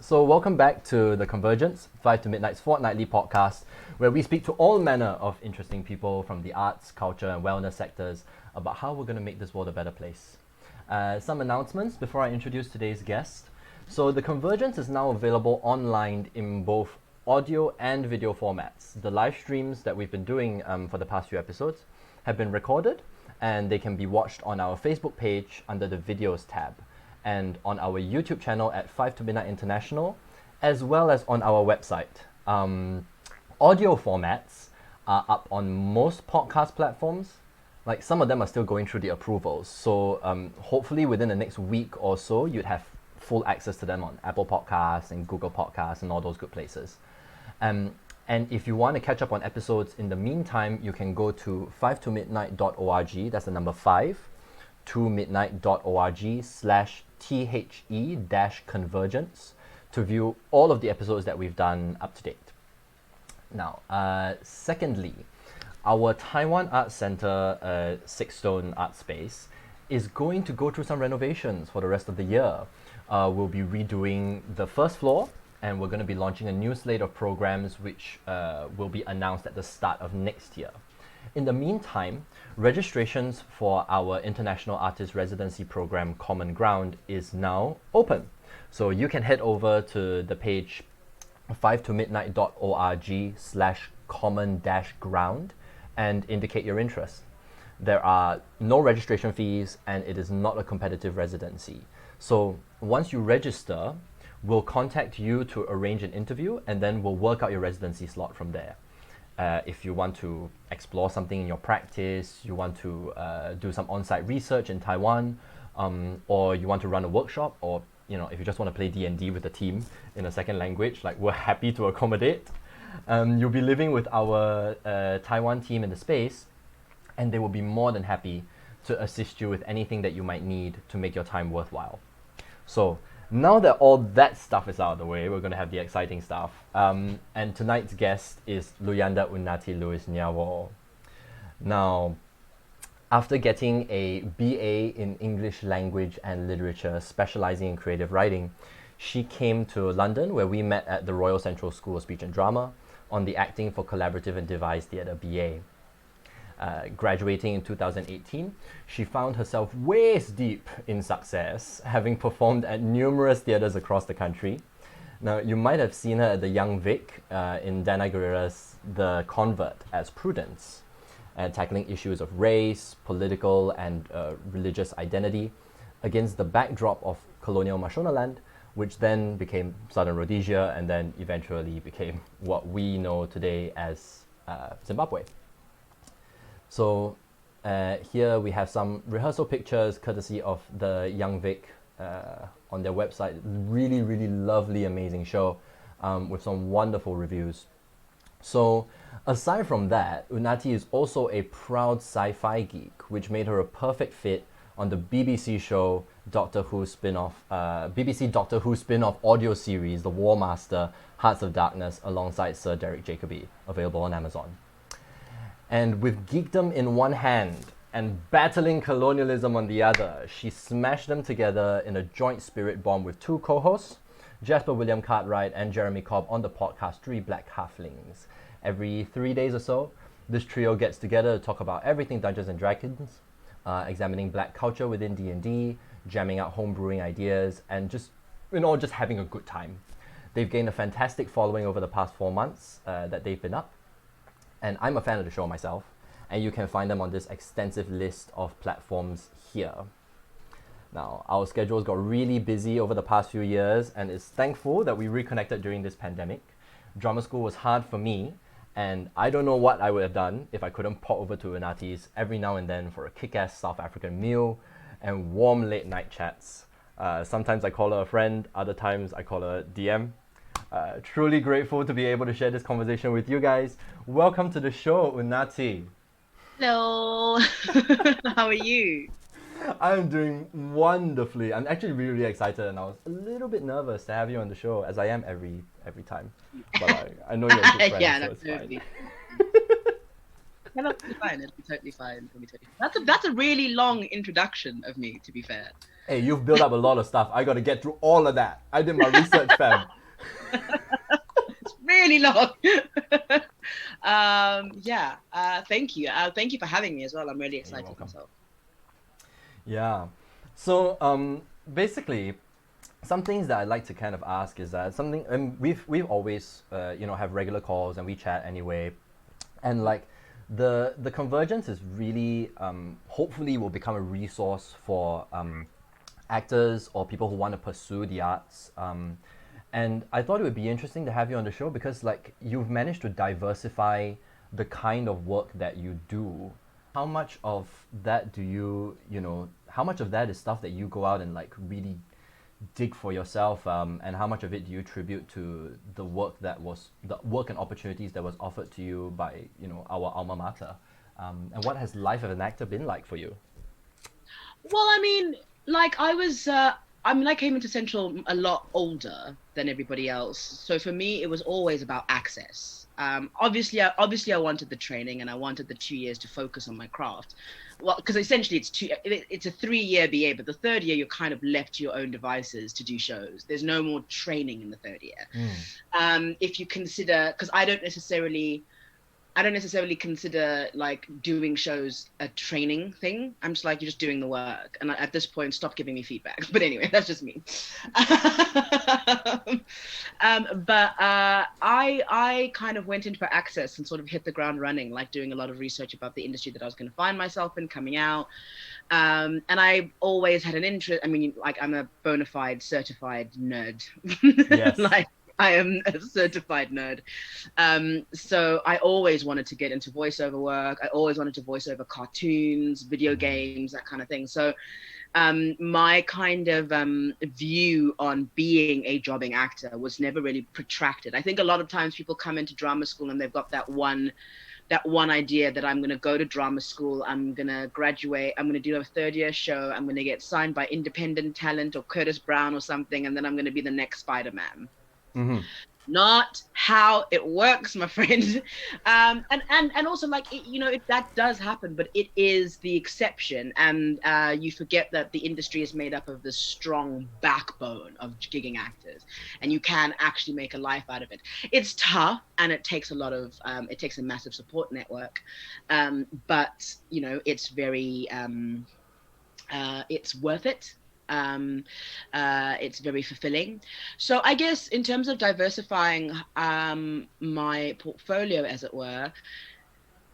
So welcome back to the Convergence, 5 to Midnight's fortnightly podcast, where we speak to all manner of interesting people from the arts, culture and wellness sectors about how we're going to make this world a better place. Some announcements before I introduce today's guest. So the Convergence is now available online in both audio and video formats. The live streams that we've been doing for the past few episodes have been recorded and they can be watched on our Facebook page under the Videos tab, and on our YouTube channel at 5 to Midnight International, as well as on our website. Audio formats are up on most podcast platforms. Like, some of them are still going through the approvals. So hopefully within the next week or so, you'd have full access to them on Apple Podcasts and Google Podcasts and all those good places. And if you want to catch up on episodes in the meantime, you can go to 5tomidnight.org, that's the number 5, to midnight.org/THE-convergence to view all of the episodes that we've done up to date. Now, secondly, our Taiwan Arts Center 6-stone art space is going to go through some renovations for the rest of the year. We'll be redoing the first floor, and we're going to be launching a new slate of programs which will be announced at the start of next year. In the meantime, registrations for our International Artist Residency Program Common Ground is now open. So you can head over to the page 5tomidnight.org/common-ground and indicate your interest. There are no registration fees and it is not a competitive residency. So once you register, we'll contact you to arrange an interview and then we'll work out your residency slot from there. If you want to explore something in your practice, you want to do some on-site research in Taiwan, or you want to run a workshop, or if you just want to play D&D with the team in a second language, like, we're happy to accommodate. You'll be living with our Taiwan team in the space, and they will be more than happy to assist you with anything that you might need to make your time worthwhile. So now that all that stuff is out of the way, we're going to have the exciting stuff. And tonight's guest is Luyanda Unati Lewis-Nyawo. Now, after getting a BA in English Language and Literature, specializing in creative writing, she came to London, where we met at the Royal Central School of Speech and Drama on the Acting for Collaborative and Devised Theatre BA. Graduating in 2018, she found herself waist deep in success, having performed at numerous theatres across the country. Now, you might have seen her at the Young Vic in Danai Gurira's The Convert as Prudence, tackling issues of race, political and religious identity against the backdrop of colonial Mashonaland, which then became Southern Rhodesia and then eventually became what we know today as Zimbabwe. So here we have some rehearsal pictures courtesy of the Young Vic on their website. Really, really lovely, amazing show with some wonderful reviews. So aside from that, Unati is also a proud sci-fi geek, which made her a perfect fit on the BBC show BBC Doctor Who spin-off audio series, The War Master, Hearts of Darkness, alongside Sir Derek Jacobi, available on Amazon. And with geekdom in one hand and battling colonialism on the other, she smashed them together in a joint spirit bomb with two co-hosts, Jasper William Cartwright and Jeremy Cobb, on the podcast Three Black Halflings. Every 3 days or so, this trio gets together to talk about everything Dungeons and Dragons, examining black culture within D&D, jamming out homebrewing ideas, and just having a good time. They've gained a fantastic following over the past 4 months that they've been up. And I'm a fan of the show myself, and you can find them on this extensive list of platforms here. Now, our schedules got really busy over the past few years, and it's thankful that we reconnected during this pandemic. Drama school was hard for me, and I don't know what I would have done if I couldn't pop over to Unati's every now and then for a kick-ass South African meal and warm late-night chats. Sometimes I call her a friend, other times I call her DM. Truly grateful to be able to share this conversation with you guys. Welcome to the show, Unati. Hello. How are you? I'm doing wonderfully. I'm actually really, really excited, and I was a little bit nervous to have you on the show, as I am every time. But I know you're a good friend, Yeah, so that's it's totally. fine. Yeah, that'll be fine. It'll be totally fine. That's a really long introduction of me, to be fair. Hey, you've built up a lot of stuff. I got to get through all of that. I did my research, fam. It's really long. Yeah. Thank you. Thank you for having me as well. I'm really You're excited welcome. myself. Yeah. So basically, some things that I'd like to kind of ask is that something, and we've always have regular calls and we chat anyway, and like the convergence is really hopefully will become a resource for actors or people who want to pursue the arts. And I thought it would be interesting to have you on the show because like you've managed to diversify the kind of work that you do. How much of that do how much of that is stuff that you go out and like really dig for yourself, and how much of it do you attribute to the work and opportunities that was offered to you by our alma mater, and what has life as an actor been like for you? Well, I mean, like I came into Central a lot older than everybody else. So for me, it was always about access. Obviously, I wanted the training and I wanted the 2 years to focus on my craft. Well, because essentially it's a 3-year BA, but the third year you're kind of left to your own devices to do shows. There's no more training in the third year. Mm. If you consider, because I don't necessarily consider like doing shows a training thing. I'm just like, you're just doing the work. And at this point, stop giving me feedback. But anyway, that's just me. But I kind of went in for access and sort of hit the ground running, like doing a lot of research about the industry that I was going to find myself in coming out. And I always had an interest. I mean, like I'm a bona fide certified nerd. Yes. Like I am a certified nerd. So I always wanted to get into voiceover work. I always wanted to voice over cartoons, video games, that kind of thing. So my kind of view on being a jobbing actor was never really protracted. I think a lot of times people come into drama school and they've got that one idea that I'm going to go to drama school, I'm going to graduate, I'm going to do a third year show, I'm going to get signed by Independent Talent or Curtis Brown or something, and then I'm going to be the next Spider-Man. Mm-hmm. Not how it works, my friend. And also like that does happen, but it is the exception. And you forget that the industry is made up of this strong backbone of gigging actors, and you can actually make a life out of it. It's tough, and it takes a massive support network, but it's very it's worth it. It's very fulfilling. So I guess in terms of diversifying my portfolio, as it were,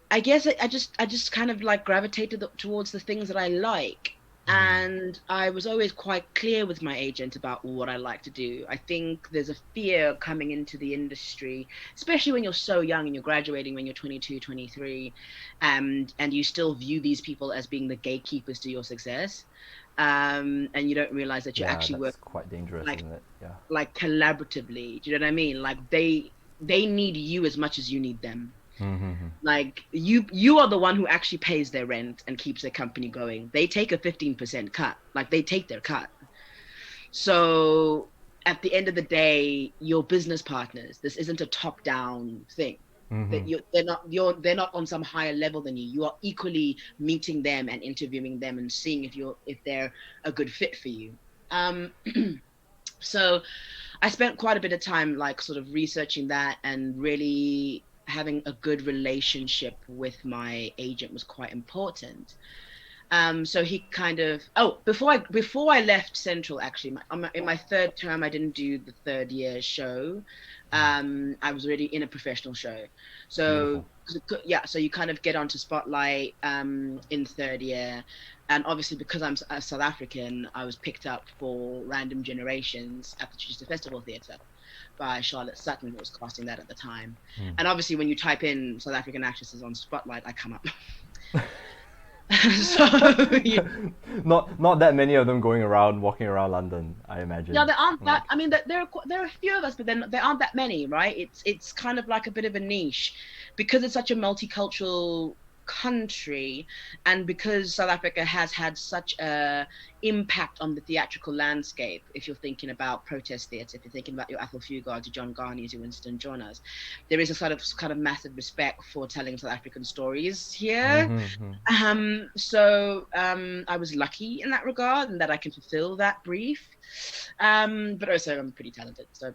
I guess I just kind of like gravitated towards the things that I like. And I was always quite clear with my agent about what I like to do. I think there's a fear coming into the industry, especially when you're so young and you're graduating when you're 22, 23, and you still view these people as being the gatekeepers to your success. And you don't realize that you Yeah, actually that's work quite dangerous, like isn't it? Yeah. collaboratively. Do you know what I mean? Like they need you as much as you need them. Mm-hmm. Like you are the one who actually pays their rent and keeps their company going. They take a 15% cut. Like they take their cut. So at the end of the day, your business partners, this isn't a top-down thing. That Mm-hmm. they're not on some higher level than you. You are equally meeting them and interviewing them and seeing if they're a good fit for you. So I spent quite a bit of time like sort of researching that, and really having a good relationship with my agent was quite important. So he kind of before I left Central, actually in my third term, I didn't do the third year show. I was already in a professional show. So Beautiful. yeah, so you kind of get onto Spotlight in third year. And obviously, because I'm a South African, I was picked up for Random Generations at the Chichester Festival Theatre by Charlotte Sutton, who was casting that at the time. Mm. And obviously, when you type in South African actresses on Spotlight, I come up. So yeah, Not that many of them going around, walking around London, I imagine. there aren't that. Like, I mean, there are a few of us, but then there aren't that many, right? It's kind of like a bit of a niche, because it's such a multicultural country, and because South Africa has had such a impact on the theatrical landscape, if you're thinking about protest theatre, if you're thinking about your Athol Fugard, your John Garniers, your Winston Johners, there is a sort of kind of massive respect for telling South African stories here. So I was lucky in that regard, and that I can fulfill that brief. But also I'm pretty talented, so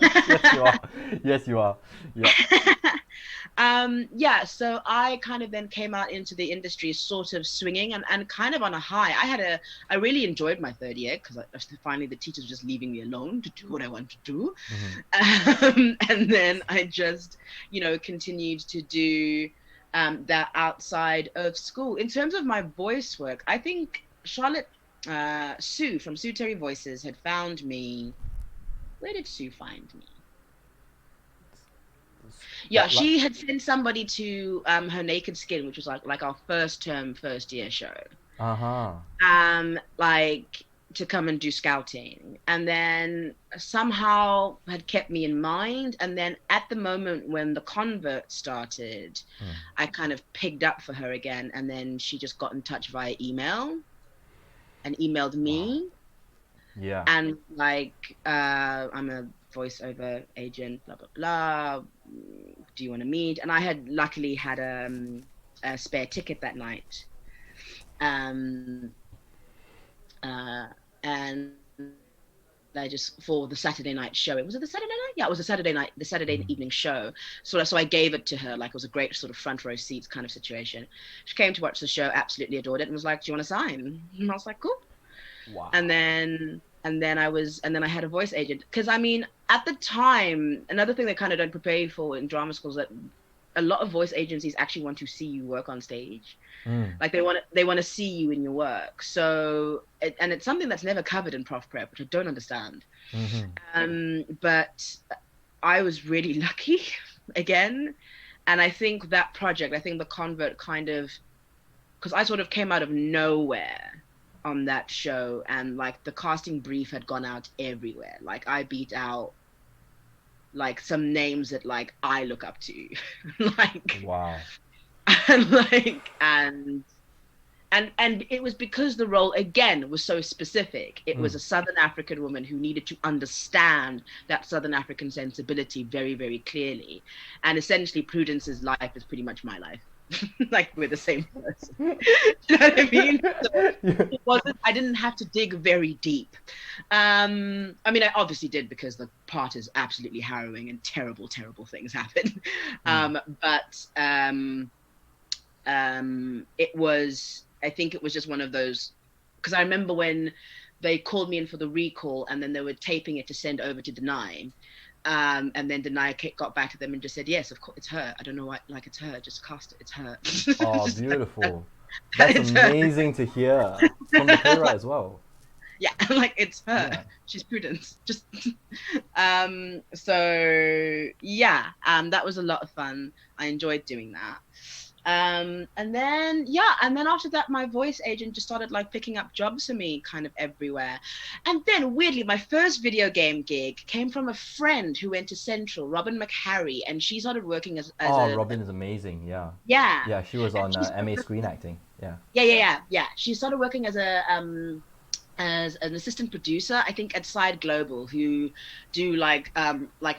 Yes, you are. Yes, you are. Yeah. yeah, so I kind of then came out into the industry sort of swinging and kind of on a high. I really enjoyed my third year because finally the teachers were just leaving me alone to do what I want to do. And then I just, continued to do that outside of school. In terms of my voice work, I think Charlotte Sue from Sue Terry Voices had found me. Where did Sue find me? Yeah, she had sent somebody to her Naked Skin, which was like our first year show. Like to come and do scouting, and then somehow had kept me in mind. And then at the moment when the Convert started, I kind of picked up for her again, and then she just got in touch via email and emailed me. Wow. Yeah. And like, I'm a voiceover agent, blah, blah, blah. Do you want to meet? And I had luckily had a spare ticket that night. And I just, for the Saturday night show, was it the Saturday night? Yeah, it was a Saturday night, the Saturday evening show. So I gave it to her, like it was a great sort of front row seats kind of situation. She came to watch the show, absolutely adored it, and was like, do you want to sign? And I was like, cool. Wow. And then I had a voice agent, because I mean, at the time, another thing they kind of don't prepare you for in drama school is that a lot of voice agencies actually want to see you work on stage. Like they want to see you in your work. So and it's something that's never covered in prof prep, which I don't understand. But I was really lucky again, and I think that project, the Convert kind of, because I sort of came out of nowhere on that show, and like the casting brief had gone out everywhere. Like I beat out like some names that like I look up to. Like wow. And like and it was because the role again was so specific. It was a Southern African woman who needed to understand that Southern African sensibility very, very clearly. And essentially Prudence's life is pretty much my life. Like we're the same person. You know what I mean? So I didn't have to dig very deep. I mean, I obviously did, because the part is absolutely harrowing and terrible things happen. But it was, I think it was just one of those, because I remember when they called me in for the recall, and then they were taping it to send over to Danai. And then Danai got back to them and just said, yes, of course, it's her. I don't know why, like, it's her, just cast it, it's her. Oh, beautiful. That's amazing to hear from the playwright as well. Yeah, like, it's her. Yeah. She's Prudence. Just so yeah, that was a lot of fun. I enjoyed doing that. And then after that, my voice agent just started like picking up jobs for me kind of everywhere. And then weirdly, my first video game gig came from a friend who went to Central, Robin McHarry, and she started working as Robin is amazing. Yeah, she was on MA Screen Acting. Yeah, she started working as an assistant producer, I think, at Side Global, who do like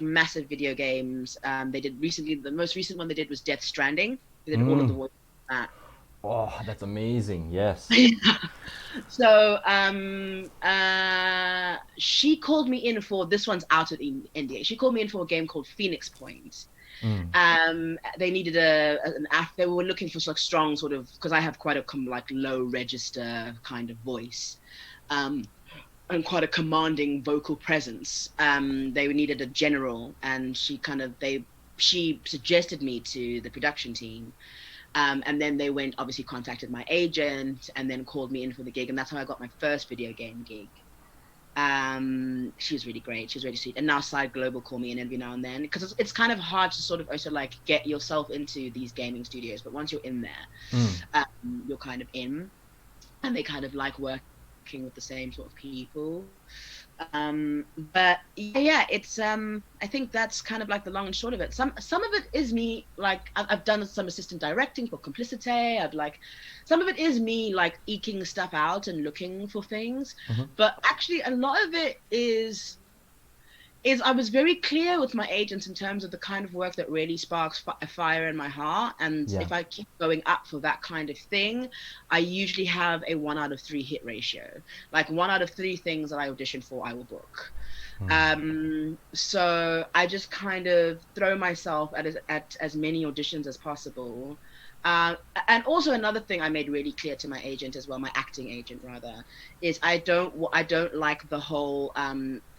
massive video games. They did recently, the most recent one they did was Death Stranding. They did all of the voice of that. Oh, that's amazing. Yes. So she called me in for, this one's out of India. She called me in for a game called Phoenix Point. They needed they were looking for like strong sort of, because I have quite a like low register kind of voice. And quite a commanding vocal presence. They needed a general, and she suggested me to the production team. And then they obviously contacted my agent, and then called me in for the gig. And that's how I got my first video game gig. She was really great. She was really sweet. And now Side Global call me in every now and then, because it's kind of hard to sort of also like get yourself into these gaming studios. But once you're in there, you're kind of in, and they kind of like work working with the same sort of people. But yeah, it's I think that's kind of like the long and short of it. Some of it is me, like I've done some assistant directing for Complicite. I've like some of it is me like eking stuff out and looking for things, Mm-hmm. but actually a lot of it is I was very clear with my agents in terms of the kind of work that really sparks a fire in my heart. And Yeah. if I keep going up for that kind of thing, I usually have a 1 out of 3 hit ratio. Like 1 out of 3 things that I audition for, I will book. So I just kind of throw myself at as many auditions as possible. Uh, and also another thing I made really clear to my agent as well, my acting agent rather, is I don't like the whole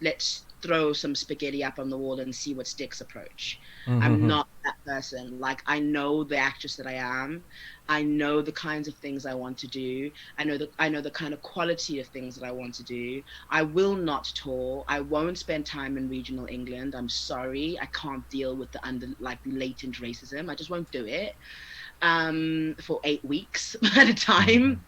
let's throw some spaghetti up on the wall and see what sticks approach. I'm Mm-hmm. not that person. Like I know the actress that I am. I know the kinds of things I want to do. I know the kind of quality of things that I want to do. I will not tour. I won't spend time in regional England. I'm sorry. I can't deal with the latent racism. I just won't do it for 8 weeks at a Mm-hmm. time.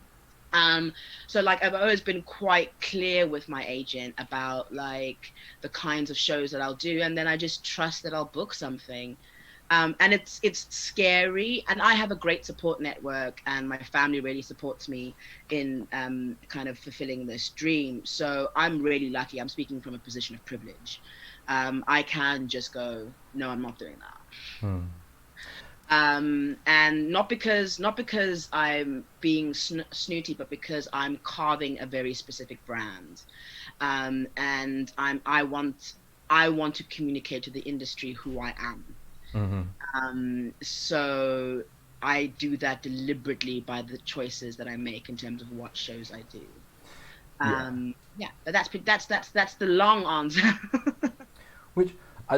So like I've always been quite clear with my agent about like the kinds of shows that I'll do, and then I just trust that I'll book something. And it's scary, and I have a great support network, and my family really supports me in kind of fulfilling this dream. So I'm really lucky. I'm speaking from a position of privilege. I can just go, no, I'm not doing that. Mm. And not because I'm being snooty, but because I'm carving a very specific brand, and I want to communicate to the industry who I am. Mm-hmm. So I do that deliberately by the choices that I make in terms of what shows I do. Yeah. Yeah, but that's the long answer. Which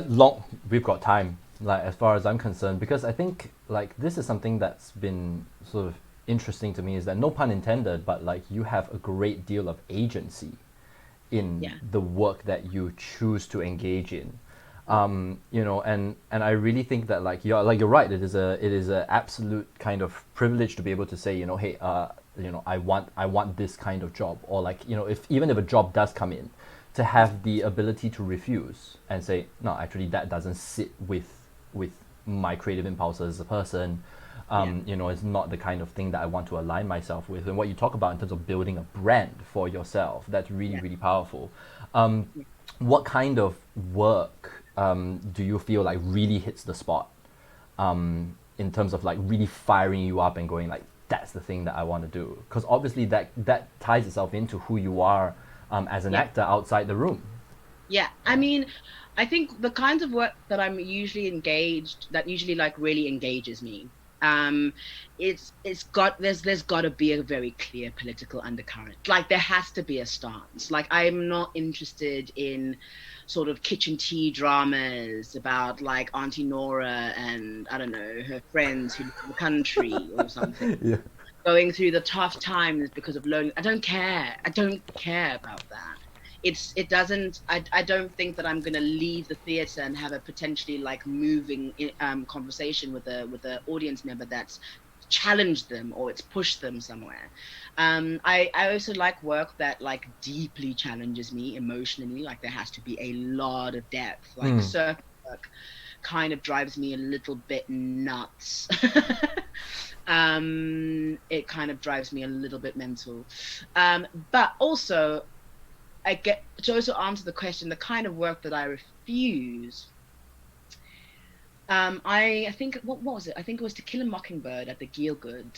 long we've got time, like as far as I'm concerned, because I think like this is something that's been sort of interesting to me is that no pun intended, but like you have a great deal of agency in Yeah, the work that you choose to engage in. You know, and I really think that you're right. It is a absolute kind of privilege to be able to say, you know, hey, you know, I want this kind of job, or like, you know, if even if a job does come in, to have the ability to refuse and say, no, actually that doesn't sit with my creative impulses as a person. yeah, You know, it's not the kind of thing that I want to align myself with. And what you talk about in terms of building a brand for yourself, that's really, yeah. really powerful. What kind of work do you feel like really hits the spot in terms of like really firing you up and going like, that's the thing that I want to do? Because obviously that ties itself into who you are as an Yeah. actor outside the room. Yeah, I mean, I think the kinds of work that I'm usually engaged, that usually like really engages me, um, it's got there's got to be a very clear political undercurrent. Like there has to be a stance. Like I'm not interested in sort of kitchen tea dramas about like Auntie Nora and I don't know her friends who live in the country or something Yeah. going through the tough times because of loneliness. I don't care. I don't care about that. It doesn't. I don't think that I'm going to leave the theater and have a potentially like moving conversation with a audience member that's challenged them or it's pushed them somewhere. I also like work that like deeply challenges me emotionally. Like there has to be a lot of depth. Like Mm. surf work kind of drives me a little bit nuts. It kind of drives me a little bit mental. But also, I get to also answer the question, the kind of work that I refuse. I think what was it? I think it was To Kill a Mockingbird at the Guildford.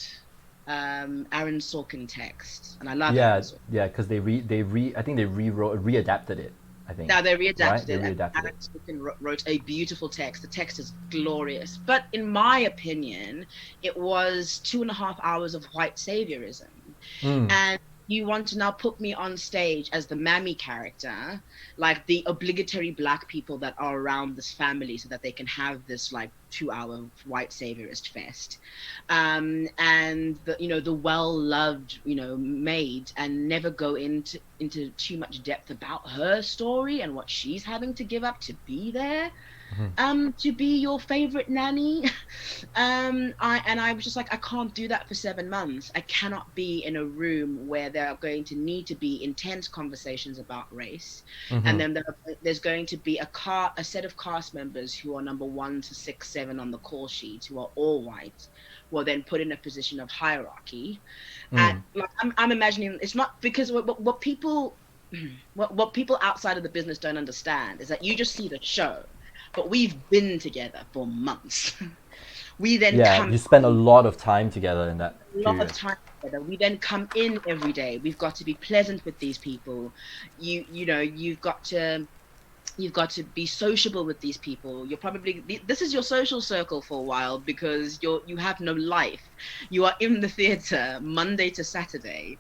Aaron Sorkin text, and I love Aaron Yeah, Sorkin. yeah, because I think they rewrote, readapted it. I think, Now they right? readapted They it, and readapted Aaron it. Sorkin wrote a beautiful text. The text is glorious, but in my opinion, it was 2.5 hours of white saviorism. Mm. And you want to now put me on stage as the mammy character, like the obligatory black people that are around this family so that they can have this like 2 hour white saviorist fest. And the well-loved, maid, and never go into too much depth about her story and what she's having to give up to be there. to be your favorite nanny. I was just like, I can't do that for 7 months. I cannot be in a room where there are going to need to be intense conversations about race, and then there's going to be a set of cast members who are number 1 to 6, 7 on the call sheet, who are all white, who are then put in a position of hierarchy. And like, I'm imagining it's not because what people what people outside of the business don't understand is that you just see the show, but we've been together for months. We then come you spend a lot of time together in that a lot period. of time together. We then come in every day. We've got to be pleasant with these people. You know, you've got to be sociable with these people. You're probably, this is your social circle for a while, because you have no life. You are in the theater Monday to Saturday.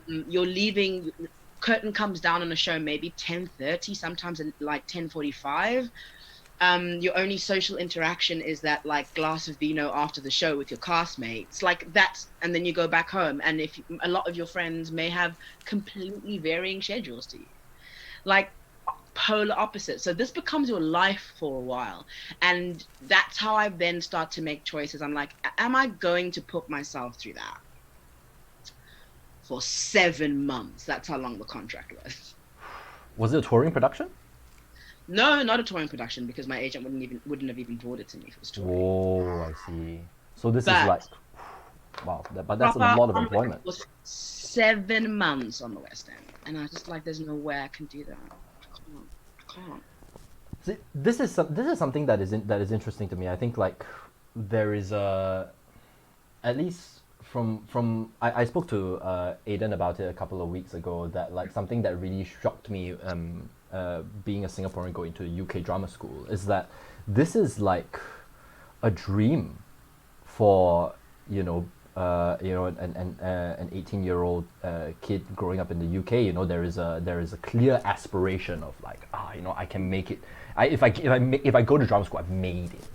You're leaving, curtain comes down on a show maybe 10:30, sometimes like 10:45. Your only social interaction is that like glass of vino after the show with your castmates, like that, and then you go back home, and if a lot of your friends may have completely varying schedules to you, like polar opposites. So this becomes your life for a while, and that's how I then start to make choices. I'm like, am I going to put myself through that for 7 months? That's how long the contract was. Was it a touring production? No, not a touring production, because my agent wouldn't have even brought it to me if it was touring. Oh, I see. So this is like, wow, but that's a proper lot of employment. was 7 months on the West End, and I was just like, there's no way I can do that. I can't. See, this is something that is interesting to me. I think like there is a, at least from I spoke to Aiden about it a couple of weeks ago, that like something that really shocked me, being a Singaporean going to the UK drama school, is that this is like a dream for an 18-year-old kid growing up in the UK. You know, there is a clear aspiration of like, I can make it. If I go to drama school, I've made it.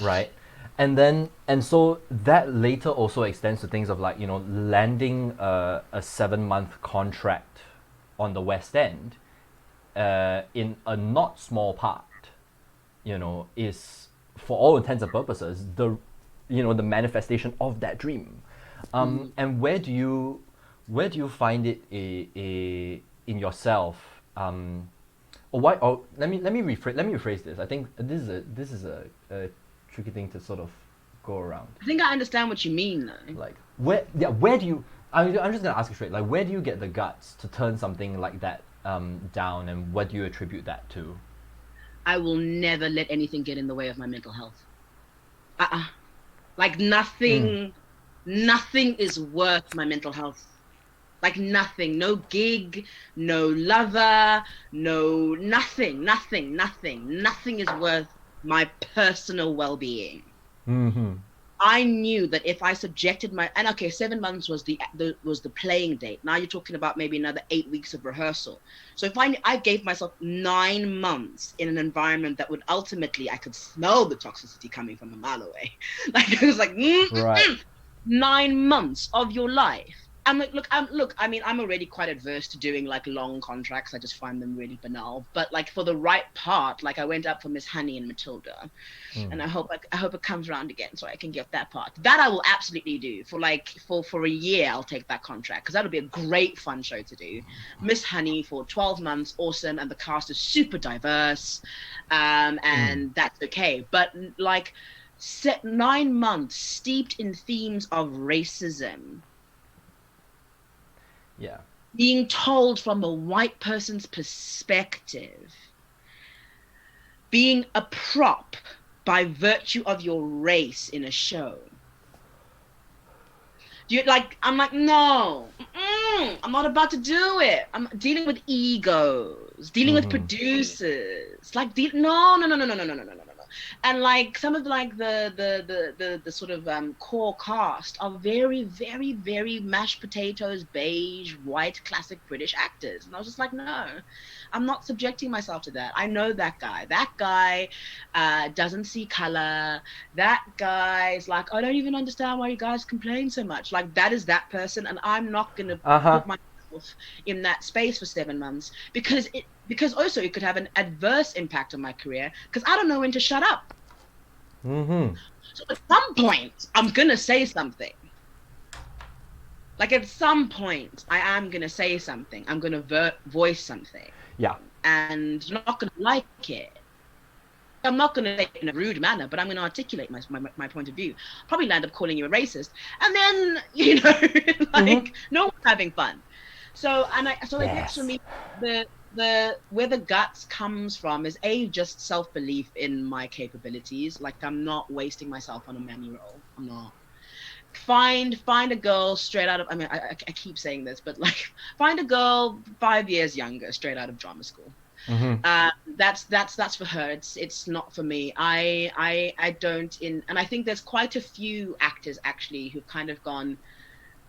Right. And so that later also extends to things of like, landing a 7-month contract on the West End, in a not small part, is for all intents and purposes the manifestation of that dream. And where do you find it in yourself? Let me rephrase this. I think this is a tricky thing to sort of go around. I think I understand what you mean, though. Like where do you? I'm just gonna ask you straight. Like, where do you get the guts to turn something like that down, and what do you attribute that to? I will never let anything get in the way of my mental health. Like nothing is worth my mental health. Like nothing, no gig, no lover, nothing is worth my personal well-being. I knew that if I subjected and okay, 7 months was the playing date. Now you're talking about maybe another 8 weeks of rehearsal. So if I gave myself 9 months in an environment that would ultimately, I could smell the toxicity coming from a mile away. Like it was like, Right. 9 months of your life. I'm like, I'm already quite adverse to doing like long contracts. I just find them really banal. But like for the right part, like I went up for Miss Honey and Matilda, and I hope it comes around again so I can get that part. That I will absolutely do for a year. I'll take that contract because that'll be a great fun show to do. Miss Honey for 12 months, awesome, and the cast is super diverse, and that's okay. But like 9 months steeped in themes of racism. Yeah. Being told from a white person's perspective, being a prop by virtue of your race in a show. I'm like, no, I'm not about to do it. I'm dealing with egos, dealing with producers. Like, no. And like some of like the sort of core cast are very, very, very mashed potatoes, beige, white, classic British actors. And I was just like, no, I'm not subjecting myself to that. I know that guy. That guy doesn't see color. That guy's like, I don't even understand why you guys complain so much. Like that is that person, and I'm not gonna put myself in that space for 7 months because also it could have an adverse impact on my career because I don't know when to shut up. So at some point, I'm gonna say something. Like at some point, I am gonna say something. I'm gonna voice something. Yeah. And you're not gonna like it. I'm not going to say it in a rude manner, but I'm going to articulate my point of view. Probably land up calling you a racist, and then like no one's having fun. So I guess for me, the where the guts comes from is just self-belief in my capabilities. Like I'm not wasting myself on a manny role. I'm not. Find a girl straight out of. I mean, I keep saying this, but like find a girl 5 years younger, straight out of drama school. That's for her. It's not for me. I don't and I think there's quite a few actors actually who've kind of gone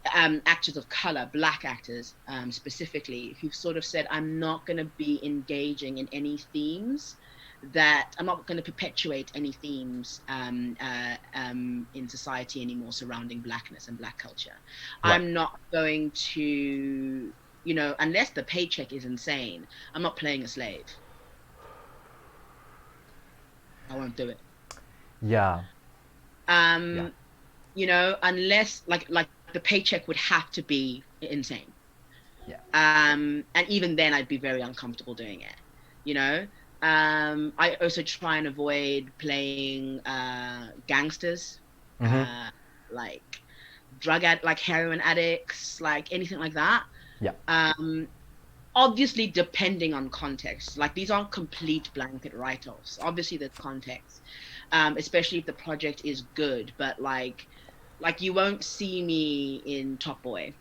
actors of color, black actors specifically, who've sort of said, I'm not going to be engaging in any themes that I'm not going to perpetuate any themes in society anymore surrounding blackness and black culture. Right. I'm not going to, unless the paycheck is insane, I'm not playing a slave. I won't do it. Yeah. Unless like the paycheck would have to be insane. Yeah. And even then I'd be very uncomfortable doing it, I also try and avoid playing gangsters, like like heroin addicts, like anything like that. Yeah. Obviously depending on context, like these aren't complete blanket write-offs. Obviously the context, especially if the project is good, but like you won't see me in Top Boy.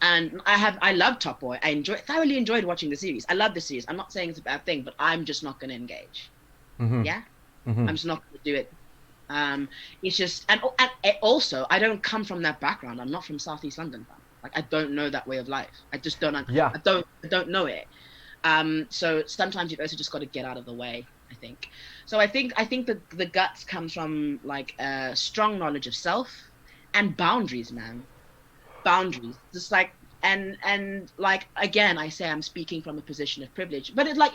And I love Top Boy. I thoroughly enjoyed watching the series. I love the series. I'm not saying it's a bad thing, but I'm just not going to engage. Yeah, I'm just not going to do it. It's just, and also I don't come from that background. I'm not from Southeast London. Like I don't know that way of life. I just don't. I don't know it. So sometimes you've also just got to get out of the way, I think. So I think the guts comes from like a strong knowledge of self and boundaries, man. Boundaries, just like and like again, I say I'm speaking from a position of privilege, but it's like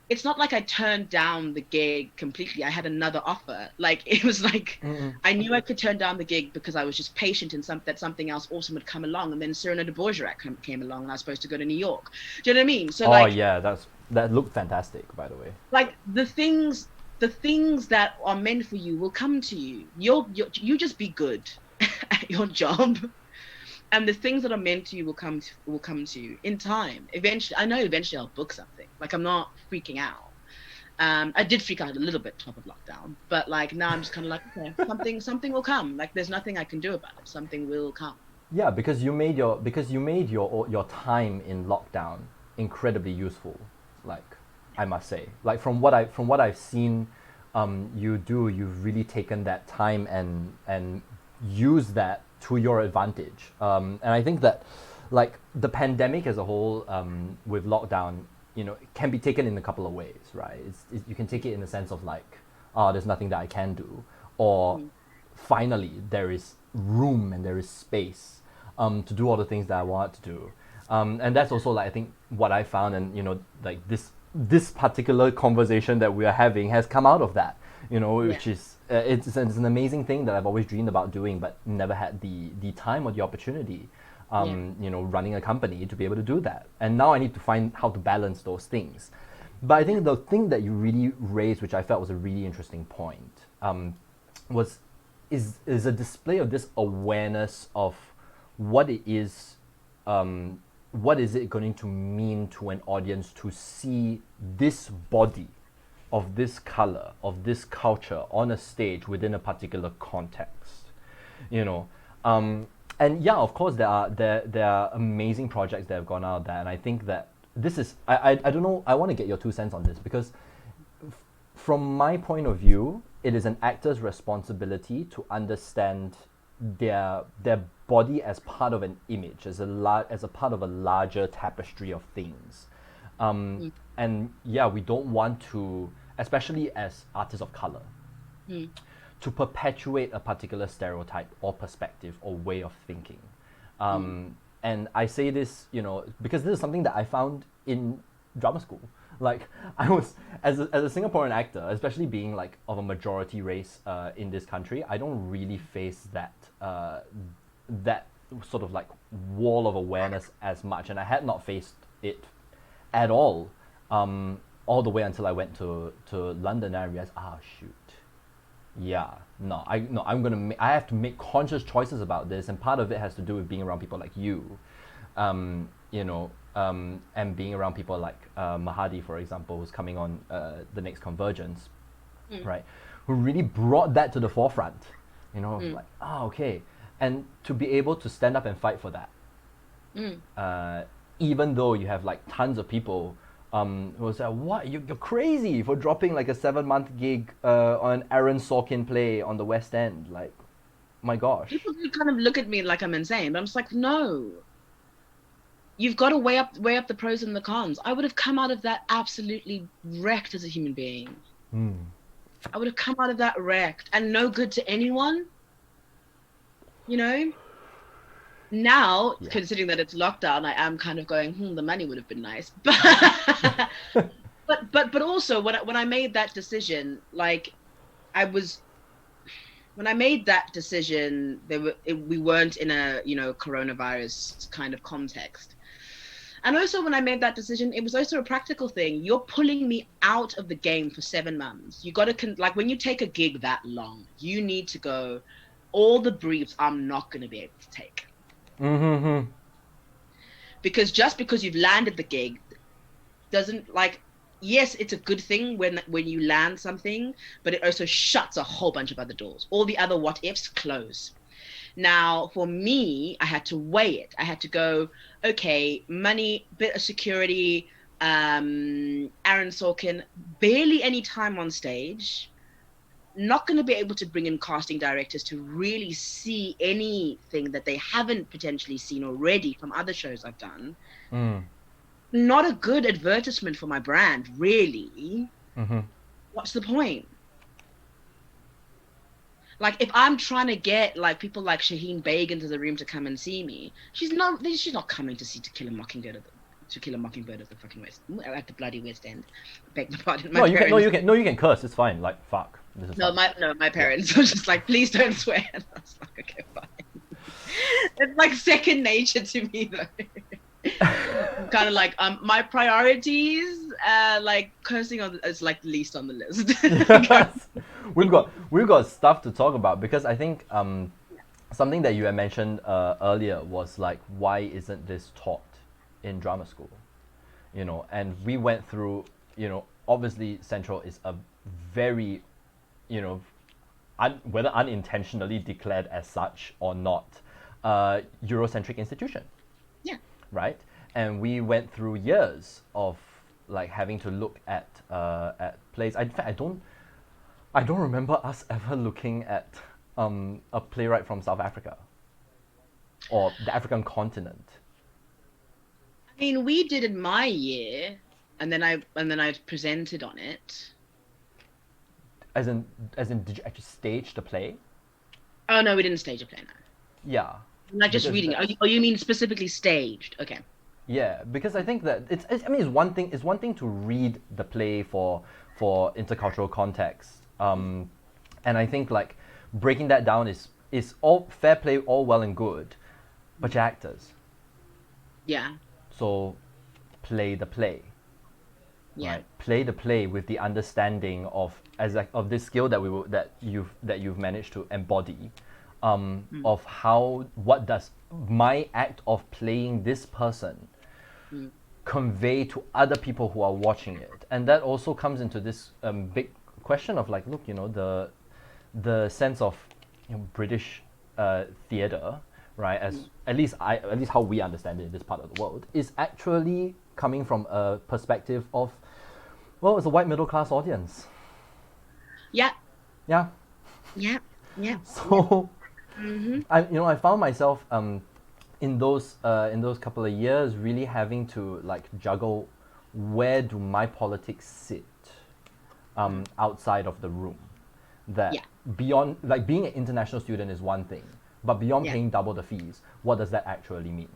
it's not like I turned down the gig completely. I had another offer. Like it was like I knew I could turn down the gig because I was just patient and that something else awesome would come along. And then Cyrano de Bergerac came along, and I was supposed to go to New York. Do you know what I mean? So that looked fantastic, by the way. Like the things that are meant for you will come to you. You just be good at your job. And the things that are meant to you will come to you in time. Eventually, I know eventually I'll book something. Like I'm not freaking out. I did freak out a little bit top of lockdown, but like now I'm just kind of like, okay, something will come. Like there's nothing I can do about it. Something will come. Yeah, because you made your time in lockdown incredibly useful. Like I must say, like from what I've seen, you've really taken that time and used that to your advantage. And I think that like the pandemic as a whole, with lockdown, it can be taken in a couple of ways, right? You can take it in the sense of like, there's nothing that I can do, or finally there is room and there is space to do all the things that I want to do. And that's also like I think what I found, and like this particular conversation that we are having has come out of that, which is it's an amazing thing that I've always dreamed about doing, but never had the time or the opportunity, running a company to be able to do that. And now I need to find how to balance those things. But I think the thing that you really raised, which I felt was a really interesting point, is a display of this awareness of what it is. What is it going to mean to an audience to see this body of this color, of this culture on a stage within a particular context, and yeah, of course there are amazing projects that have gone out there, and I think that this is I don't know, I want to get your 2 cents on this, because from my point of view, it is an actor's responsibility to understand their body as part of an image, as a part of a larger tapestry of things. And yeah, we don't want to, especially as artists of color, to perpetuate a particular stereotype or perspective or way of thinking. And I say this, you know, because this is something that I found in drama school. Like, I was, as a Singaporean actor, especially being like of a majority race in this country, I don't really face that that sort of like wall of awareness as much, and I had not faced it at all the way until I went to London, and I realized, shoot, yeah, I have to make conscious choices about this, and part of it has to do with being around people like you, you know, and being around people like Mahadi, for example, who's coming on the next Convergence, right, who really brought that to the forefront, you know, like, okay, and to be able to stand up and fight for that, even though you have like tons of people who will say, what, you're crazy for dropping like a 7-month gig on an Aaron Sorkin play on the West End, like, my gosh. People do kind of look at me like I'm insane, but I'm just like, no. You've got to weigh up the pros and the cons. I would have come out of that absolutely wrecked as a human being. I would have come out of that wrecked and no good to anyone. You know? Now, considering that it's lockdown, I am kind of going, the money would have been nice. But also when I made that decision, like, when I made that decision, we weren't in a, you know, coronavirus kind of context. And also when I made that decision, it was also a practical thing. You're pulling me out of the game for 7 months. You got to, like, when you take a gig that long, you need to go, all the briefs I'm not going to be able to take. Because just because you've landed the gig doesn't, like, yes, it's a good thing when you land something, but it also shuts a whole bunch of other doors. All the other what ifs close. Now, for me, I had to weigh it. I had to go, okay, money, bit of security, Aaron Sorkin, barely any time on stage, not going to be able to bring in casting directors to really see anything that they haven't potentially seen already from other shows I've done. Not a good advertisement for my brand, really. What's the point? Like, if I'm trying to get like people like Shaheen Baig into the room to come and see me, she's not coming to see To Kill a Mockingbird at the fucking at the bloody West End. Beg my pardon. You can curse. It's fine. Like, fuck. This is fine. My parents were just like, please don't swear. And I was like, okay, fine. It's like second nature to me, though. Kind of like my priorities, like cursing is like least on the list. we've got stuff to talk about, because I think something that you had mentioned earlier was like, why isn't this taught in drama school? You know, and we went through, you know, obviously Central is a very, you know, whether unintentionally declared as such or not, Eurocentric institution. Yeah. Right? And we went through years of like having to look at plays. In fact, I don't remember us ever looking at a playwright from South Africa or the African continent. I mean, we did in my year, and then I presented on it. As in, did you actually stage the play? Oh no, we didn't stage a play. No. Yeah. Not just reading it. Oh, you mean specifically staged? Okay. Yeah, because I think that it's one thing to read the play for intercultural context, and I think like breaking that down is all fair play, all well and good, but you're actors. Yeah. So play the play. Yeah. Right? Play the play with the understanding of this skill that you've managed to embody. Of what does my act of playing this person convey to other people who are watching it, and that also comes into this big question of like, look, you know, the sense of, you know, British theatre, right? As at least how we understand it in this part of the world, is actually coming from a perspective of, well, it's a white middle class audience. Yeah. Yeah. Yeah. Yeah. So. I found myself in those couple of years really having to like juggle, where do my politics sit outside of the room, that beyond, like, being an international student is one thing, But beyond paying double the fees, what does that actually mean?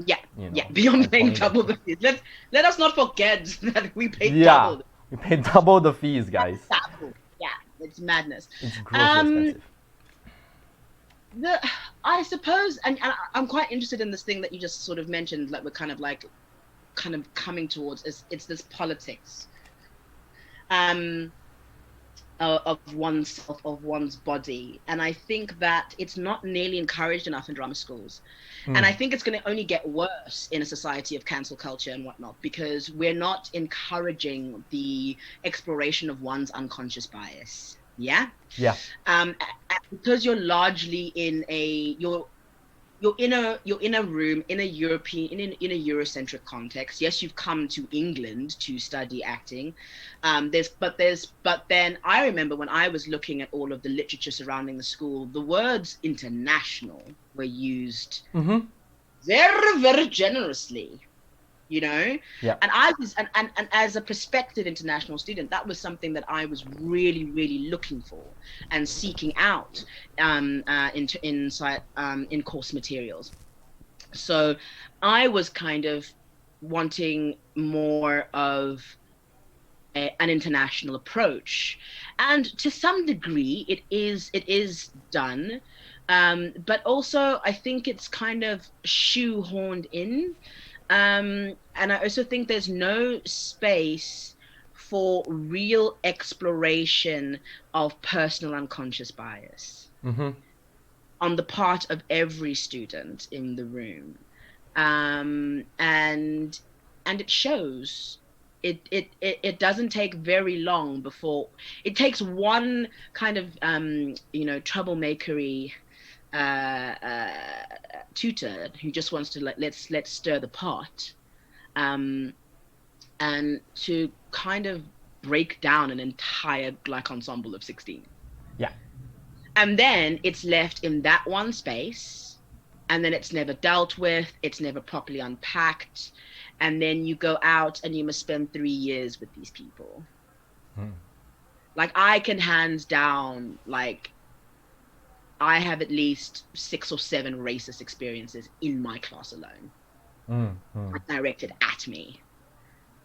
Yeah, You know, yeah. Beyond paying according to- double the fees, let us not forget that we paid Yeah, double. we pay double the fees, guys. Double. Yeah, it's madness. It's grossly expensive. I suppose, and I'm quite interested in this thing that you just sort of mentioned, like we're kind of coming towards, it's this politics of oneself, of one's body. And I think that it's not nearly encouraged enough in drama schools. And I think it's going to only get worse in a society of cancel culture and whatnot, because we're not encouraging the exploration of one's unconscious bias. Yeah. Yeah. Because you're largely in you're in a room in a European in a Eurocentric context. Yes, you've come to England to study acting. But then I remember when I was looking at all of the literature surrounding the school, the words international were used very, very generously. You know, Yeah. and I was, and as a prospective international student, that was something that I was really, really looking for and seeking out in course materials. So I was kind of wanting more of an international approach, and to some degree, it is done, but also I think it's kind of shoehorned in. And I also think there's no space for real exploration of personal unconscious bias on the part of every student in the room, and it shows. It doesn't take very long before it takes one kind of troublemakery tutor who just wants to let's stir the pot, and to kind of break down an entire ensemble of 16. Yeah. And then it's left in that one space, and then it's never dealt with, it's never properly unpacked, and then you go out and you must spend 3 years with these people. I can hands down, I have at least 6 or 7 racist experiences in my class alone, directed at me,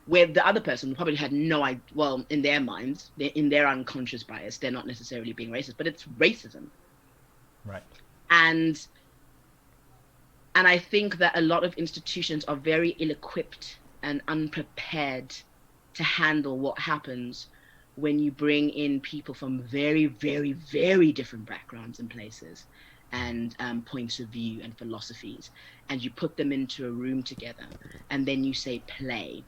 where the other person probably had no idea. Well, in their minds, in their unconscious bias, they're not necessarily being racist, but it's racism. Right. And I think that a lot of institutions are very ill-equipped and unprepared to handle what happens when you bring in people from very, very, very different backgrounds and places and points of view and philosophies, and you put them into a room together, and then you say play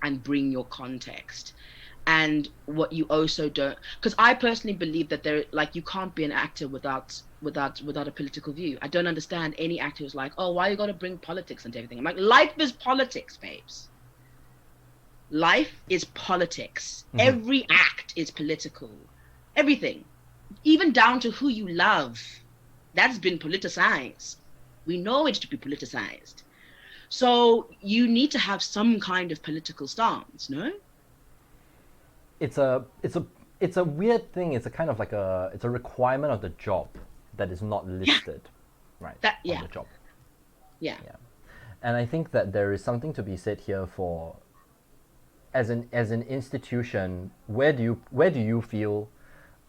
and bring your context. And what you also don't, because I personally believe that you can't be an actor without a political view. I don't understand any actor who's like, oh, why you got to bring politics into everything? I'm like, life is politics, babes. Life is politics. Every act is political. Everything, even down to who you love, that's been politicized. We know it to be politicized. So you need to have some kind of political stance, no? It's a weird thing. It's a kind of it's a requirement of the job that is not listed, right? On the job. Yeah. And I think that there is something to be said here for, as an institution, where do you feel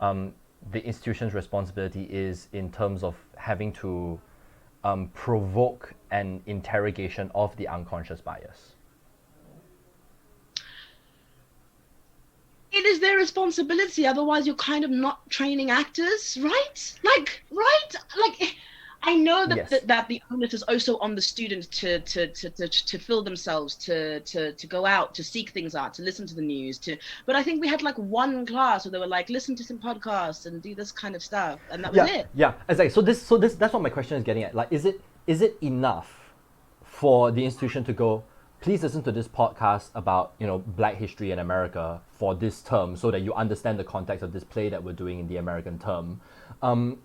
the institution's responsibility is in terms of having to provoke an interrogation of the unconscious bias? It is their responsibility. Otherwise, you're kind of not training actors, right? I know that that the onus is also on the students to fill themselves, to go out, to seek things out, to listen to the news, but I think we had one class where they were like, listen to some podcasts and do this kind of stuff, and that was it. Yeah, exactly. So this that's what my question is getting at. Is it enough for the institution to go, please listen to this podcast about Black history in America for this term, so that you understand the context of this play that we're doing in the American term, or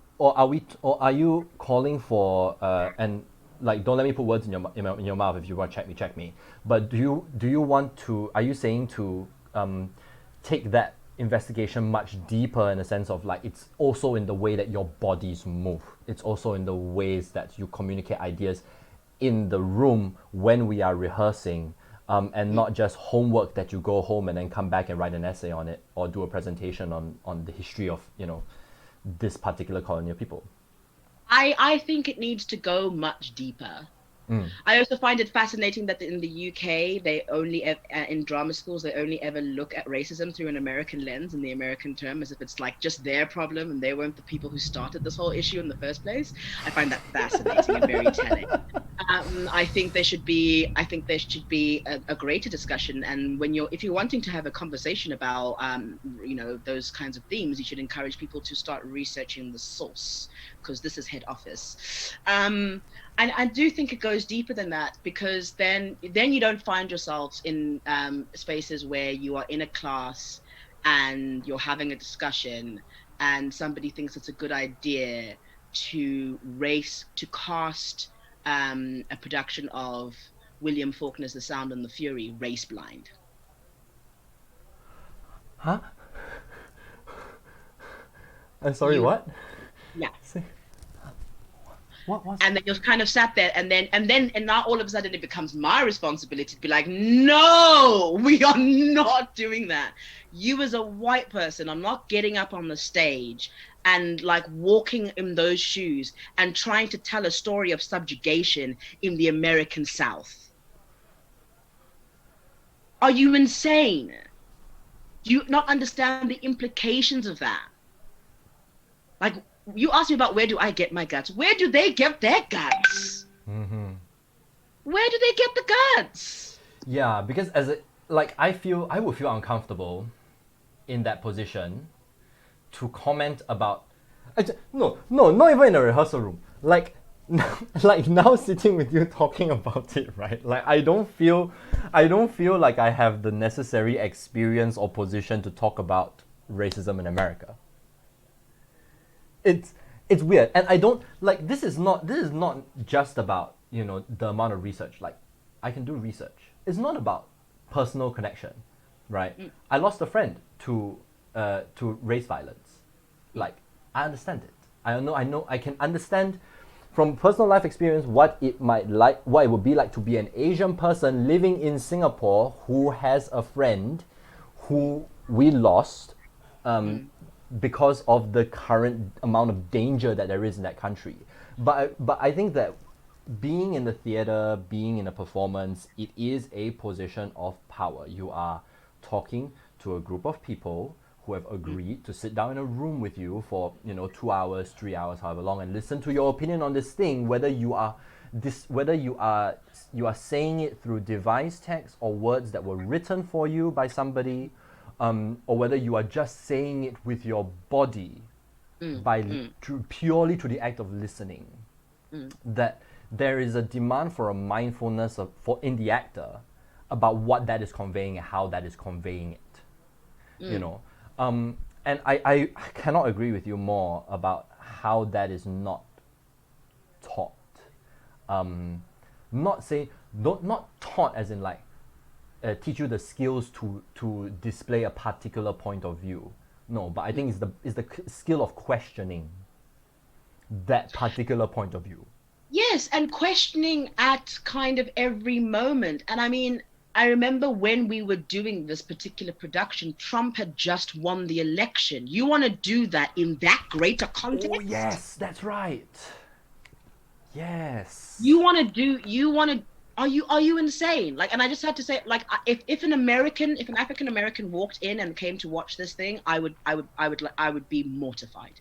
are you calling for and don't let me put words in your mouth. If you want to check me. But are you saying to take that investigation much deeper in the sense of like it's also in the way that your bodies move. It's also in the ways that you communicate ideas in the room when we are rehearsing, and not just homework that you go home and then come back and write an essay on it or do a presentation on the history of, you know, this particular colony of people. I think it needs to go much deeper. I also find it fascinating that in the UK, they only in drama schools, they only ever look at racism through an American lens and the American term, as if it's like just their problem and they weren't the people who started this whole issue in the first place. I find that fascinating and very telling. I think there should be a greater discussion, and if you're wanting to have a conversation about you know, those kinds of themes, you should encourage people to start researching the source, because this is head office. And I do think it goes deeper than that, because then you don't find yourselves in spaces where you are in a class and you're having a discussion and somebody thinks it's a good idea to cast a production of William Faulkner's The Sound and the Fury race blind. Huh? I'm sorry, what? Yeah. What? And then you're kind of sat there, and now all of a sudden it becomes my responsibility to be like, no, we are not doing that. You as a white person are not getting up on the stage and like walking in those shoes and trying to tell a story of subjugation in the American South. Are you insane? Do you not understand the implications of that? Like, you asked me about where do I get my guts. Where do they get their guts? Mm-hmm. Where do they get the guts? Yeah, because I would feel uncomfortable in that position to comment about. No, not even in a rehearsal room. Like now sitting with you talking about it, right? Like I don't feel like I have the necessary experience or position to talk about racism in America. It's weird, and I don't like. This is not just about, you know, the amount of research. Like, I can do research. It's not about personal connection, right? I lost a friend to race violence. Like, I understand it. I know. I can understand from personal life experience what it would be like to be an Asian person living in Singapore who has a friend who we lost. Because of the current amount of danger that there is in that country. But I think that being in the theater, being in a performance, it is a position of power. You are talking to a group of people who have agreed to sit down in a room with you for, you know, 2 hours, 3 hours, however long, and listen to your opinion on this thing, whether you are saying it through devised text or words that were written for you by somebody, or whether you are just saying it with your body purely to the act of listening. That there is a demand for a mindfulness in the actor about what that is conveying and how that is conveying it. You know, and I cannot agree with you more about how that is not taught. Not taught as in like teach you the skills to display a particular point of view. No, but I think it's the skill of questioning that particular point of view. Yes, and questioning at kind of every moment. And I mean, I remember when we were doing this particular production, Trump had just won the election. You want to do that in that greater context? Oh yes, that's right. Yes. Are you insane? Like, and I just had to say, like, if an African American walked in and came to watch this thing, I would be mortified.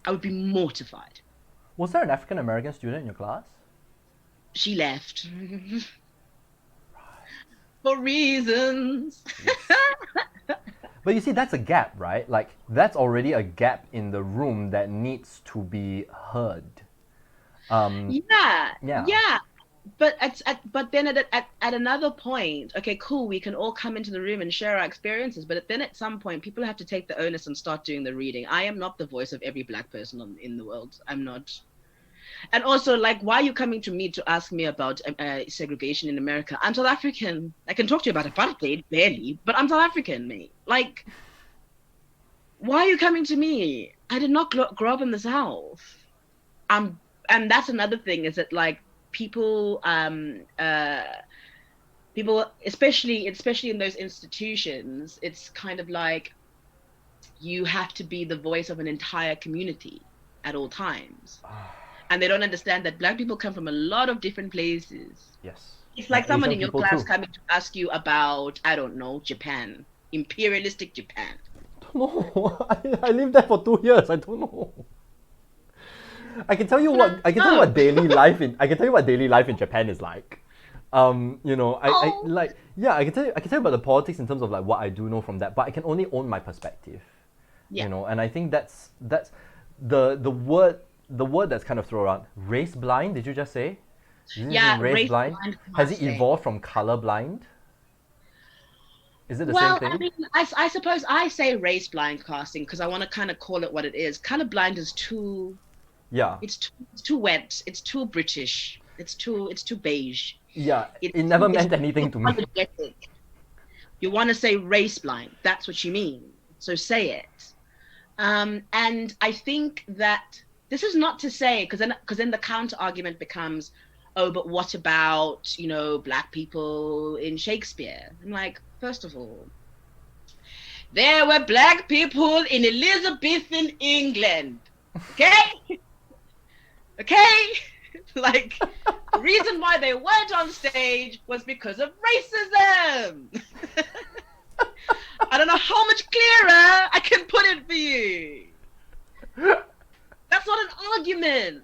I would be mortified. Was there an African American student in your class? She left. For reasons. Yes. But you see, that's a gap, right? Like, that's already a gap in the room that needs to be heard. Yeah. But then at another point, okay, cool, we can all come into the room and share our experiences, but then at some point people have to take the onus and start doing the reading. I am not the voice of every Black person in the world. I'm not. And also, like, why are you coming to me to ask me about segregation in America? I'm South African. I can talk to you about apartheid, barely, but I'm South African, mate. Like, why are you coming to me? I did not grow up in the South. And that's another thing is that like people, people, especially in those institutions, it's kind of like you have to be the voice of an entire community at all times. And they don't understand that Black people come from a lot of different places. Yes. It's And like someone Asian in your people class too. coming to ask you about, I don't know, Japan, imperialistic Japan. No, I lived there for 2 years. I don't know. I can tell you what I can tell you Oh, what daily life in I can tell you what daily life in Japan is like. I oh, like yeah, I can tell you about the politics in terms of like what I do know from that, but I can only own my perspective. yeah, And I think that's the word that's kind of thrown around. Race blind, did you just say? Did you say yeah, race race blind? blind Has it casting. evolved from color blind? Is it the same Well, I thing? mean, I suppose I say race blind casting because I want to kind of call it what it is. Color blind is too, Yeah. it's too wet. It's too British. It's too beige. Yeah, it never It's meant too anything to me. apologetic. You want to say race blind. That's what you mean. So say it. And I think that this is not to say because then the counter argument becomes, oh, but what about Black people in Shakespeare? I'm like, first of all, there were Black people in Elizabethan England. Okay, okay, like the reason why they weren't on stage was because of racism. I don't know how much clearer I can put it for you. That's not an argument.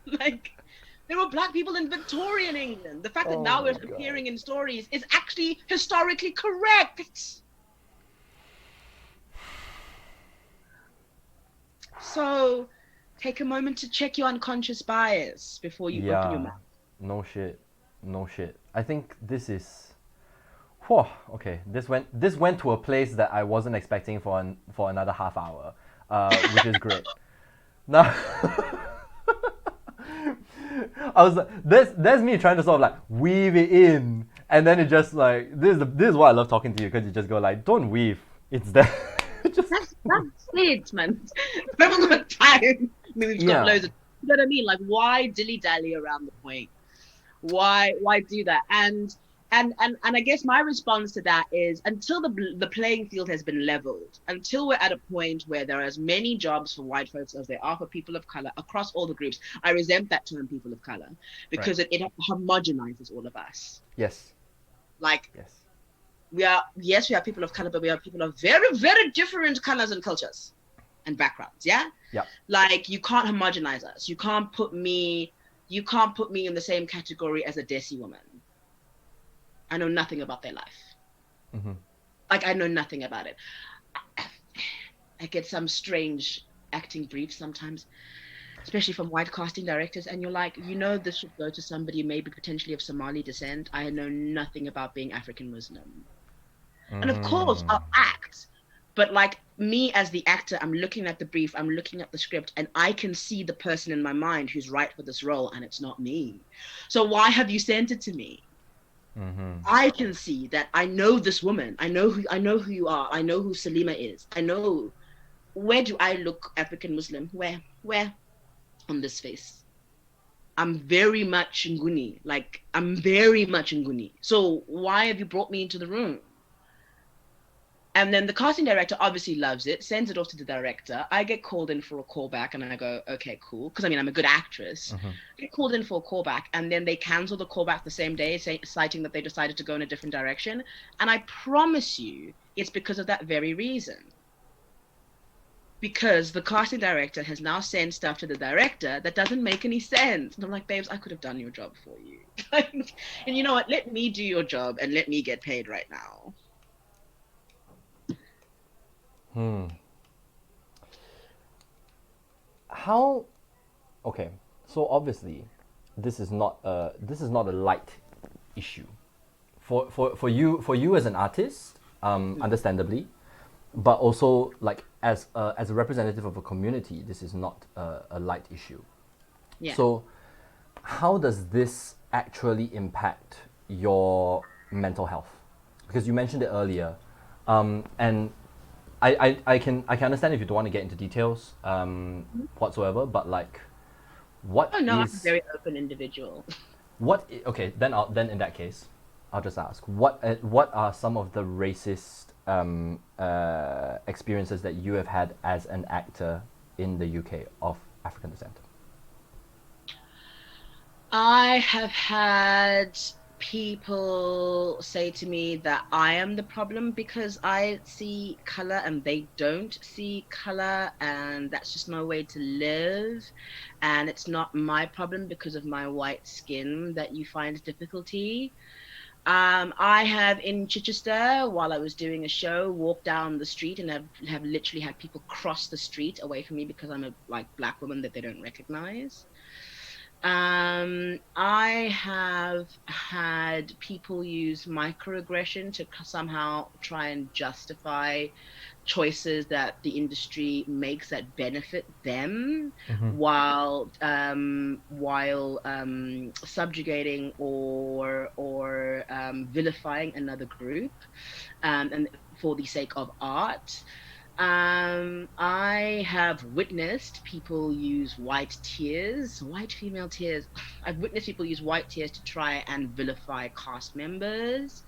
Like, there were Black people in Victorian England. The fact that Oh now we're my god. appearing in stories is actually historically correct. So take a moment to check your unconscious bias before you open your Yeah, mouth. no shit. No shit. I think this is whew, okay. This went to a place that I wasn't expecting for another half hour. Which is great. Now I was like, there's me trying to sort of like weave it in, and then it just like this is why I love talking to you because you just go like, don't weave, it's there. Just That's it, man. We haven't got time. I mean, we've got yeah. loads of. You know what I mean? Like, why dilly dally around the point? Why do that? And I guess my response to that is until the playing field has been leveled, until we're at a point where there are as many jobs for white folks as there are for people of color across all the groups. I resent that term people of color Right. because it homogenizes all of us. Yes. Like, Yes. we are, yes, we are people of color, but we are people of very, very different colors and cultures and backgrounds. Yeah. Yeah. Like, you can't homogenize us. You can't put me in the same category as a Desi woman. I know nothing about their life. Mm-hmm. Like, I know nothing about it. I get some strange acting briefs sometimes, especially from white casting directors, and you're like, this should go to somebody maybe potentially of Somali descent. I know nothing about being African Muslim. And of course, Mm. I'll act. But like me as the actor, I'm looking at the brief, I'm looking at the script, and I can see the person in my mind who's right for this role, and it's not me. So why have you sent it to me? Mm-hmm. I can see that I know this woman. I know who you are. I know who Salima is. I know where do I look African Muslim? Where on this face? I'm very much Nguni. Like, I'm very much Nguni. So why have you brought me into the room? And then the casting director obviously loves it, sends it off to the director. I get called in for a callback and I go, okay, cool. Because I mean, I'm a good actress. Mm-hmm. I get called in for a callback and then they cancel the callback the same day, citing that they decided to go in a different direction. And I promise you, it's because of that very reason. Because the casting director has now sent stuff to the director that doesn't make any sense. And I'm like, babes, I could have done your job for you. And you know what? Let me do your job and let me get paid right now. Hmm. How okay, so obviously this is not a light issue for you as an artist, understandably, but also like as a representative of a community, this is not a light issue. Yeah. So how does this actually impact your mental health? Because you mentioned it earlier, and I can understand if you don't want to get into details whatsoever, but like, what Oh no, I'm a is very open individual. okay, then in that case, I'll just ask what are some of the racist experiences that you have had as an actor in the UK of African descent? I have had people say to me that I am the problem because I see color and they don't see color, and that's just no way to live. And it's not my problem because of my white skin that you find difficulty. I have in Chichester, while I was doing a show, walked down the street and have literally had people cross the street away from me because I'm a like black woman that they don't recognize. I have had people use microaggression to somehow try and justify choices that the industry makes that benefit them, while subjugating or vilifying another group, and for the sake of art. I have witnessed people use white tears, white female tears. I've witnessed people use white tears to try and vilify cast members.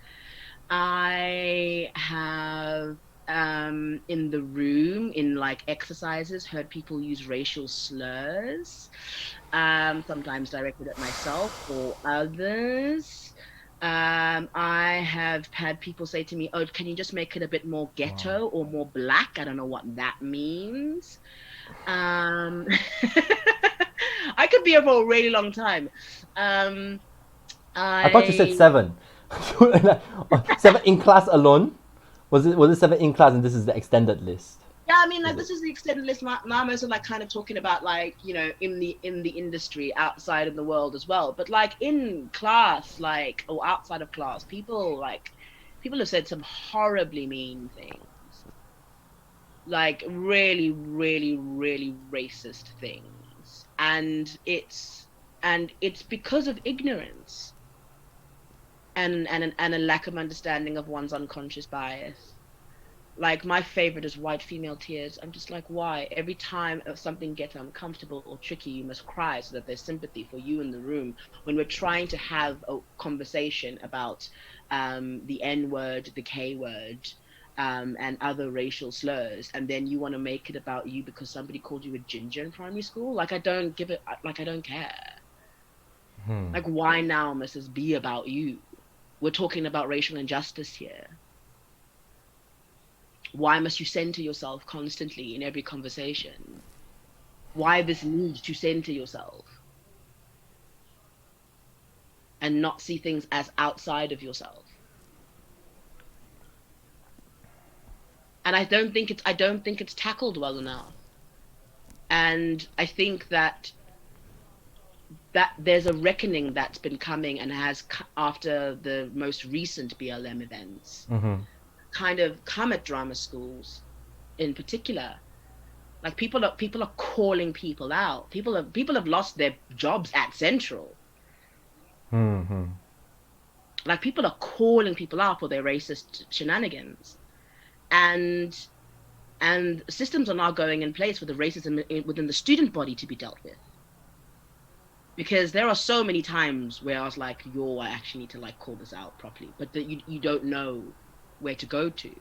I have in the room in like exercises heard people use racial slurs, sometimes directed at myself or others. I have had people say to me, "Oh, can you just make it a bit more Wow. ghetto or more black?" I don't know what that means. Um, I could be here for a really long time. Um, I thought you said I 7. 7 in class alone? Was it 7 in class and this is the extended list? Yeah, I mean, Is like it? this is the extended list. Now I'm also like kind of talking about like in the industry outside in the world as well. But like in class, like or outside of class, people have said some horribly mean things, like really, really, really racist things, and it's because of ignorance and a lack of understanding of one's unconscious bias. Like my favorite is white female tears. I'm just like, why? Every time something gets uncomfortable or tricky, you must cry so that there's sympathy for you in the room. When we're trying to have a conversation about the N word, the K word, and other racial slurs, and then you want to make it about you because somebody called you a ginger in primary school. Like I don't give it. Like I don't care. Like why now must this be about you? We're talking about racial injustice here. Why must you center yourself constantly in every conversation? Why this need to center yourself and not see things as outside of yourself? And I don't think it's tackled well enough. And I think that there's a reckoning that's been coming and after the most recent BLM events kind of come at drama schools in particular. Like people are calling people out. People have lost their jobs at Central. Like people are calling people out for their racist shenanigans, and systems are now going in place for the racism within the student body to be dealt with. Because there are so many times where I was like, "Yo, I actually need to like call this out properly," but that you don't know where to go to.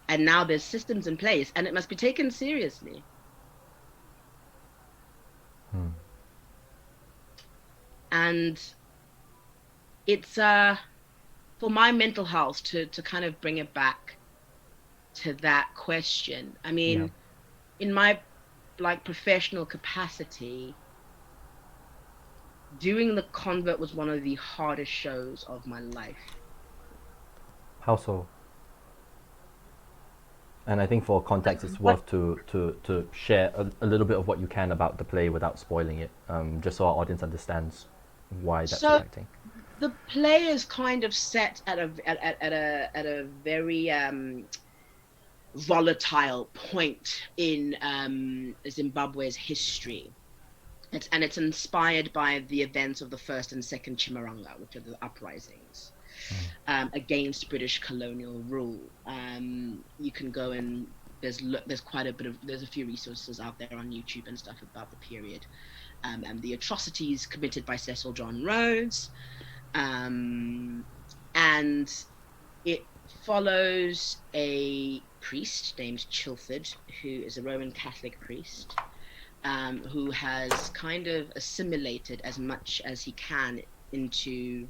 And now there's systems in place, and it must be taken seriously. And it's for my mental health to kind of bring it back to that question. I Yeah. mean, in my like professional capacity, doing the convert was one of the hardest shows of my life. How so? And I think for context, it's What worth to share a little bit of what you can about the play without spoiling it, just so our audience understands why that's so impacting. the play is kind of set at a very volatile point in Zimbabwe's history. It's inspired by the events of the first and second Chimaranga, which are the uprisings against British colonial rule. You can go and there's a few resources out there on YouTube and stuff about the period, and the atrocities committed by Cecil John Rhodes, and it follows a priest named Chilford, who is a Roman Catholic priest, who has kind of assimilated as much as he can into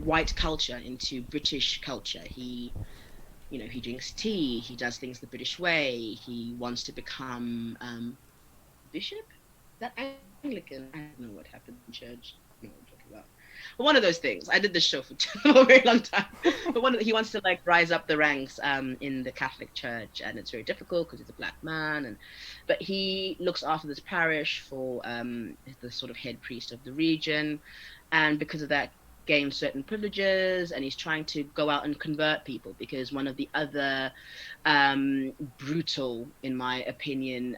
white culture, into British culture. He drinks tea, he does things the British way, he wants to become bishop? Is that Anglican? I don't know what happened in church. I don't know what I'm talking about. But one of those things. I did this show for a very long time. But he wants to like rise up the ranks in the Catholic Church, and it's very difficult because he's a black man. But he looks after this parish for the sort of head priest of the region, and because of that, gain certain privileges, and he's trying to go out and convert people, because one of the other brutal, in my opinion,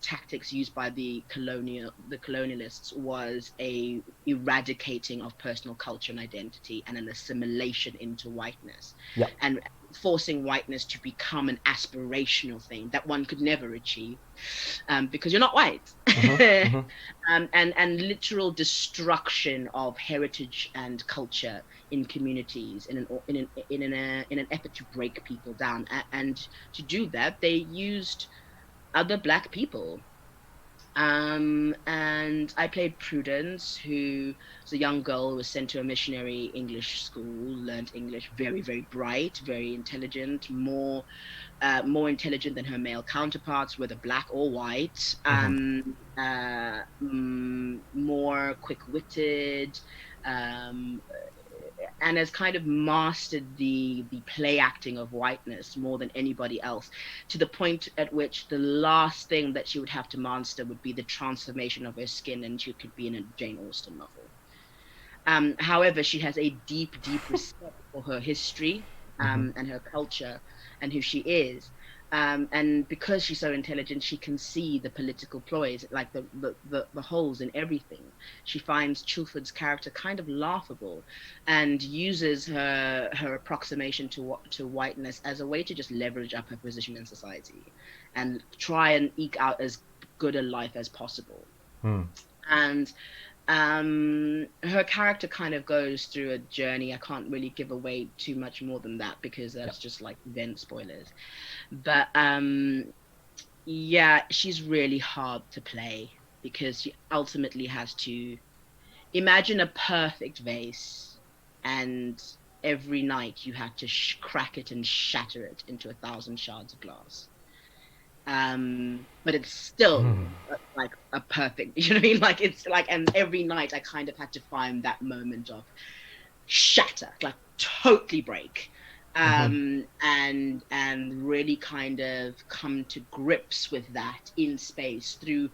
tactics used by the colonialists was a eradicating of personal culture and identity and an assimilation into whiteness. Yeah. And forcing whiteness to become an aspirational thing that one could never achieve, because you're not white. And literal destruction of heritage and culture in communities in an effort to break people down. And to do that, they used other black people. And I played Prudence, who was a young girl who was sent to a missionary English school, learned English, very, very bright, very intelligent, more intelligent than her male counterparts, whether black or white, more quick-witted, and has kind of mastered the play acting of whiteness more than anybody else, to the point at which the last thing that she would have to master would be the transformation of her skin, and she could be in a Jane Austen novel. However, she has a deep respect for her history and her culture and who she is. And because she's so intelligent, she can see the political ploys, like the holes in everything. She finds Chilford's character kind of laughable, and uses her approximation to whiteness as a way to just leverage up her position in society and try and eke out as good a life as possible. And her character kind of goes through a journey. I can't really give away too much more than that, because that's just like event spoilers. But she's really hard to play, because she ultimately has to imagine a perfect vase, and every night you have to crack it and shatter it into 1,000 shards of glass. But it's still like a perfect, you know what I mean? Like, it's like, and every night I kind of had to find that moment of shatter, like totally break, and really kind of come to grips with that in space through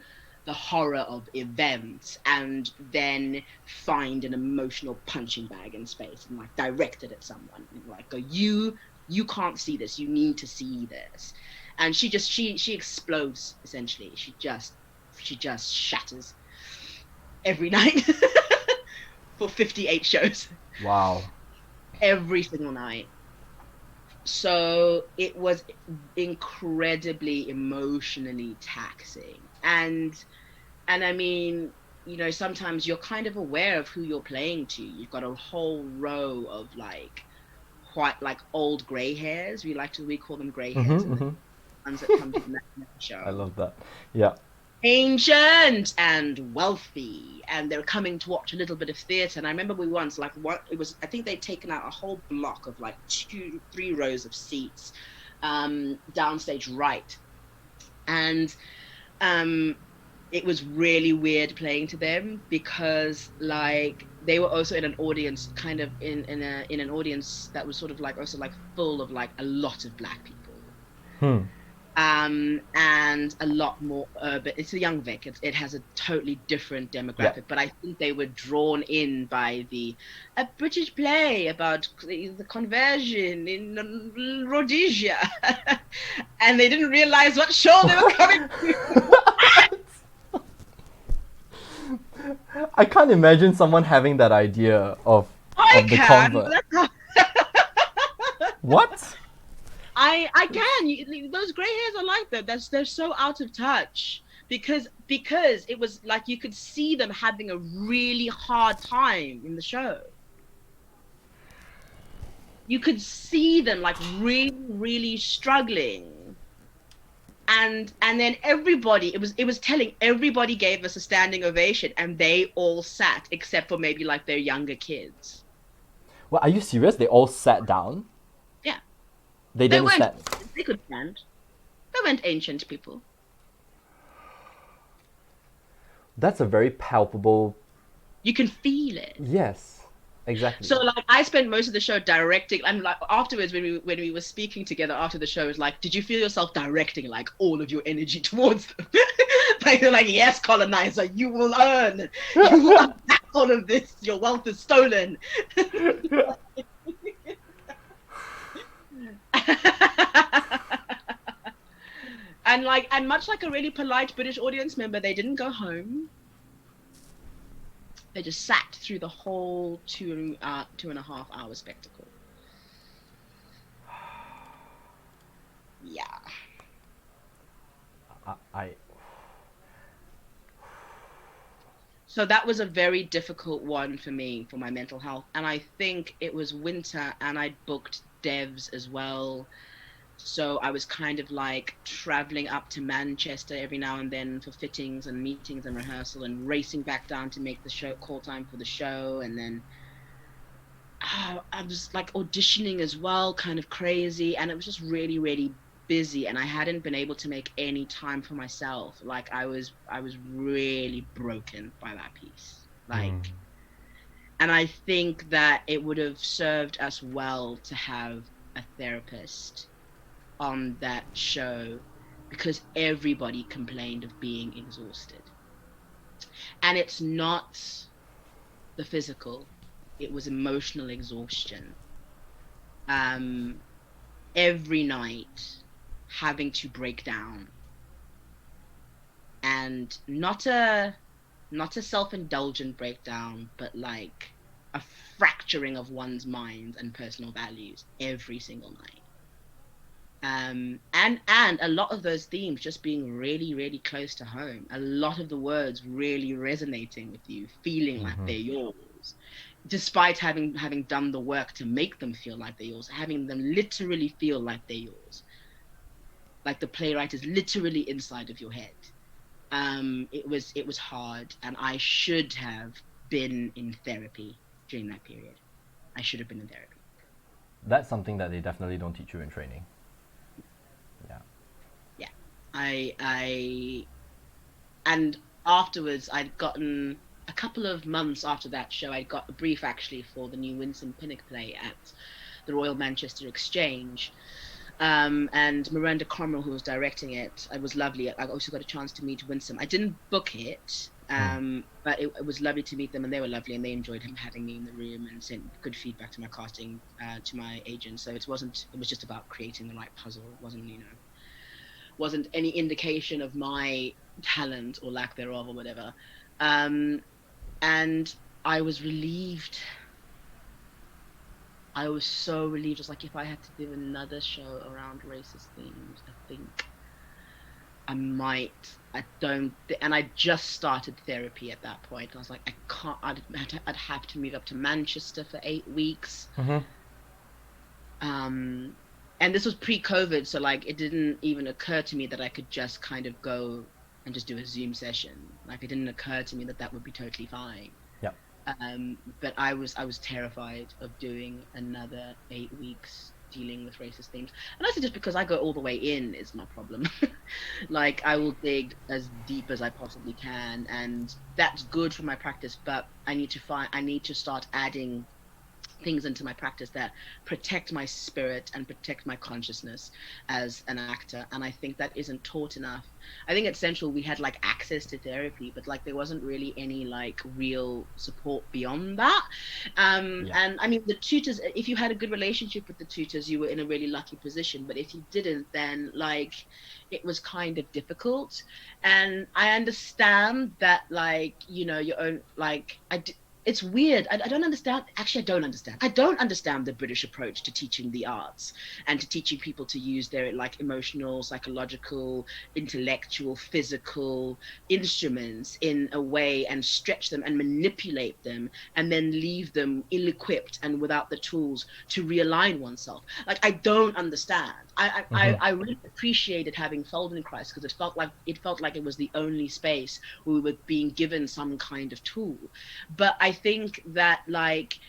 the horror of events, and then find an emotional punching bag in space and like direct it at someone and like go, you can't see this, you need to see this. And she explodes, essentially. She just shatters every night for 58 shows. Wow. Every single night. So it was incredibly emotionally taxing. And I mean, you know, sometimes you're kind of aware of who you're playing to. You've got a whole row of like quite like old grey hairs. We call them grey hairs. Ones that come to the show. I love that. Yeah. Ancient and wealthy, and they're coming to watch a little bit of theatre. And I remember we once, like, I think they'd taken out a whole block of like 2-3 rows of seats downstage right, and it was really weird playing to them, because like they were also in an audience, kind of in an audience that was sort of like also like full of like a lot of black people. And a lot more urban. It's a Young Vic. It has a totally different demographic, but I think they were drawn in by a British play about the conversion in Rhodesia, and they didn't realize what show they were coming to. I can't imagine someone having that idea I of the can. convert. What? I can. Those gray hairs are like that. They're so out of touch because it was like you could see them having a really hard time in the show. You could see them like really, really struggling. And then everybody, it was telling, everybody gave us a standing ovation and they all sat except for maybe like their younger kids. Well, are you serious? They all sat down? Yeah. They They didn't weren't stand. they could stand. They weren't ancient people. That's a very palpable. You can feel it. Yes, exactly. So like I spent most of the show directing, and like afterwards when we were speaking together after the show, it was like, did you feel yourself directing like all of your energy towards them? Like they're like, yes, colonizer, you will earn, you will unpack all of this. Your wealth is stolen. And much like a really polite British audience member, they didn't go home. They just sat through the whole 2.5 hour spectacle. Yeah. I So that was a very difficult one for me for my mental health. And I think it was winter and I booked devs as well. So I was kind of like traveling up to Manchester every now and then for fittings and meetings and rehearsal and racing back down to make the show call time for the show. And then I was like auditioning as well, kind of crazy. And it was just really, really busy. And I hadn't been able to make any time for myself. Like I was really broken by that piece. Like, and I think that it would have served us well to have a therapist on that show because everybody complained of being exhausted. And it's not the physical, it was emotional exhaustion. Every night having to break down, and not a self-indulgent breakdown, but like a fracturing of one's mind and personal values every single night. And a lot of those themes just being really, really close to home. A lot of the words really resonating with you, feeling like they're yours, despite having done the work to make them feel like they're yours, having them literally feel like they're yours. Like the playwright is literally inside of your head. It was hard, and I should have been in therapy during that period. I should have been in therapy. That's something that they definitely don't teach you in training. Yeah. And afterwards I'd gotten, a couple of months after that show, I got a brief actually for the new Winston Pinnock play at the Royal Manchester Exchange. And Miranda Cromwell, who was directing it, it was lovely. I also got a chance to meet Winston. I didn't book it, but it was lovely to meet them, and they were lovely, and they enjoyed having me in the room and sent good feedback to my casting, to my agent. So it was just about creating the right puzzle. It wasn't any indication of my talent or lack thereof or whatever. And I was relieved. I was so relieved. It's like, if I had to do another show around racist themes, I think I might. And I just started therapy at that point. I was like, I can't. I'd have to move up to Manchester for 8 weeks. And this was pre-COVID, so like it didn't even occur to me that I could just kind of go and just do a Zoom session. Like it didn't occur to me that would be totally fine. Yep. But I was terrified of doing another 8 weeks dealing with racist themes. And that's just because I go all the way in is my problem. Like I will dig as deep as I possibly can, and that's good for my practice, but I need to start adding things into my practice that protect my spirit and protect my consciousness as an actor. And I think that isn't taught enough. I think at Central we had like access to therapy, but like there wasn't really any like real support beyond that. Yeah. And I mean the tutors, if you had a good relationship with the tutors, you were in a really lucky position. But if you didn't, then like it was kind of difficult. And I understand that, like, you know, your own, like it's weird. I don't understand. Actually, I don't understand. I don't understand the British approach to teaching the arts and to teaching people to use their like emotional, psychological, intellectual, physical instruments in a way and stretch them and manipulate them and then leave them ill-equipped and without the tools to realign oneself. Like, I don't understand. I really appreciated having Feldenkrais because it felt like it was the only space where we were being given some kind of tool. But I think that, like,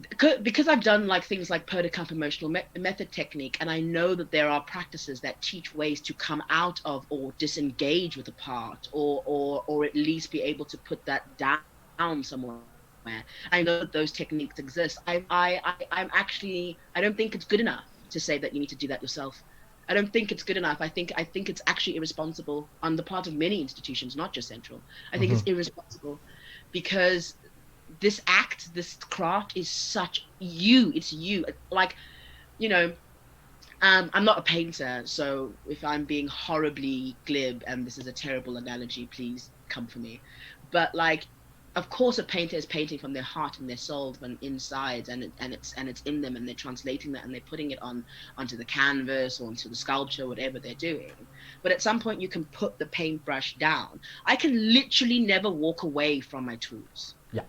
because I've done like things like Perdekamp emotional method technique, and I know that there are practices that teach ways to come out of or disengage with a part, or at least be able to put that down somewhere. I know that those techniques exist. I'm actually, I don't think it's good enough to say that you need to do that yourself. I don't think it's good enough. I think it's actually irresponsible on the part of many institutions, not just Central. I think it's irresponsible because this craft is such you. It's you. Like, you know, I'm not a painter, so if I'm being horribly glib and this is a terrible analogy, please come for me. But like, of course, a painter is painting from their heart and their soul, from inside, and it's in them, and they're translating that and they're putting it onto the canvas or onto the sculpture, whatever they're doing. But at some point, you can put the paintbrush down. I can literally never walk away from my tools. Yeah.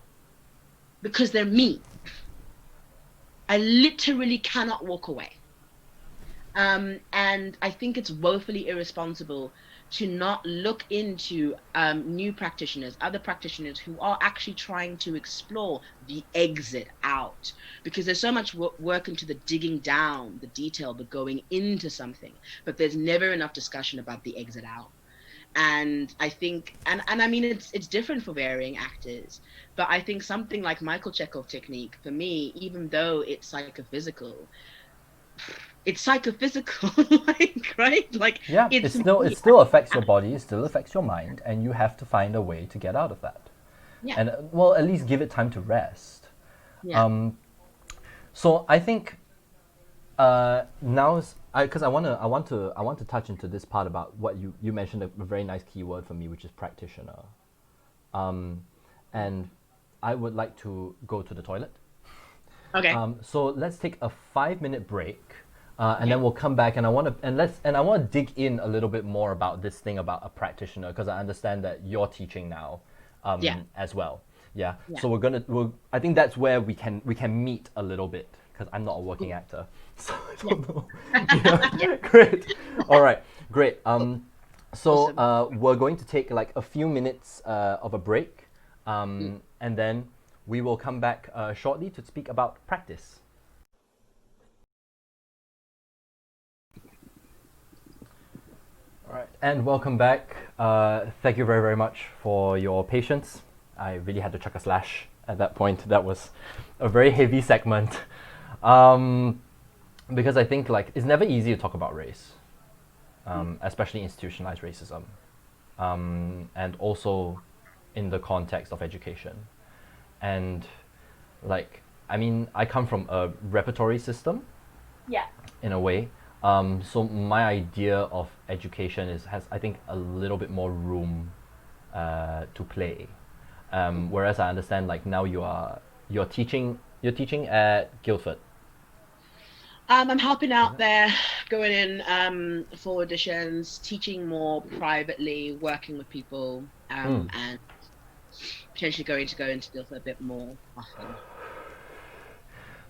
Because they're me. I literally cannot walk away. And I think it's woefully irresponsible to not look into new practitioners, other practitioners who are actually trying to explore the exit out. Because there's so much work into the digging down, the detail, the going into something, but there's never enough discussion about the exit out. And I think, and I mean, it's different for varying actors, but I think something like Michael Chekhov technique, for me, even though it's psychophysical, like, right? Like, Yeah, it's it me. still affects your body, it still affects your mind, and you have to find a way to get out of that. Yeah, And well, at least give it time to rest. yeah, So I think now, because I want to touch into this part about what you mentioned, a very nice keyword for me, which is practitioner. And I would like to go to the toilet. okay. So let's take a 5-minute break, and then we'll come back. And I want to dig in a little bit more about this thing about a practitioner, because I understand that you're teaching now, Yeah. as well. Yeah. Yeah. So I think that's where we can meet a little bit, because I'm not a working actor, so I don't know. Yeah. Great. All right. Great. So we're going to take like a few minutes of a break, and then we will come back shortly to speak about practice. All right, and welcome back. Thank you very, very much for your patience. I really had to chuck a slash at that point. That was a very heavy segment, because I think like it's never easy to talk about race, especially institutionalized racism, and also in the context of education. And like, I mean, I come from a repertory system Yeah. in a way. So my idea of education has I think a little bit more room to play. Whereas I understand like now you're teaching at Guildford. I'm helping out there, going in for auditions, teaching more privately, working with people, and potentially going to go into Guildford a bit more often.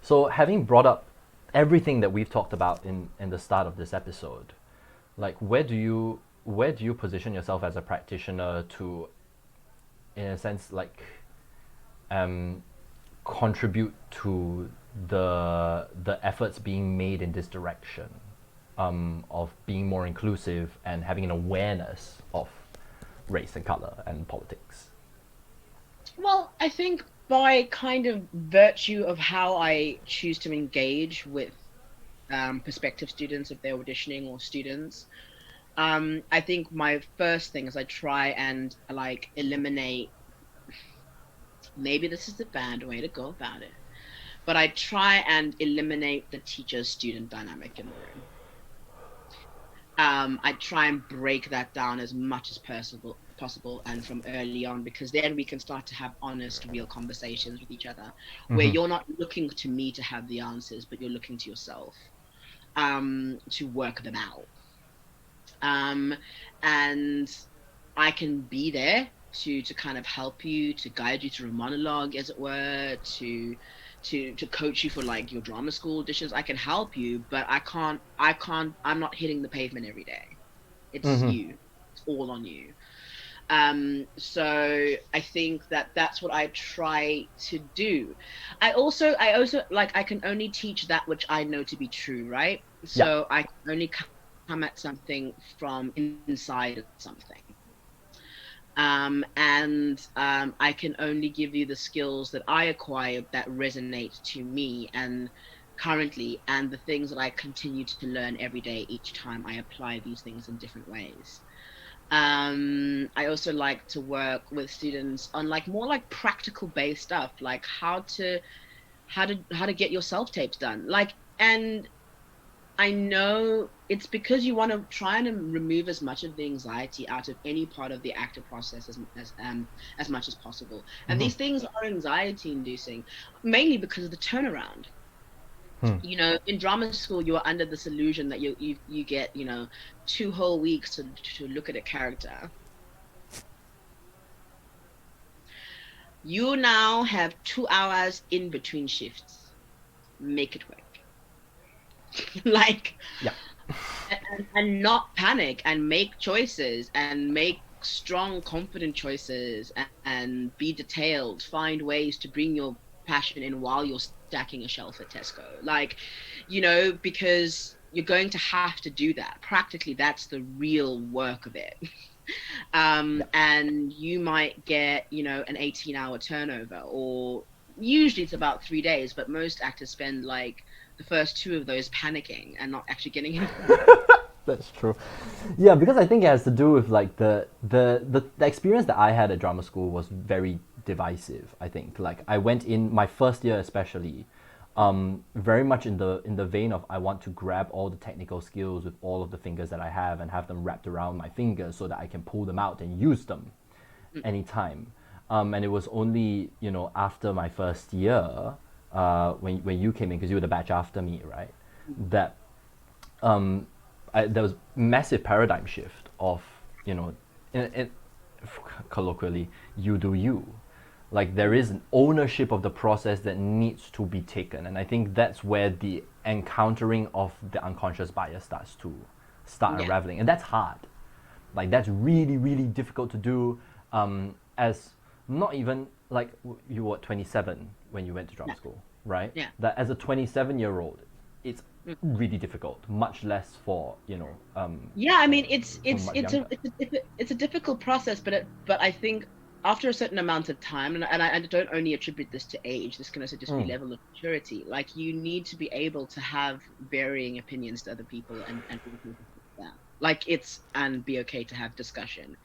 So having brought up everything that we've talked about in the start of this episode, like where do you position yourself as a practitioner to, in a sense, like contribute to the efforts being made in this direction, of being more inclusive and having an awareness of race and color and politics? Well, I think by kind of virtue of how I choose to engage with prospective students if they're auditioning or students. I think my first thing is I try and like eliminate, maybe this is the bad way to go about it, but I try and eliminate the teacher-student dynamic in the room. I try and break that down as much as possible and from early on, because then we can start to have honest, real conversations with each other where you're not looking to me to have the answers, but you're looking to yourself to work them out. And I can be there to kind of help you, to guide you through a monologue, as it were, to coach you for like your drama school auditions. I can help you, but I'm not hitting the pavement every day. It's you. It's all on you. So I think that that's what I try to do. I also like, I can only teach that which I know to be true, right? Yeah. So I can only come at something from inside something. I can only give you the skills that I acquired that resonate to me and currently, and the things that I continue to learn every day each time I apply these things in different ways. I also like to work with students on like more like practical based stuff, like how to get your self tapes done. Like, and I know it's because you want to try and remove as much of the anxiety out of any part of the active process as much as possible. And these things are anxiety inducing, mainly because of the turnaround. You know, in drama school, you're under this illusion that you get, you know, 2 whole weeks to look at a character. You now have 2 hours in between shifts. Make it work. Like, Yeah. and not panic and make choices and make strong, confident choices and be detailed. Find ways to bring your passion in while you're stacking a shelf at Tesco. Like, you know, because you're going to have to do that. Practically, that's the real work of it. And you might get, you know, an 18-hour turnover, or usually it's about 3 days, but most actors spend like the first two of those panicking and not actually getting anything. That's true. Yeah, because I think it has to do with like the experience that I had at drama school was very divisive. I think like I went in my first year especially, very much in the vein of I want to grab all the technical skills with all of the fingers that I have and have them wrapped around my fingers so that I can pull them out and use them anytime. And it was only, you know, after my first year, when you came in, because you were the batch after me, right? That there was massive paradigm shift of, you know, colloquially, you do you. Like there is an ownership of the process that needs to be taken, and I think that's where the encountering of the unconscious bias starts unraveling, and that's hard. Like that's really really difficult to do. As not even like you were 27 when you went to drama school, right? Yeah. That as a 27-year-old, it's really difficult. Much less for, you know. Yeah, I mean, it's much it's younger. it's a difficult process, but I think after a certain amount of time, and I don't only attribute this to age, this can also just be level of maturity. Like you need to be able to have varying opinions to other people and yeah, like it's, and be okay to have discussion,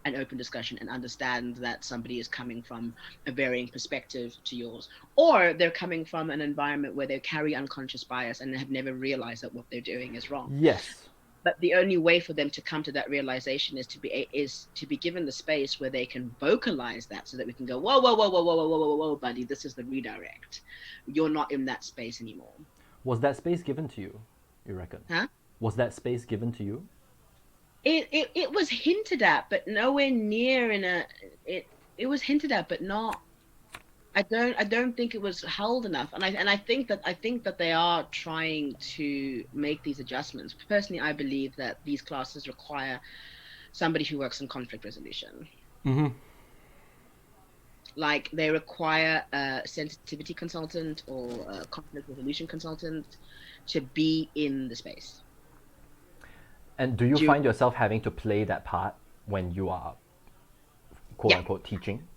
an open discussion, and understand that somebody is coming from a varying perspective to yours, or they're coming from an environment where they carry unconscious bias and have never realized that what they're doing is wrong. Yes. But the only way for them to come to that realization is to be given the space where they can vocalize that, so that we can go, whoa, whoa, whoa, whoa, whoa, whoa, whoa, whoa, whoa, buddy, this is the redirect. You're not in that space anymore. Was that space given to you? You reckon? Huh? Was that space given to you? It was hinted at, but nowhere near in a it was hinted at, but not. I don't think it was held enough, and I think that they are trying to make these adjustments. Personally, I believe that these classes require somebody who works in conflict resolution. Like they require a sensitivity consultant or a conflict resolution consultant to be in the space. And do you find yourself having to play that part when you are quote Yeah. unquote teaching?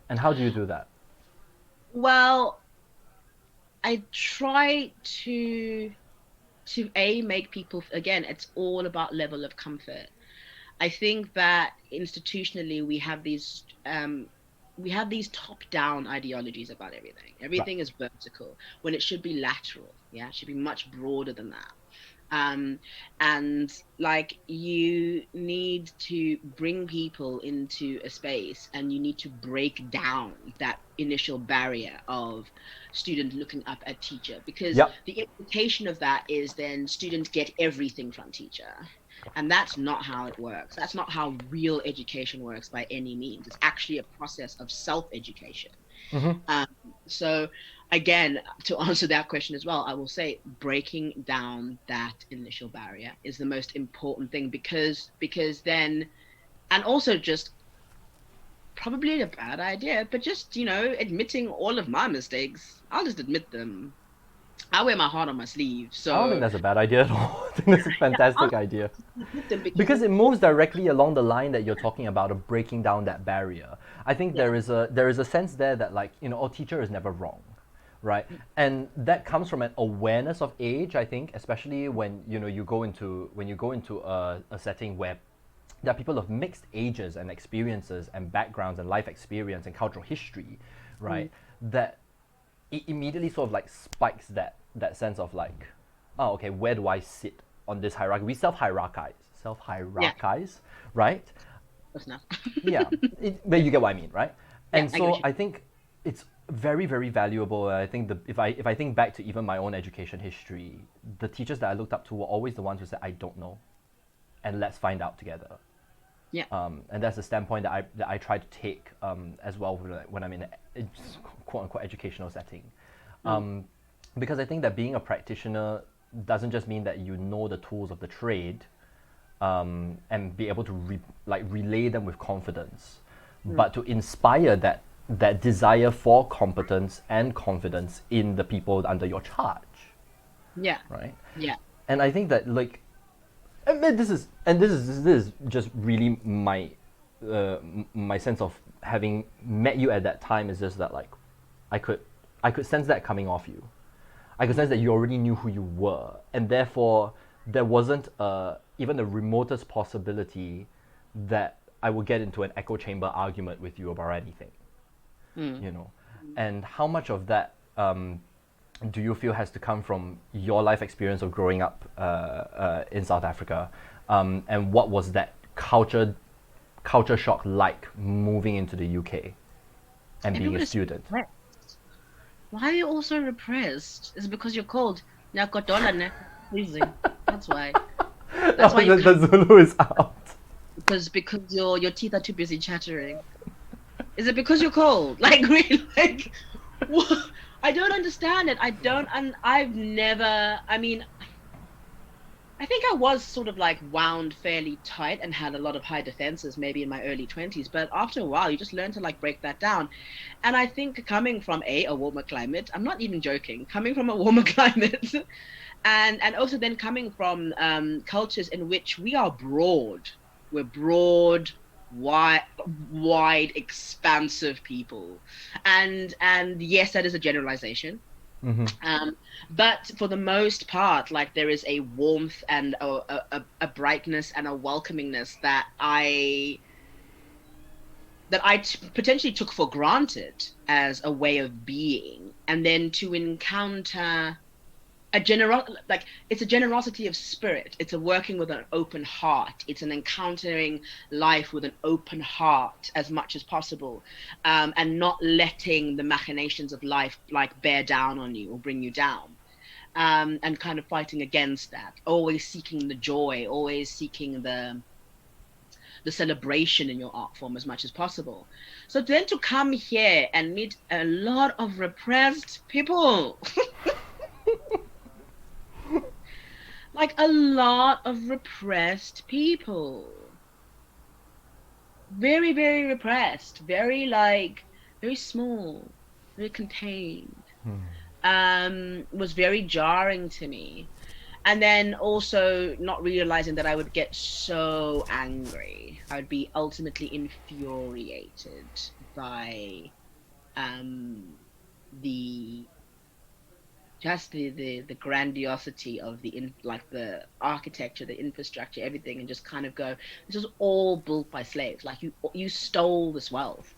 And how do you do that? Well, I try to make people, again, it's all about level of comfort. I think that institutionally we have these top-down ideologies about everything. Right. Everything is vertical when it should be lateral. Yeah, it should be much broader than that. um and like, you need to bring people into a space, and you need to break down that initial barrier of student looking up at teacher, because Yep. the implication of that is then students get everything from teacher, and that's not how it works. That's not how real education works by any means. It's actually a process of self-education. Mm-hmm. um, so again, to answer that question as well, I will say breaking down that initial barrier is the most important thing, because then, and also just probably a bad idea, but just, admitting all of my mistakes. I'll just admit them. I wear my heart on my sleeve. I don't think So that's a bad idea at all. I think that's a yeah, I'll fantastic idea. admit them because Because it moves directly along the line that you're talking about of breaking down that barrier. I think yeah. there is a sense there that, like, a teacher is never wrong, right? And that comes from an awareness of age. I think, especially when you go into a setting where there are people of mixed ages and experiences and backgrounds and life experience and cultural history, right? That it immediately sort of like spikes that sense of like, oh, okay, where do I sit on this hierarchy? We self Yeah, hierarchize, right? that's enough. Yeah, but you get what I mean, right? Yeah, And I get so what you I think it's very, very valuable. I think if I think back to even my own education history, the teachers that I looked up to were always the ones who said, I don't know, and let's find out together. Yeah. And that's the standpoint that I try to take as well when I'm in a quote unquote educational setting, because I think that being a practitioner doesn't just mean that you know the tools of the trade, and be able to relay them with confidence, but to inspire that desire for competence and confidence in the people under your charge, Yeah. right? Yeah. And I think that, like, and this is just really my sense of having met you at that time, is just that, like, I could sense that coming off you. I could sense that you already knew who you were, and therefore there wasn't even the remotest possibility that I would get into an echo chamber argument with you about anything, you know. And how much of that do you feel has to come from your life experience of growing up in South Africa, and what was that culture shock like moving into the UK and being Everyone a is student? Why are you all so repressed? Is it because you're cold? Nyakothola ne? Freezing. That's why. That's why you the can't, Zulu is out. because your teeth are too busy chattering. Is it because you're cold? Like, really? Like, what? I don't understand it. I don't. And I've never. I mean, I think I was sort of like wound fairly tight and had a lot of high defenses maybe in my early 20s, but after a while you just learn to like break that down. And I think coming from a warmer climate, I'm not even joking, coming from a warmer climate, and also then coming from cultures in which we are broad, we're broad, wide, expansive people. And yes, that is a generalization. Um, but for the most part, like, there is a warmth and a brightness and a welcomingness that I potentially took for granted as a way of being, and then to encounter like, it's a generosity of spirit. It's a working with an open heart. It's an encountering life with an open heart as much as possible, and not letting the machinations of life like bear down on you or bring you down, and kind of fighting against that. Always seeking the joy, always seeking the celebration in your art form as much as possible. So then to come here and meet a lot of repressed people. Like, a lot of repressed people. Very, very repressed. Very, like, very small, very contained. Was very jarring to me. And then also not realizing that I would get so angry. I would be ultimately infuriated by um the just the grandiosity of like the architecture, the infrastructure, everything, and just kind of go, this is all built by slaves. Like you stole this wealth.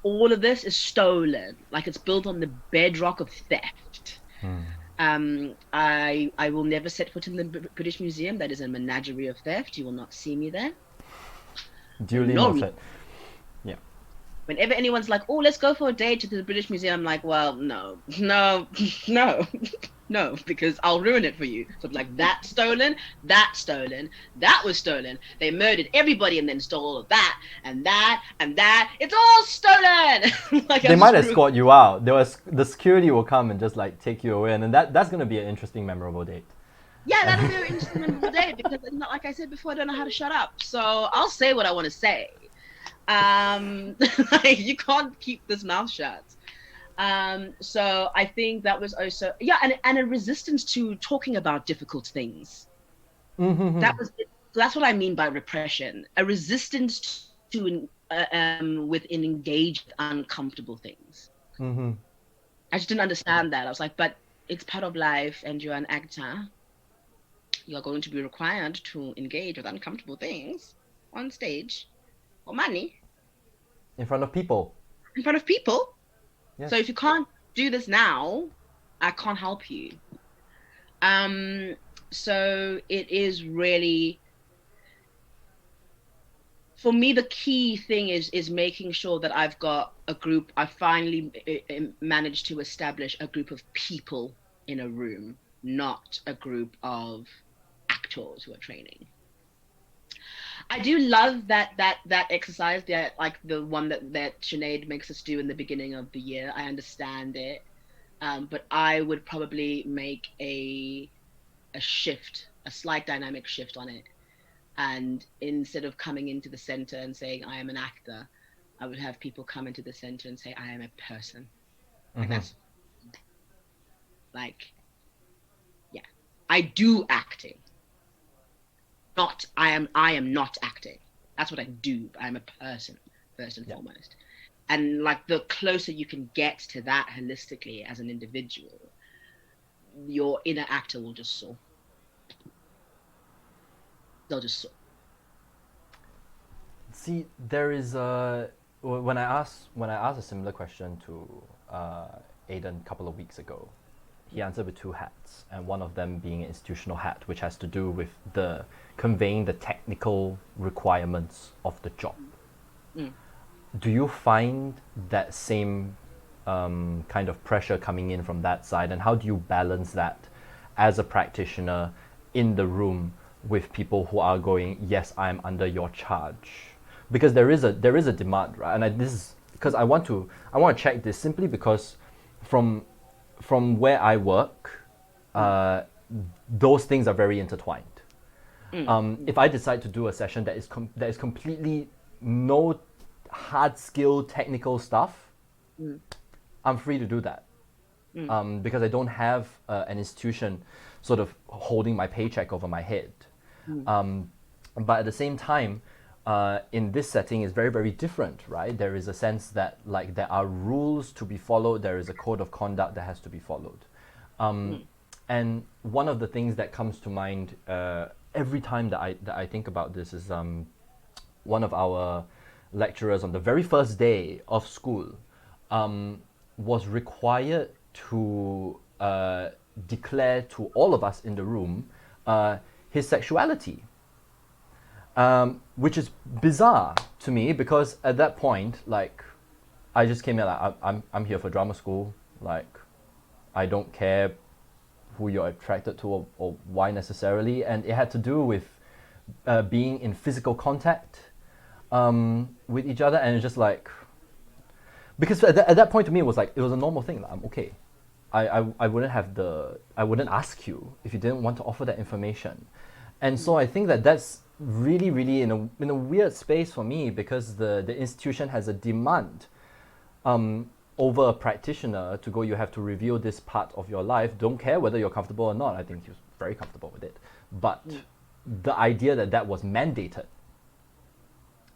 All of this is stolen. Like it's built on the bedrock of theft. I will never set foot in the British Museum. That is a menagerie of theft. You will not see me there. Duly No noted. Yeah. Whenever anyone's like, oh, let's go for a day to the British Museum, I'm like, well, no, no, no, no, because I'll ruin it for you. So I'm like, that stolen, that was stolen. They murdered everybody and then stole all of that and that and that. It's all stolen. Like, They might escort you out. The security will come and just like take you away, and then that's gonna be an interesting, memorable date. Yeah, that'll be an interesting, memorable day because, like I said before, I don't know how to shut up. So I'll say what I want to say. Like, you can't keep this mouth shut. So I think that was also and a resistance to talking about difficult things. That's what I mean by repression. A resistance to within engage with uncomfortable things. I just didn't understand that. I was like, but it's part of life, and you're an actor. You're going to be required to engage with uncomfortable things on stage for money. In front of people. In front of people. Yes. So if you can't do this now, I can't help you. So it is really, for me, the key thing is making sure that I've got a group. I finally managed to establish a group of people in a room, not a group of actors who are training. I do love that exercise, like the one that Sinead makes us do in the beginning of the year. I understand it, but I would probably make a shift, a slight dynamic shift on it. And instead of coming into the center and saying I am an actor, I would have people come into the center and say I am a person. Like that's like, yeah, I do acting. Not I am not acting. That's what I do. I'm a person first and foremost. And like the closer you can get to that holistically as an individual, your inner actor will just soar. They'll just soar. See, there is when I asked a similar question to Aidan a couple of weeks ago, he answered with two hats, and one of them being an institutional hat, which has to do with the conveying the technical requirements of the job. Do you find that same kind of pressure coming in from that side, and how do you balance that as a practitioner in the room with people who are going, yes, I am under your charge? Because there is a demand, right? And this is because I want to check this simply because from where I work, those things are very intertwined. If I decide to do a session that is completely no hard skill technical stuff, I'm free to do that because I don't have an institution sort of holding my paycheck over my head. But at the same time, in this setting is very, very different, right? There is a sense that like there are rules to be followed, there is a code of conduct that has to be followed. And one of the things that comes to mind every time that I think about this is one of our lecturers on the very first day of school was required to declare to all of us in the room his sexuality. Which is bizarre to me because at that point, like, I just came in like I'm here for drama school. Like, I don't care who you're attracted to or why necessarily, and it had to do with being in physical contact with each other, and it's just like, because at that point to me it was a normal thing. Like, I'm okay. I wouldn't ask you if you didn't want to offer that information, and so I think that's really, really in a weird space for me because the institution has a demand over a practitioner to go, you have to reveal this part of your life. Don't care whether you're comfortable or not. I think he was very comfortable with it. But the idea that was mandated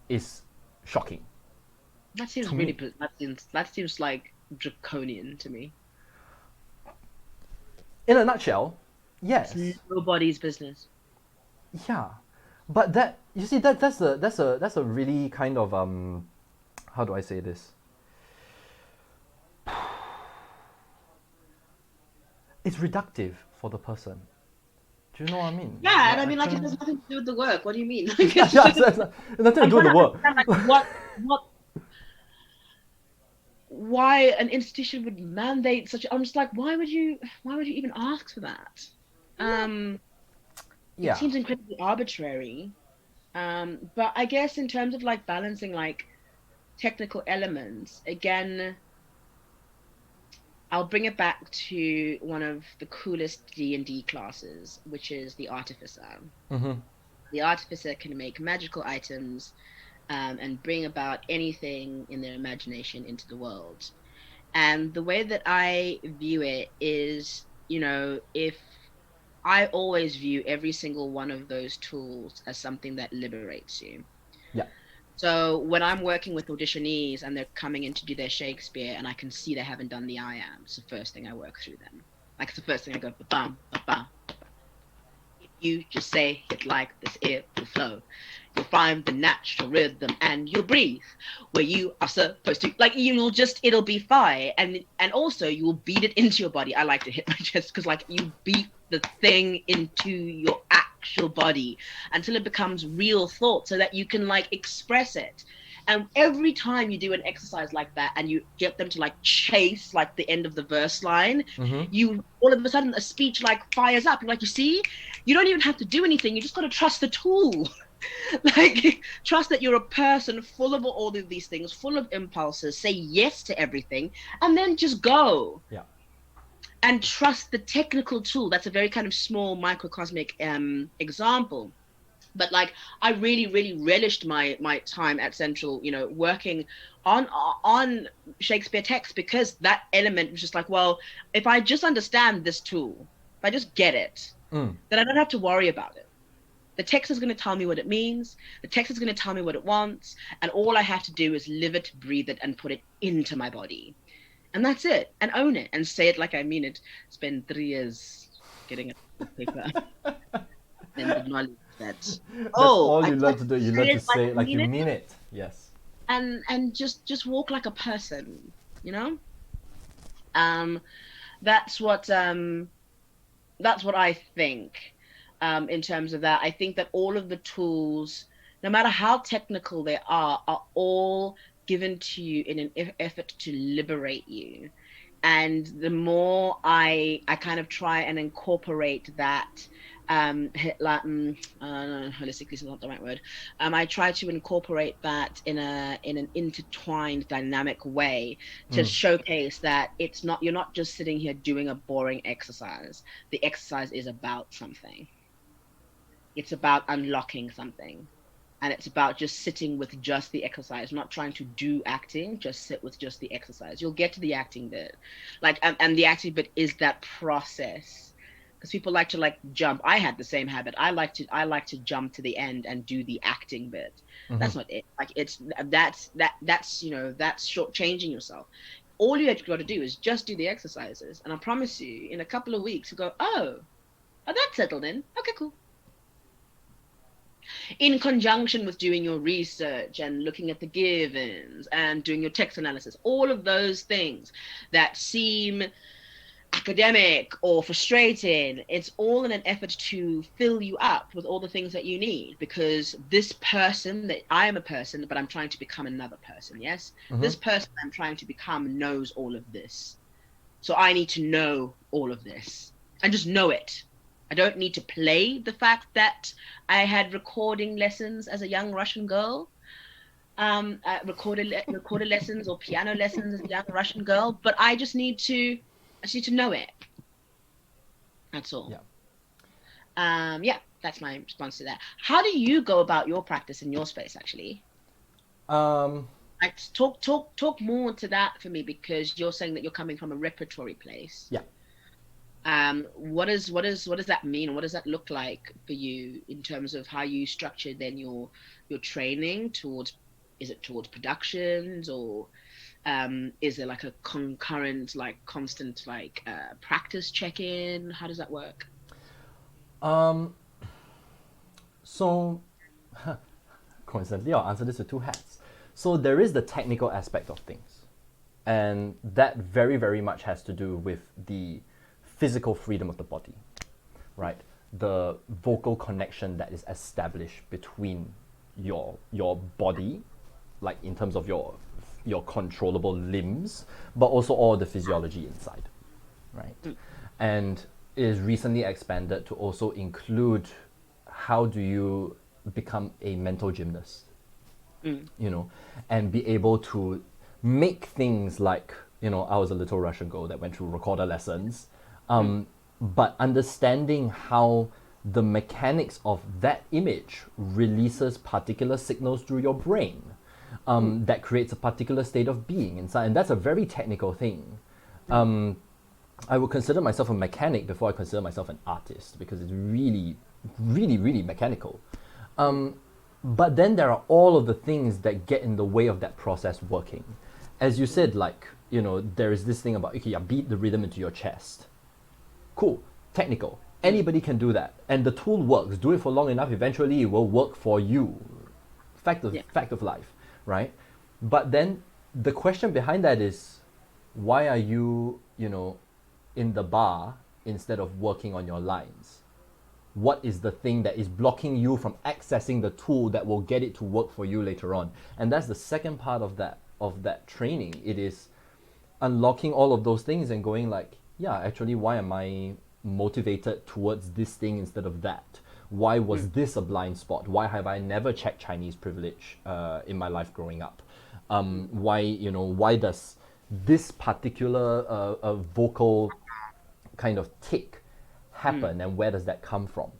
is shocking. That seems really, that seems like draconian to me. In a nutshell, yes. It's nobody's business. Yeah, but that, you see, that's a really kind of how do I say this? It's reductive for the person. Do you know what I mean? Yeah, and I mean, like, it can- has nothing to do with the work. What do you mean? Like, Yeah, it's yeah, just, it's nothing to do with the work. understand, like, what, why an institution would mandate such. I'm just like, why would you even ask for that? It Yeah. seems incredibly arbitrary. But I guess in terms of like balancing like technical elements, again, I'll bring it back to one of the coolest D&D classes, which is the Artificer. Mm-hmm. The Artificer can make magical items and bring about anything in their imagination into the world. And the way that I view it is, if I always view every single one of those tools as something that liberates you. Yeah. So when I'm working with auditionees and they're coming in to do their Shakespeare and I can see they haven't done the I am, it's the first thing I work through them. Like, it's the first thing I go, ba-bam, ba-bam. If you just say it like this, it will flow. You'll find the natural rhythm and you'll breathe where you are supposed to. Like, it'll be fine. And also you will beat it into your body. I like to hit my chest because, like, you beat the thing into your actual body until it becomes real thought so that you can, like, express it. And every time you do an exercise like that and you get them to, like, chase, like, the end of the verse line, Mm-hmm. you all of a sudden a speech, like, fires up. You're like, you see, you don't even have to do anything. You just got to trust the tool. Like, trust that you're a person full of all of these things, full of impulses, say yes to everything, and then just go. Yeah. And trust the technical tool. That's a very kind of small microcosmic example. But, like, I really, really relished my time at Central, working on Shakespeare text, because that element was just like, well, if I just understand this tool, if I just get it, then I don't have to worry about it. The text is going to tell me what it means. The text is going to tell me what it wants. And all I have to do is live it, breathe it, and put it into my body. And that's it. And own it and say it like I mean it. Spend 3 years getting a paper. And the knowledge that, That's all you learn to do. You learn to say it like I you mean it. Yes. And just walk like a person, That's what I think. In terms of that, I think that all of the tools, no matter how technical they are all given to you in an effort to liberate you. And the more I kind of try and incorporate that, holistically is not the right word. I try to incorporate that in an intertwined, dynamic way to showcase that you're not just sitting here doing a boring exercise. The exercise is about something. It's about unlocking something. And it's about just sitting with just the exercise, not trying to do acting, just sit with just the exercise. You'll get to the acting bit. Like, and the acting bit is that process. Because people like to, like, jump. I had the same habit. I like to jump to the end and do the acting bit. Mm-hmm. That's not it. Like, that's shortchanging yourself. All you have got to do is just do the exercises. And I promise you, in a couple of weeks, you go, oh, that's settled in. Okay, cool. In conjunction with doing your research and looking at the givens and doing your text analysis, all of those things that seem academic or frustrating, it's all in an effort to fill you up with all the things that you need, because this person, that I am a person, but I'm trying to become another person, yes? Mm-hmm. This person I'm trying to become knows all of this. So I need to know all of this and just know it. I don't need to play the fact that I had recording lessons as a young Russian girl, recorded lessons or piano lessons as a young Russian girl, but I just need to know it. That's all. Yeah. That's my response to that. How do you go about your practice in your space, actually? Like, talk more to that for me, because you're saying that you're coming from a repertory place. Yeah. What does that mean? What does that look like for you in terms of how you structure then your training towards productions, or Is there like a concurrent, like constant, like practice check-in? How does that work? Um, so, coincidentally, I'll answer this with two hats. So there is the technical aspect of things, and that very, very much has to do with the physical freedom of the body, right? The vocal connection that is established between your body, like in terms of your controllable limbs, but also all the physiology inside, right? And is recently expanded to also include how do you become a mental gymnast, you know, and be able to make things like, you know, I was a little Russian girl that went through recorder lessons, but understanding how the mechanics of that image releases particular signals through your brain, that creates a particular state of being inside, and that's a very technical thing. I would consider myself a mechanic before I consider myself an artist, because it's really, really, really mechanical. But then there are all of the things that get in the way of that process working. As you said, like, you know, there is this thing about, okay, yeah, beat the rhythm into your chest. Cool, technical. Anybody can do that. And the tool works. Do it for long enough, eventually it will work for you. Fact of life, right? But then the question behind that is, why are you, you know, in the bar instead of working on your lines? What is the thing that is blocking you from accessing the tool that will get it to work for you later on? And that's the second part of that training. It is unlocking all of those things and going like, yeah, actually, why am I motivated towards this thing instead of that? Why was this a blind spot? Why have I never checked Chinese privilege in my life growing up? Why does this particular vocal kind of tick happen, and where does that come from?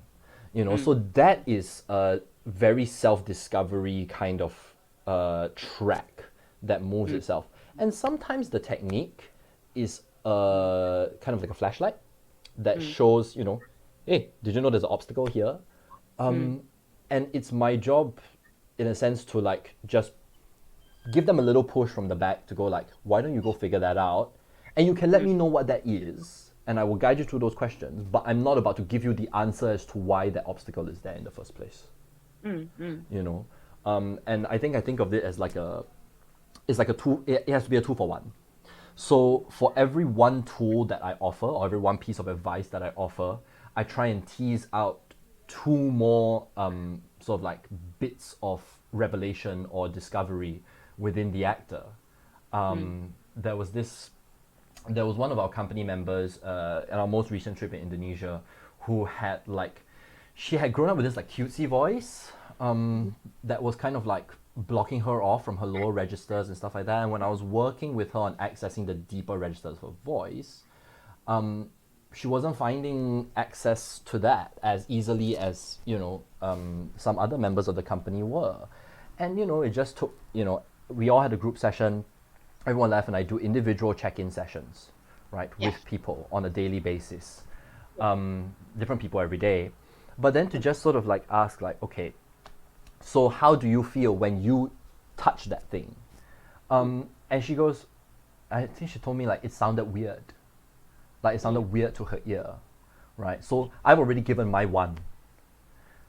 You know, so that is a very self-discovery kind of track that moves itself. And sometimes the technique is kind of like a flashlight that shows, you know, hey, did you know there's an obstacle here? And it's my job, in a sense, to like just give them a little push from the back to go like, why don't you go figure that out? And you can let me know what that is, and I will guide you through those questions, but I'm not about to give you the answer as to why that obstacle is there in the first place. You know? And I think of it as like it's like a tool. It has to be a 2-for-1. So for every one tool that I offer, or every one piece of advice that I offer, I try and tease out 2 more sort of like bits of revelation or discovery within the actor. There was one of our company members at our most recent trip in Indonesia who had like, she had grown up with this like cutesy voice that was kind of like blocking her off from her lower registers and stuff like that. And when I was working with her on accessing the deeper registers of her voice, she wasn't finding access to that as easily as, you know, some other members of the company were. And, you know, it just took, you know, we all had a group session, everyone left, and I do individual check-in sessions, right, with people on a daily basis, different people every day. But then to just sort of like ask like, okay, so how do you feel when you touch that thing? And she goes, I think she told me like it sounded weird. Like it sounded weird to her ear, right? So I've already given my one,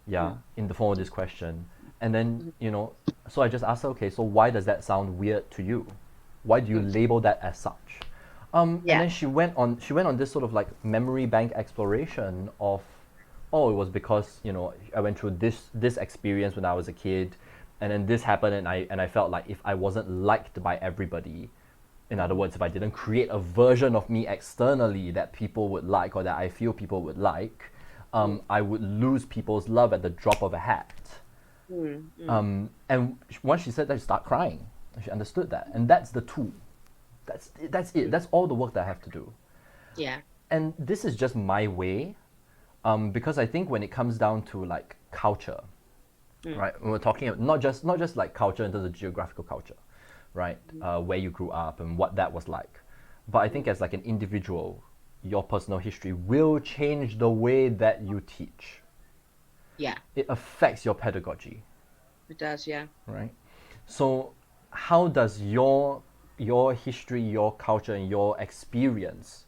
in the form of this question. And then, you know, so I just asked her, okay, so why does that sound weird to you? Why do you label that as such? And then she went on this sort of like memory bank exploration of, oh, it was because, you know, I went through this experience when I was a kid, and then this happened, and I felt like if I wasn't liked by everybody, in other words, if I didn't create a version of me externally that people would like, or that I feel people would like, I would lose people's love at the drop of a hat. And once she said that, she started crying. She understood that, and that's the tool. That's it. That's all the work that I have to do. Yeah. And this is just my way, because I think when it comes down to like culture, right? When we're talking about not just like culture in terms of geographical culture, right? Where you grew up and what that was like, but I think as like an individual, your personal history will change the way that you teach. Yeah. It affects your pedagogy. It does, yeah. Right? So how does your your history, your culture, and your experience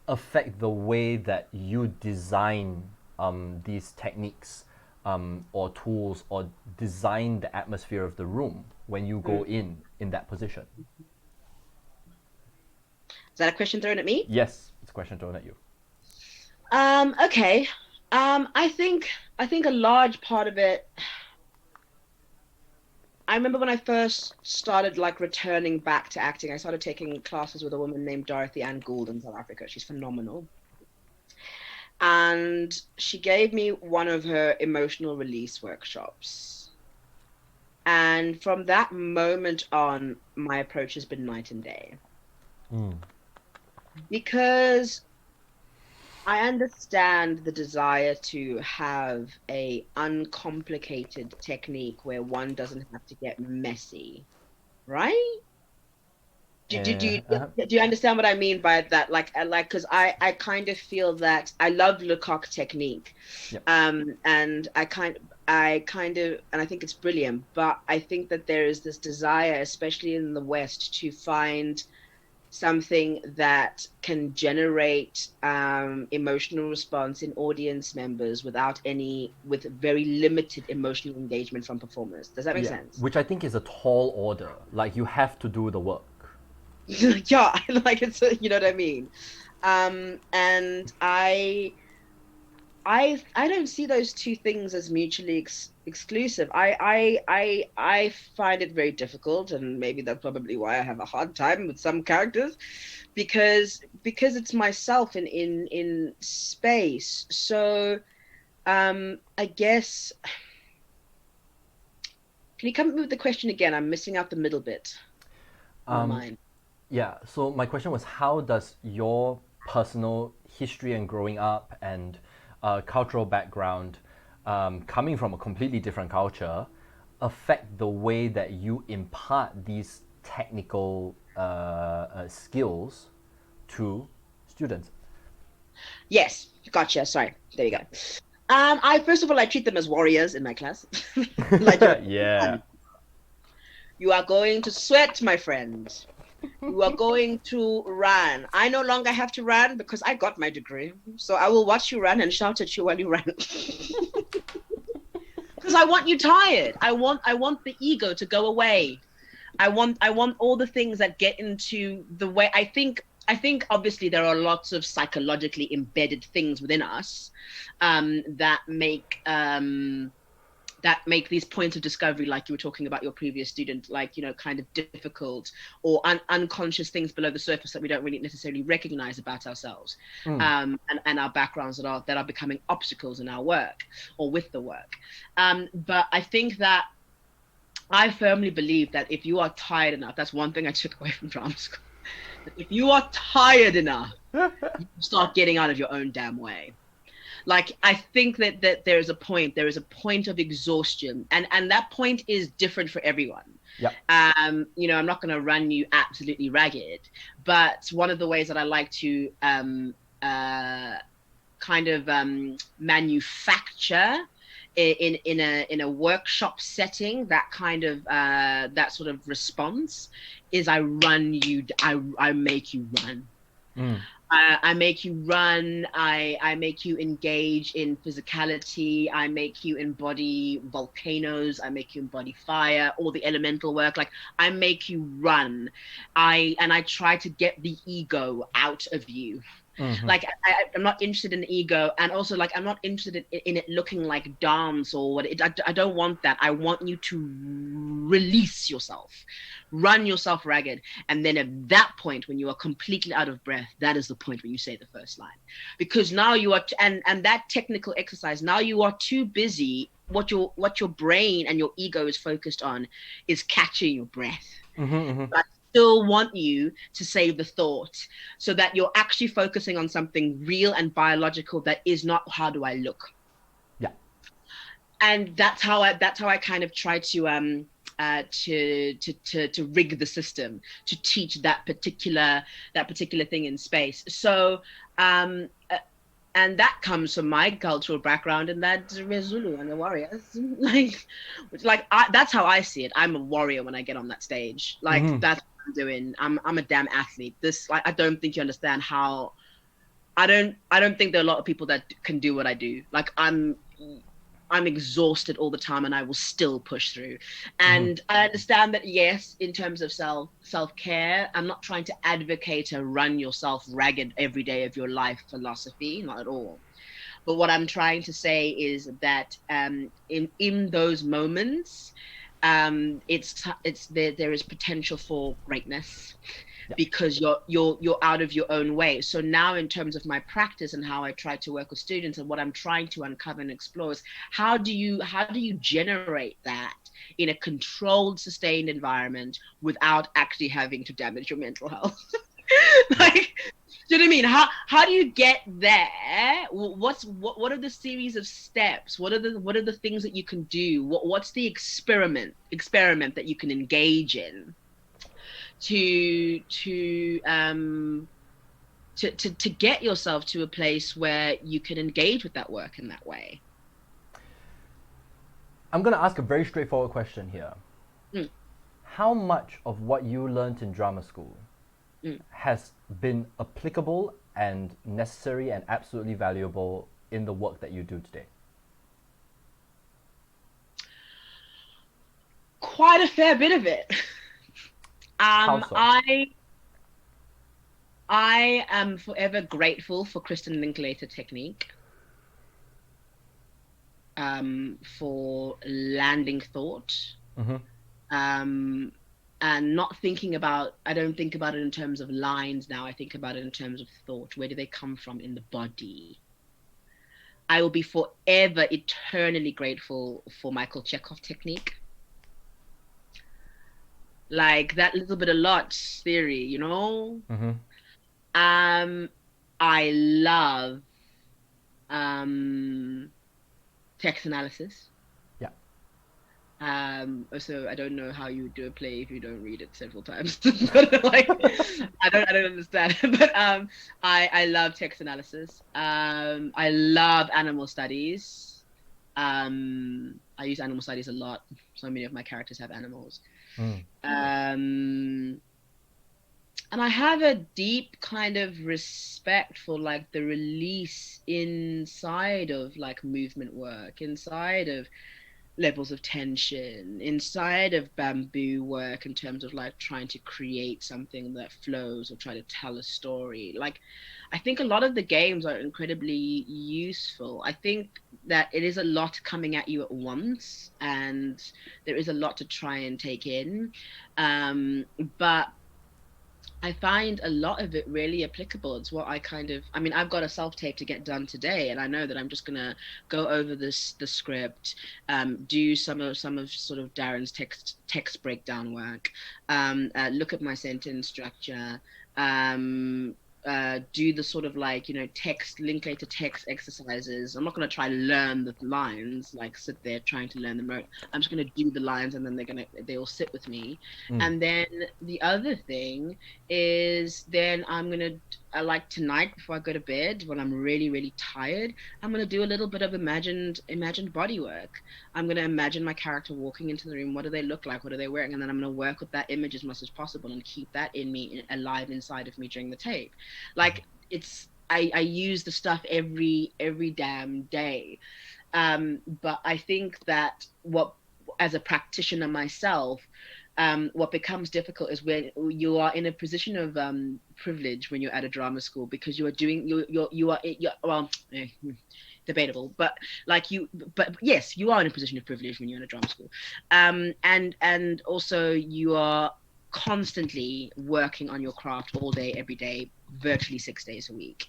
affect the way that you design these techniques or tools, or design the atmosphere of the room when you go in that position? Is that a question thrown at me? Yes, it's a question thrown at you. Okay. I think a large part of it. I remember when I first started like returning back to acting, I started taking classes with a woman named Dorothy Ann Gould in South Africa. She's phenomenal. And she gave me one of her emotional release workshops. And from that moment on, my approach has been night and day. Because I understand the desire to have a uncomplicated technique where one doesn't have to get messy, right? Do you understand what I mean by that? Like, because I kind of feel that I love Lecoq technique, Yep. and I kind of, and I think it's brilliant. But I think that there is this desire, especially in the West, to find something that can generate emotional response in audience members with very limited emotional engagement from performers. Does that make sense? Which I think is a tall order. Like, you have to do the work. Yeah, like it's you know what I mean. And I don't see those two things as mutually exclusive. I find it very difficult, and maybe that's probably why I have a hard time with some characters, because it's myself in space. So I guess, can you come up with the question again? I'm missing out the middle bit. My mind. Yeah, so my question was, how does your personal history and growing up and cultural background, coming from a completely different culture, affect the way that you impart these technical skills to students? Yes, gotcha. Sorry, there you go. I first of all, I treat them as warriors in my class. Like, Yeah. you are going to sweat, my friend. You are going to run. I no longer have to run because I got my degree. So I will watch you run and shout at you while you run. Because I want you tired. I want the ego to go away. I want all the things that get into the way. I think obviously there are lots of psychologically embedded things within us that make these points of discovery, like you were talking about your previous student, like, you know, kind of difficult, or unconscious things below the surface that we don't really necessarily recognize about ourselves, and our backgrounds that are becoming obstacles in our work or with the work. But I think that I firmly believe that if you are tired enough, that's one thing I took away from drama school. If you are tired enough, you start getting out of your own damn way. Like, I think that there is a point of exhaustion, and that point is different for everyone. Yep. You know, I'm not going to run you absolutely ragged, but one of the ways that I like to kind of manufacture in a workshop setting that kind of that sort of response is I make you run. I make you run. I make you engage in physicality. I make you embody volcanoes. I make you embody fire, all the elemental work. Like, I make you run. I try to get the ego out of you. Like, I'm not interested in the ego, and also, like, I'm not interested in it looking like dance or what. I don't want that. I want you to release yourself, run yourself ragged, and then at that point, when you are completely out of breath, that is the point when you say the first line, because now you are, and that technical exercise, now you are too busy. What your brain and your ego is focused on is catching your breath. But still want you to say the thought, so that you're actually focusing on something real and biological that is not how do I look. Yeah. And that's how I kind of try to rig the system to teach that particular thing in space. So and that comes from my cultural background, and that's Zulu and the warriors. Like that's how I see it. I'm a warrior when I get on that stage. Like, that's I'm doing. I'm a damn athlete. This, like, I don't think you understand how. I don't think there are a lot of people that can do what I do. Like, I'm exhausted all the time, and I will still push through. And I understand that, yes, in terms of self-care, I'm not trying to advocate a run yourself ragged every day of your life philosophy, not at all. But what I'm trying to say is that in those moments, it's there is potential for greatness, because you're out of your own way. So now, in terms of my practice and how I try to work with students, and what I'm trying to uncover and explore is, how do you generate that in a controlled, sustained environment without actually having to damage your mental health? Like, do you know what I mean? How do you get there? What are the series of steps? What are the things that you can do? What's the experiment that you can engage in to get yourself to a place where you can engage with that work in that way? I'm going to ask a very straightforward question here. How much of what you learned in drama school has been applicable and necessary and absolutely valuable in the work that you do today? Quite a fair bit of it. How so? I am forever grateful for Kristen Linklater technique, for landing thought, and not thinking about. I don't think about it in terms of lines now. I think about it in terms of thought. Where do they come from in the body? I will be forever, eternally grateful for Michael Chekhov technique. Like that little bit of lot theory, you know? I love text analysis. Yeah. Also, I don't know how you would do a play if you don't read it several times. But, like, I don't understand. But I love text analysis. I love animal studies. I use animal studies a lot. So many of my characters have animals. And I have a deep kind of respect for, like, the release inside of, like, movement work, inside of levels of tension, inside of bamboo work, in terms of, like, trying to create something that flows or try to tell a story. Like, I think a lot of the games are incredibly useful. I think that it is a lot coming at you at once, and there is a lot to try and take in. But I find a lot of it really applicable. It's what I mean, I've got a self-tape to get done today, and I know that I'm just gonna go over the script, do some of sort of Darren's text breakdown work, look at my sentence structure, do the sort of, like, you know, Linklater text exercises. I'm not going to try to learn the lines, like sit there trying to learn the note. I'm just going to do the lines, and then they'll sit with me. And then the other thing is, then I'm going to, like tonight before I go to bed, when I'm really, really tired, I'm going to do a little bit of imagined body work. I'm going to imagine my character walking into the room. What do they look like? What are they wearing? And then I'm going to work with that image as much as possible and keep that in me, alive inside of me during the tape. Like, I use the stuff every damn day. But I think that as a practitioner myself, what becomes difficult is when you are in a position of privilege when you're at a drama school, because you're debatable, but yes, you are in a position of privilege when you're in a drama school, and also you are constantly working on your craft all day, every day, virtually 6 days a week.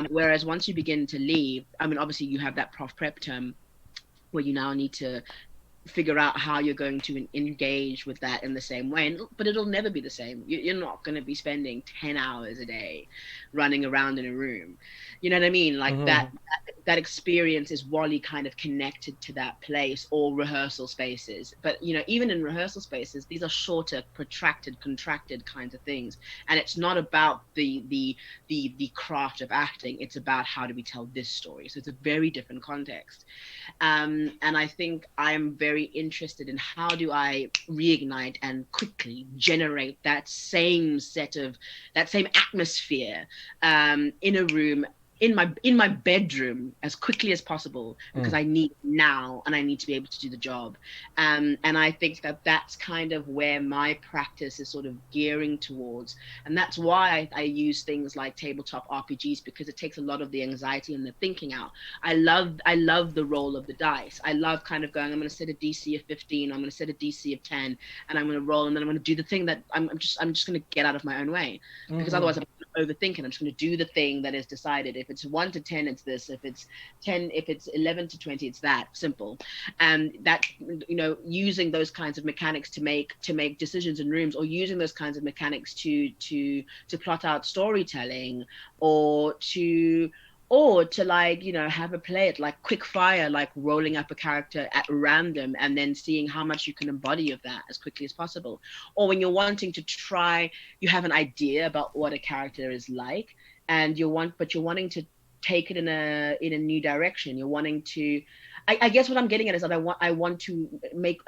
Whereas once you begin to leave, I mean, obviously you have that prof prep term where you now need to figure out how you're going to engage with that in the same way, but it'll never be the same. You're not going to be spending 10 hours a day running around in a room, you know what I mean? Like, that experience is wholly kind of connected to that place, or rehearsal spaces. But, you know, even in rehearsal spaces, these are shorter, protracted, contracted kinds of things, and it's not about the craft of acting. It's about how do we tell this story. So it's a very different context, and I think I'm very very interested in how do I reignite and quickly generate that same atmosphere in a room, in my bedroom, as quickly as possible, because I need now, and I need to be able to do the job. And I think that that's kind of where my practice is sort of gearing towards, and that's why I use things like tabletop RPGs, because it takes a lot of the anxiety and the thinking out. I love the roll of the dice. I love kind of going, I'm going to set a DC of 15, I'm going to set a DC of 10, and I'm going to roll, and then I'm going to do the thing that I'm just going to get out of my own way, because otherwise I'm going to overthink it. I'm just going to do the thing that is decided. If it's 1 to 10, it's this. If it's 11 to 20, it's that. Simple. And that, using those kinds of mechanics to make decisions in rooms, or using those kinds of mechanics to plot out storytelling, or to like, have a play it like quick fire, like rolling up a character at random and then seeing how much you can embody of that as quickly as possible. Or when you're wanting to try, you have an idea about what a character is like, and you're wanting to take it in a new direction. You're wanting to, I guess what I'm getting at is that I want to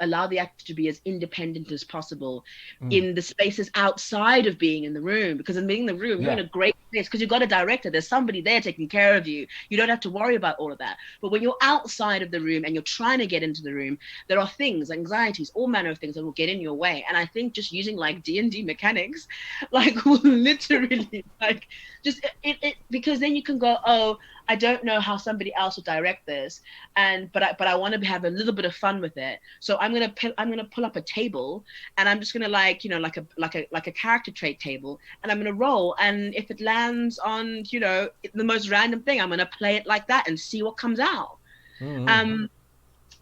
allow the actor to be as independent as possible in the spaces outside of being in the room, because in being in the room, you're in a great place because you've got a director. There's somebody there taking care of you. You don't have to worry about all of that. But when you're outside of the room and you're trying to get into the room, there are things, anxieties, all manner of things that will get in your way. And I think just using like D&D mechanics, like, will literally like just it because then you can go, oh, I don't know how somebody else will direct this, but I want to have a little bit of fun with it. So I'm gonna pull up a table, and I'm just gonna like a character trait table, and I'm gonna roll, and if it lands on the most random thing, I'm gonna play it like that and see what comes out.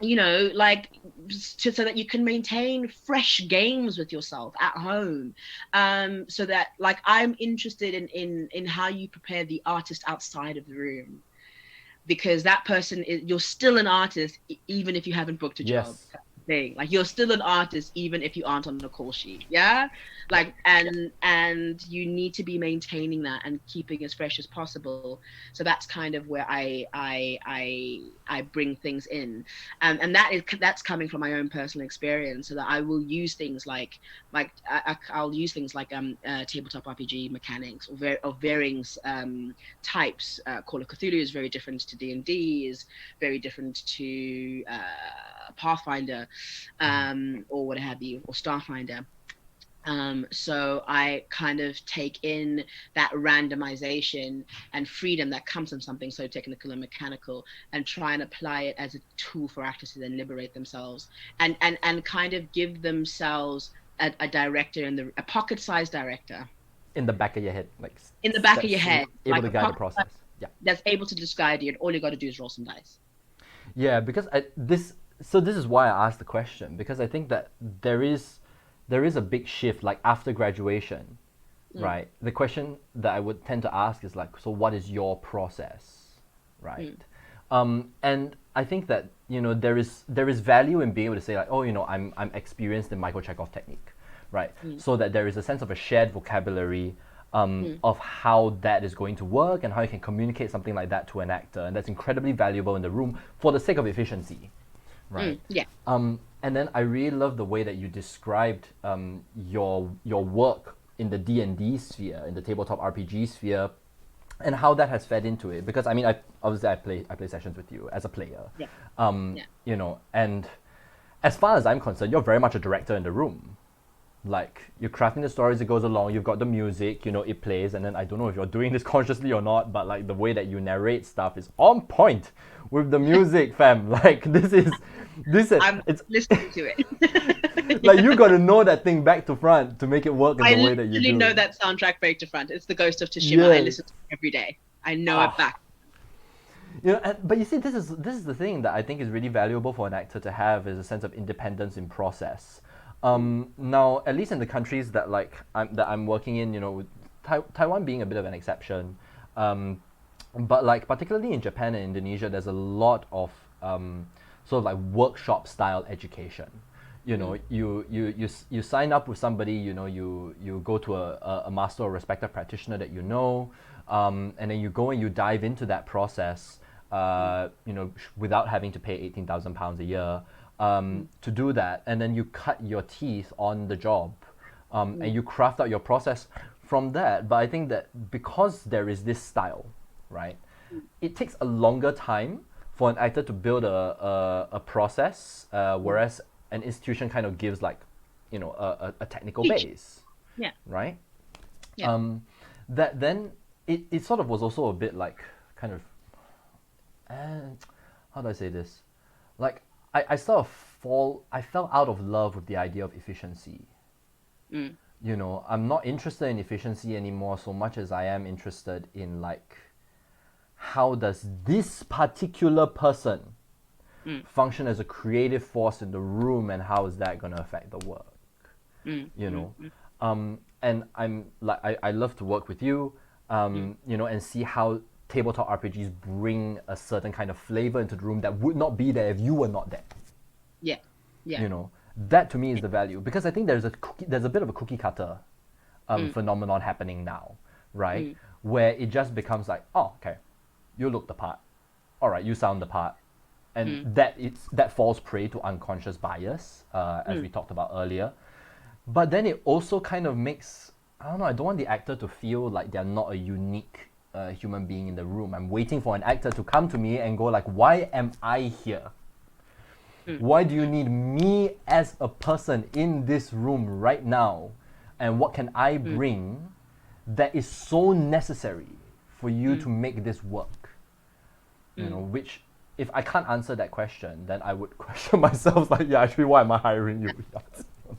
Like so that you can maintain fresh games with yourself at home, so that like I'm interested in how you prepare the artist outside of the room, because that person you're still an artist even if you haven't booked a job. Thing. Like, you're still an artist even if you aren't on the call sheet. Like, and you need to be maintaining that and keeping as fresh as possible. So that's kind of where I bring things in, and that's coming from my own personal experience. So that I will use things like I'll use things like tabletop RPG mechanics of varying types. Call of Cthulhu is very different to D&D, is very different to Pathfinder, or what have you, or Starfinder. So I kind of take in that randomization and freedom that comes from something so technical and mechanical, and try and apply it as a tool for actors to then liberate themselves and kind of give themselves a director, a pocket-sized director in the back of your head, able to guide the process. That's able to just guide you, and all you got to do is roll some dice. Yeah, because this is why I asked the question, because I think that there is a big shift, like after graduation, right? The question that I would tend to ask is like, so what is your process, right? And I think that there is value in being able to say like, oh, I'm experienced in Michael Chekhov technique, right? So that there is a sense of a shared vocabulary of how that is going to work and how you can communicate something like that to an actor, and that's incredibly valuable in the room for the sake of efficiency, right? And then I really love the way that you described your work in the D&D sphere, in the tabletop RPG sphere, and how that has fed into it. Because I mean, I play sessions with you as a player, and as far as I'm concerned, you're very much a director in the room. Like, you're crafting the stories, it goes along, you've got the music, it plays, and then I don't know if you're doing this consciously or not, but like the way that you narrate stuff is on point with the music, fam. Like, this is it's listening to it. Like, you got to know that thing back to front to make it work in the way that you do. I literally know that soundtrack back to front. It's the Ghost of Tsushima. I listen to it every day. I know it back. But you see, this is the thing that I think is really valuable for an actor to have, is a sense of independence in process. Now, at least in the countries that I'm working in, with Taiwan being a bit of an exception, but like particularly in Japan and Indonesia, there's a lot of sort of like workshop style education. You sign up with somebody, you go to a master or respected practitioner that and then you go and you dive into that process, without having to pay £18,000 a year. to do that, and then you cut your teeth on the job, and you craft out your process from that. But I think that because there is this style, right, it takes a longer time for an actor to build a process, whereas an institution kind of gives like, a technical base, Yeah. right? Yeah. That then it sort of was also a bit like kind of, how do I say this? Like I fell out of love with the idea of efficiency. I'm not interested in efficiency anymore so much as I am interested in like, how does this particular person function as a creative force in the room, and how is that going to affect the work? And I'm like, I love to work with you, and see how tabletop RPGs bring a certain kind of flavor into the room that would not be there if you were not there. Yeah. That to me is the value, because I think there's a bit of a cookie cutter phenomenon happening now, right? Where it just becomes like, oh, okay, you look the part, all right, you sound the part, and that falls prey to unconscious bias, as we talked about earlier. But then it also kind of makes, I don't know, I don't want the actor to feel like they're not a unique human being in the room. I'm waiting for an actor to come to me and go like, why am I here? Why do you need me as a person in this room right now? And what can I bring that is so necessary for you to make this work? Which, if I can't answer that question, then I would question myself like, yeah, actually, why am I hiring you?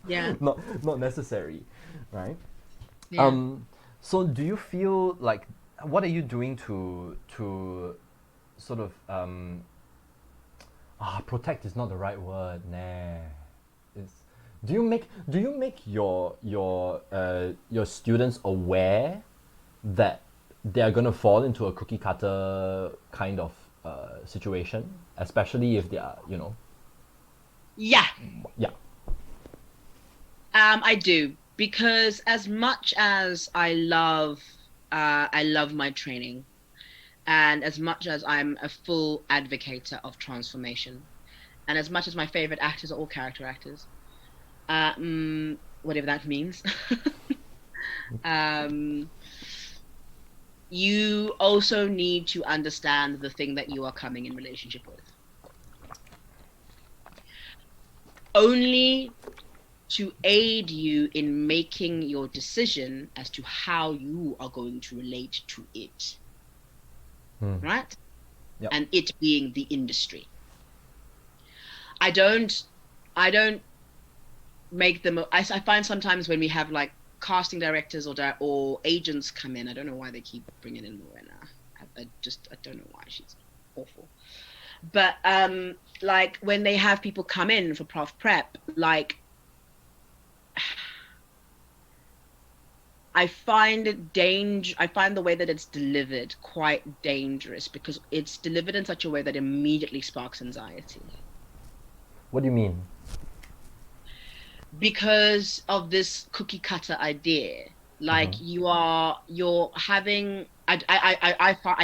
Yeah. Not necessary, right? Yeah. So do you feel like, what are you doing to sort of protect is not the right word. Do you make your students aware that they're gonna fall into a cookie cutter kind of situation, especially if they are, Yeah. Yeah. I do, because as much as I love my training, and as much as I'm a full advocate of transformation, and as much as my favorite actors are all character actors, whatever that means, you also need to understand the thing that you are coming in relationship with. Only to aid you in making your decision as to how you are going to relate to it. Right? Yep. And it being the industry. I don't make them. I find sometimes when we have like casting directors or agents come in, I don't know why they keep bringing in Luyanda. I don't know why, she's awful. But like when they have people come in for prof prep, like I find the way that it's delivered quite dangerous, because it's delivered in such a way that immediately sparks anxiety. What do you mean? Because of this cookie cutter idea, like you're having. I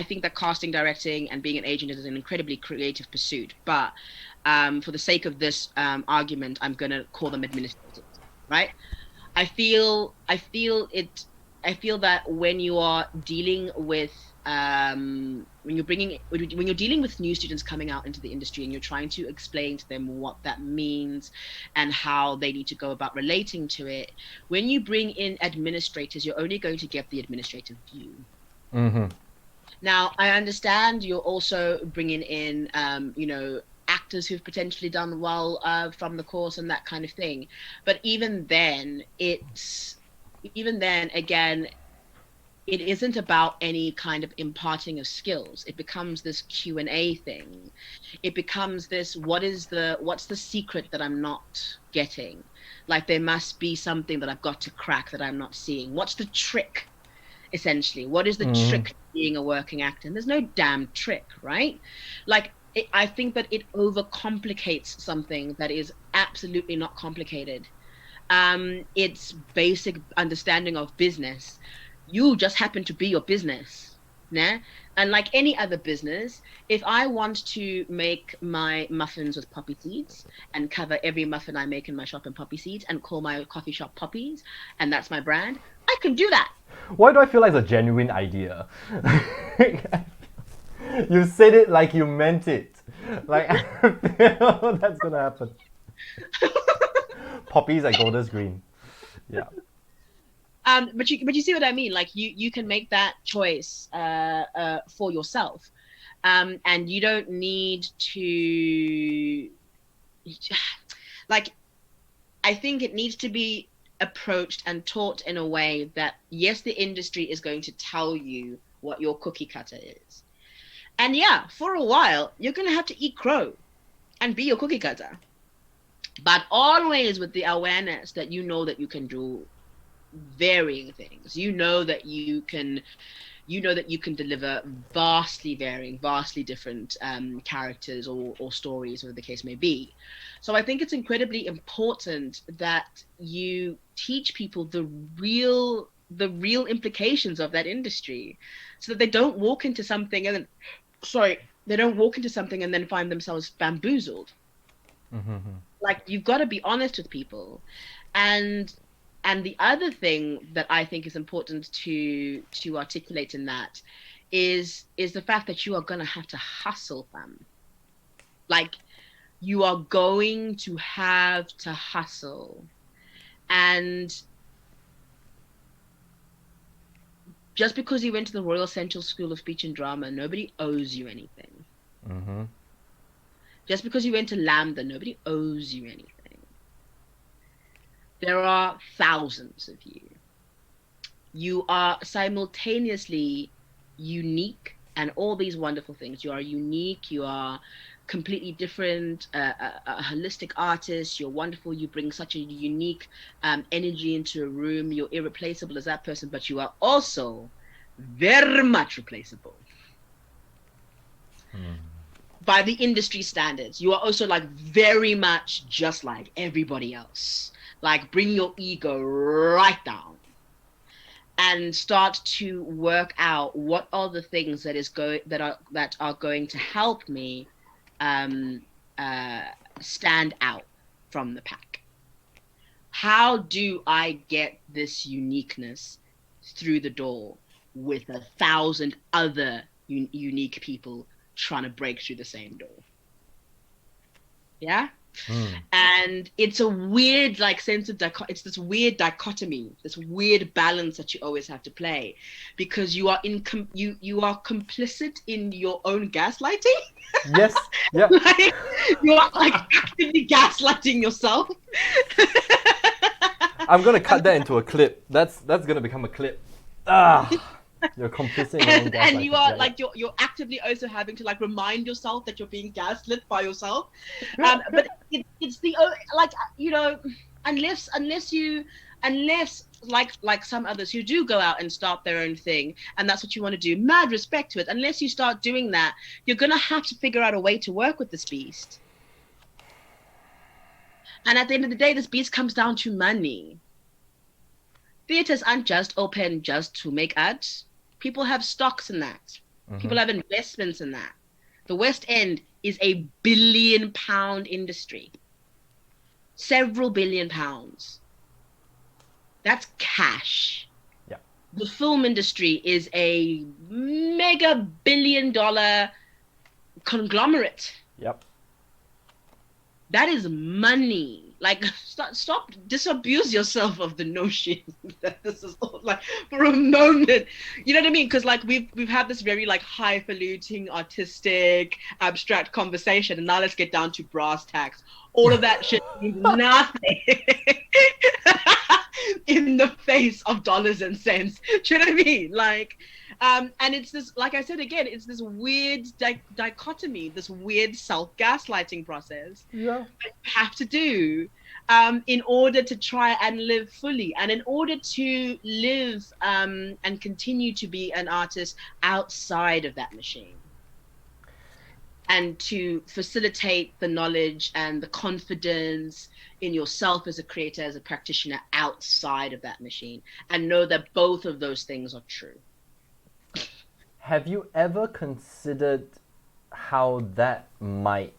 think that casting, directing, and being an agent is an incredibly creative pursuit. But for the sake of this argument, I'm gonna call them administrators, right? I feel that when you are dealing with when you're dealing with new students coming out into the industry, and you're trying to explain to them what that means and how they need to go about relating to it, when you bring in administrators, you're only going to get the administrative view. Now, I understand you're also bringing in actors who've potentially done well from the course and that kind of thing, but even then again, it isn't about any kind of imparting of skills. It becomes this Q&A thing. It becomes this, what's the secret that I'm not getting? Like, there must be something that I've got to crack that I'm not seeing. What's the trick, essentially? What is the trick to being a working actor? And there's no damn trick, right? Like, I think that it overcomplicates something that is absolutely not complicated. It's basic understanding of business. You just happen to be your business. Nah? And like any other business, if I want to make my muffins with poppy seeds and cover every muffin I make in my shop in poppy seeds and call my coffee shop Poppies, and that's my brand, I can do that. Why do I feel like it's a genuine idea? You said it like you meant it. Like, I feel that's gonna happen. Poppies at Golders Green. Yeah. But you see what I mean? Like you can make that choice for yourself, and you don't need to like. I think it needs to be approached and taught in a way that yes, the industry is going to tell you what your cookie cutter is, and yeah, for a while you're gonna have to eat crow and be your cookie cutter, but always with the awareness that you know that you can do varying things. You know that you can deliver vastly varying, vastly different characters or stories, whatever the case may be. So I think it's incredibly important that you teach people the real implications of that industry, so that they don't walk into something and then, sorry, they don't walk into something and then find themselves bamboozled. Mm-hmm. Like you've got to be honest with people, and the other thing that I think is important to articulate in that is the fact that you are gonna have to hustle, fam. Like you are going to have to hustle, and just because you went to the Royal Central School of Speech and Drama, nobody owes you anything. Mm-hmm. Just because you went to Lambda, nobody owes you anything. There are thousands of you. You are simultaneously unique and all these wonderful things. You are unique. You are completely different, a holistic artist. You're wonderful. You bring such a unique energy into a room. You're irreplaceable as that person, but you are also very much replaceable by the industry standards. You are also like very much just like everybody else. Like bring your ego right down and start to work out what are the things that are going to help me um, stand out from the pack. How do I get this uniqueness through the door with 1,000 other unique people trying to break through the same door? Yeah. And it's a weird like sense of it's this weird dichotomy, this weird balance that you always have to play, because you are you are complicit in your own gaslighting. Yes. Yeah. Like you are like actively gaslighting yourself. I'm gonna cut that into a clip. That's gonna become a clip. You're complicit in your own And you are gaslighting. like you're actively also having to like remind yourself that you're being gaslit by yourself. But it's the like unless like some others who do go out and start their own thing and that's what you want to do, mad respect to it. Unless you start doing that, you're gonna have to figure out a way to work with this beast. And at the end of the day, this beast comes down to money. Theaters aren't just open just to make ads. People have stocks in that. People have investments in that. The West End is a £1 billion industry. Several £billion. That's cash. Yeah. The film industry is a mega $1 billion conglomerate. Yep. That is money. Like, stop disabuse yourself of the notion that this is all like for a moment. You know what I mean? Because like we've had this very like highfalutin, artistic, abstract conversation, and now let's get down to brass tacks. All of that shit means nothing in the face of dollars and cents. Do you know what I mean? Like, and it's this, like I said again, it's this weird dichotomy, this weird self-gaslighting process Yeah. that you have to do in order to try and live fully, and in order to live and continue to be an artist outside of that machine, and to facilitate the knowledge and the confidence in yourself as a creator, as a practitioner outside of that machine, and know that both of those things are true. have you ever considered how that might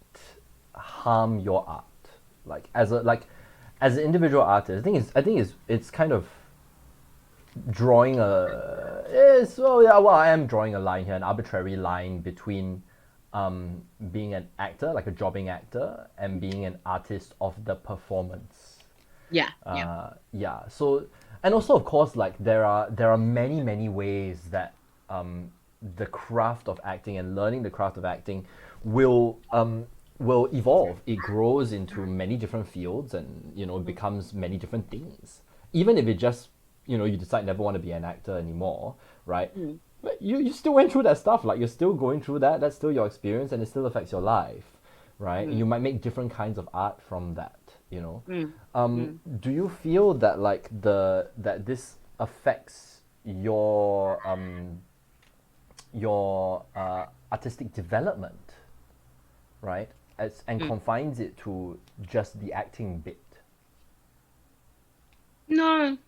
harm your art? Like as an individual artist, it's kind of drawing I am drawing a line here, an arbitrary line between being an actor, like a jobbing actor, and being an artist of the performance. Yeah. Yeah. So, and also of course, like there are many ways that the craft of acting and learning the craft of acting will evolve. It grows into many different fields, and it becomes many different things. Even if it just you decide never want to be an actor anymore, right? But you still went through that stuff. Like you're still going through that. That's still your experience, and it still affects your life, right? And you might make different kinds of art from that. Do you feel that that this affects your artistic development, right? And confines it to just the acting bit? No.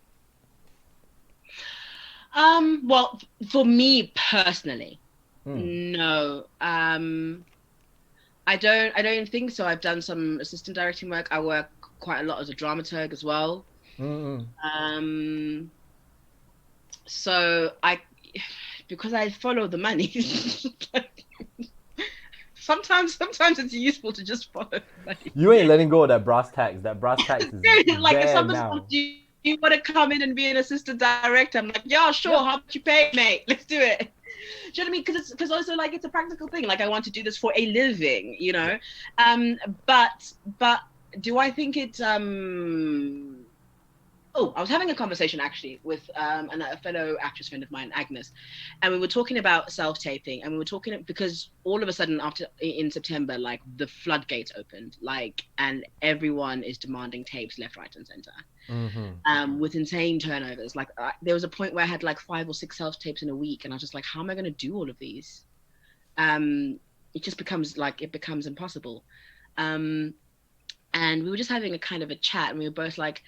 Well, for me personally, no. I don't think so. I've done some assistant directing work. I work quite a lot as a dramaturg as well. So because I follow the money, sometimes it's useful to just follow the money. You ain't letting go of that brass tacks. That brass tacks is Like if there somebody's now. you want to come in and be an assistant director, I'm like, yeah, sure. How much you pay, mate? Let's do it. Do you know what I mean? Because also like it's a practical thing. Like I want to do this for a living, But do I think it's Oh, I was having a conversation actually with a fellow actress friend of mine, Agnes, and we were talking about self-taping, and we were talking because all of a sudden in September, like the floodgates opened, and everyone is demanding tapes left, right, and center, with insane turnovers. Like there was a point where I had like 5 or 6 self-tapes in a week, and I was just like, how am I going to do all of these? It just becomes impossible. And we were just having a kind of a chat, and we were both like,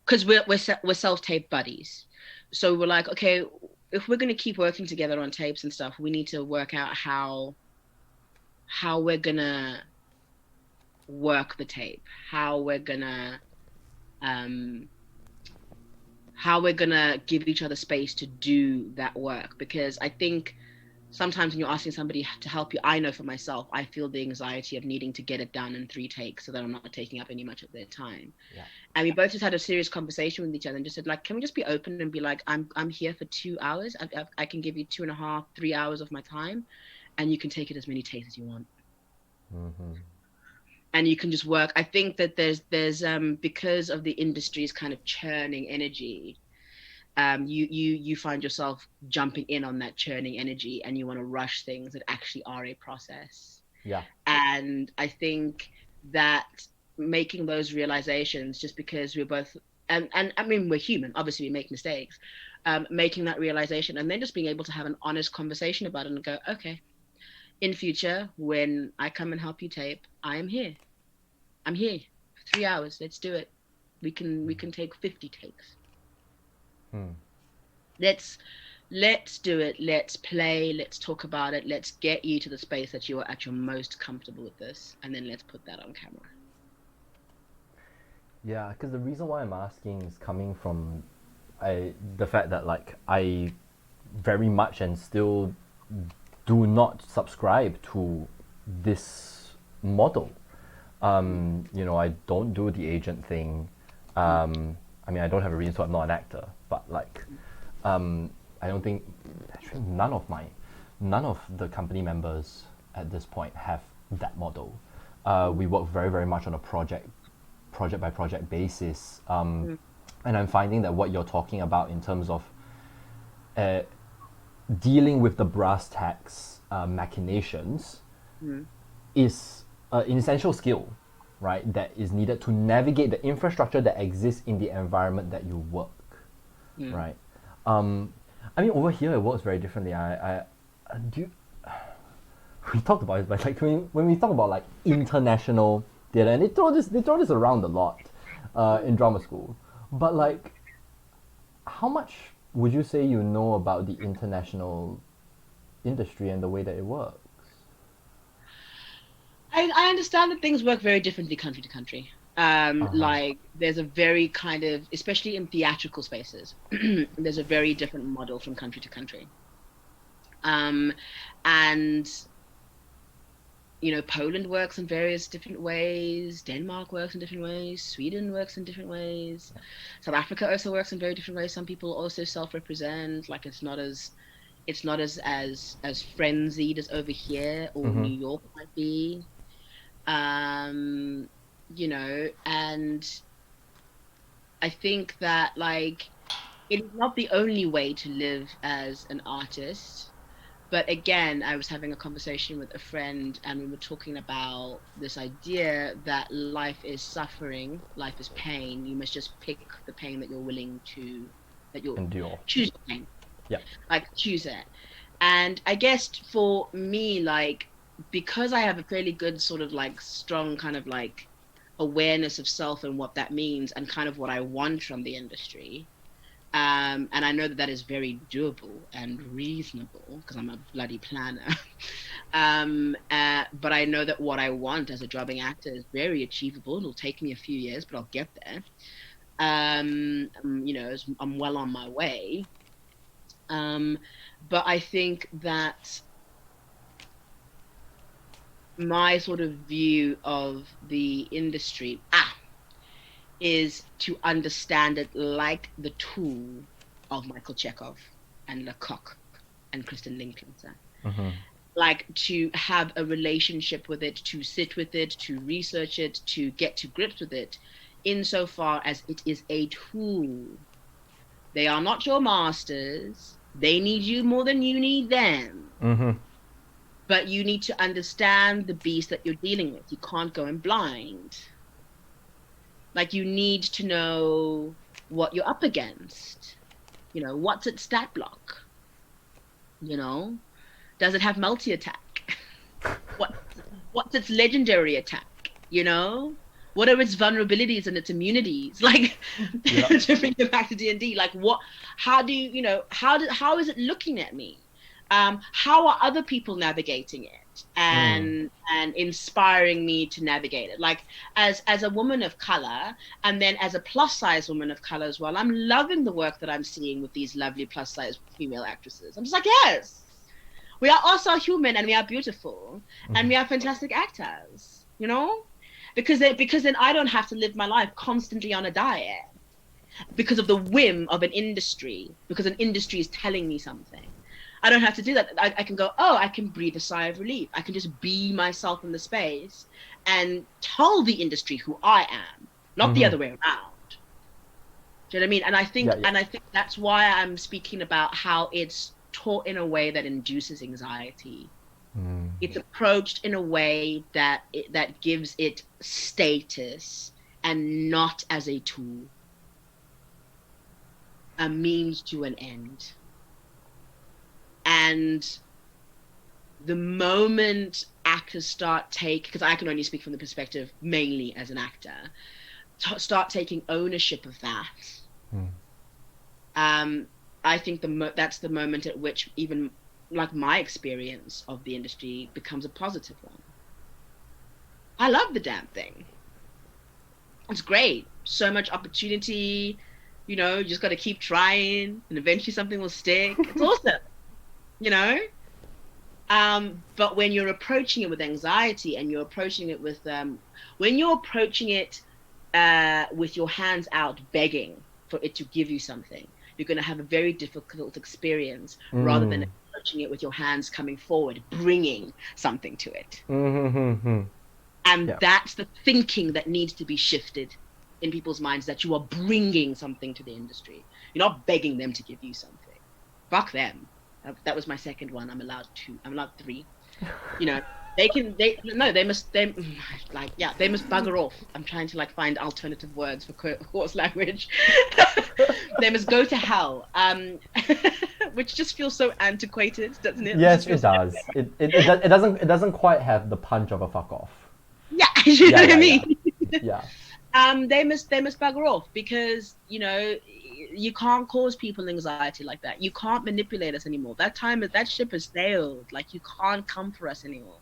because we're self-tape buddies, so we're like, okay, if we're going to keep working together on tapes and stuff, we need to work out how we're gonna work the tape, how we're gonna give each other space to do that work. Because I think sometimes when you're asking somebody to help you, I know for myself, I feel the anxiety of needing to get it done in 3 takes so that I'm not taking up any much of their time. Yeah. And we both just had a serious conversation with each other and just said, like, can we just be open and be like, I'm here for 2 hours. I can give you 2.5, 3 hours of my time, and you can take it as many takes as you want. And you can just work. I think that there's because of the industry's kind of churning energy, you find yourself jumping in on that churning energy, and you want to rush things that actually are a process. Yeah. And I think that making those realizations, just because we're both, and I mean, we're human, obviously we make mistakes, making that realization and then just being able to have an honest conversation about it and go, okay, in future, when I come and help you tape, I'm here for 3 hours. Let's do it. We can take 50 takes. Let's do it. Let's play. Let's talk about it. Let's get you to the space that you are at your most comfortable with this, and then let's put that on camera. Yeah, because the reason why I'm asking is coming from the fact that like I very much and still do not subscribe to this model. I don't do the agent thing. I mean, I don't have a reason, so I'm not an actor. But like, I don't think actually none of the company members at this point have that model. We work very, very much on a project by project basis, and I'm finding that what you're talking about in terms of dealing with the brass tacks machinations is an essential skill, right, that is needed to navigate the infrastructure that exists in the environment that you work, right? I mean, over here it works very differently. We talked about it, but like when we talk about like international theatre, and they throw this around a lot in drama school, but like, how much would you say you know about the international industry and the way that it works? I understand that things work very differently country to country. Like there's a very kind of, especially in theatrical spaces, there's a very different model from country to country. And Poland works in various different ways. Denmark works in different ways. Sweden works in different ways. South Africa also works in very different ways. Some people also self-represent. Like it's not as frenzied as over here or New York might be. And I think that like it is not the only way to live as an artist. But again, I was having a conversation with a friend and we were talking about this idea that life is suffering, life is pain. You must just pick the pain that you're willing to, that you'll endure. Choose the pain. Yeah. Like choose it. And I guess for me, like, because I have a fairly good sort of like strong kind of like awareness of self and what that means and kind of what I want from the industry. And I know that is very doable and reasonable because I'm a bloody planner. But I know that what I want as a jobbing actor is very achievable. It'll take me a few years, but I'll get there. I'm well on my way. But I think that my sort of view of the industry is to understand it like the tool of Michael Chekhov and Lecoq and Kristen Linklater. Like to have a relationship with it, to sit with it, to research it, to get to grips with it, insofar as it is a tool. They are not your masters. They need you more than you need them. But you need to understand the beast that you're dealing with. You can't go in blind. Like you need to know what you're up against. What's its stat block? Does it have multi-attack? What's its legendary attack? What are its vulnerabilities and its immunities? Like to bring it back to D&D, like how do you how is it looking at me? How are other people navigating it and inspiring me to navigate it? Like as a woman of color, and then as a plus size woman of color as well, I'm loving the work that I'm seeing with these lovely plus size female actresses. I'm just like, yes, we are also human and we are beautiful and we are fantastic actors, because then I don't have to live my life constantly on a diet because of the whim of an industry, because an industry is telling me something. I don't have to do that. I can go, I can breathe a sigh of relief. I can just be myself in the space and tell the industry who I am, not the other way around. Do you know what I mean? And I think, and I think that's why I'm speaking about how it's taught in a way that induces anxiety. It's approached in a way that gives it status and not as a tool, a means to an end. And the moment actors start because I can only speak from the perspective mainly as an actor, start taking ownership of that. I think that's the moment at which even like my experience of the industry becomes a positive one. I love the damn thing. It's great. So much opportunity. You just got to keep trying, and eventually something will stick. It's awesome. But when you're approaching it with anxiety and you're approaching it with when you're approaching it with your hands out begging for it to give you something, you're going to have a very difficult experience rather than approaching it with your hands coming forward, bringing something to it. And that's the thinking that needs to be shifted in people's minds, that you are bringing something to the industry. You're not begging them to give you something. Fuck them. That was my second one. I'm allowed 3. They must bugger off. I'm trying to find alternative words for coarse language. They must go to hell. Which just feels so antiquated, doesn't it? Yes, it does. It doesn't quite have the punch of a fuck off. Yeah, you know what I mean? Yeah. They must bugger off, because you can't cause people anxiety like that. You can't manipulate us anymore. That ship has sailed. Like, you can't come for us anymore.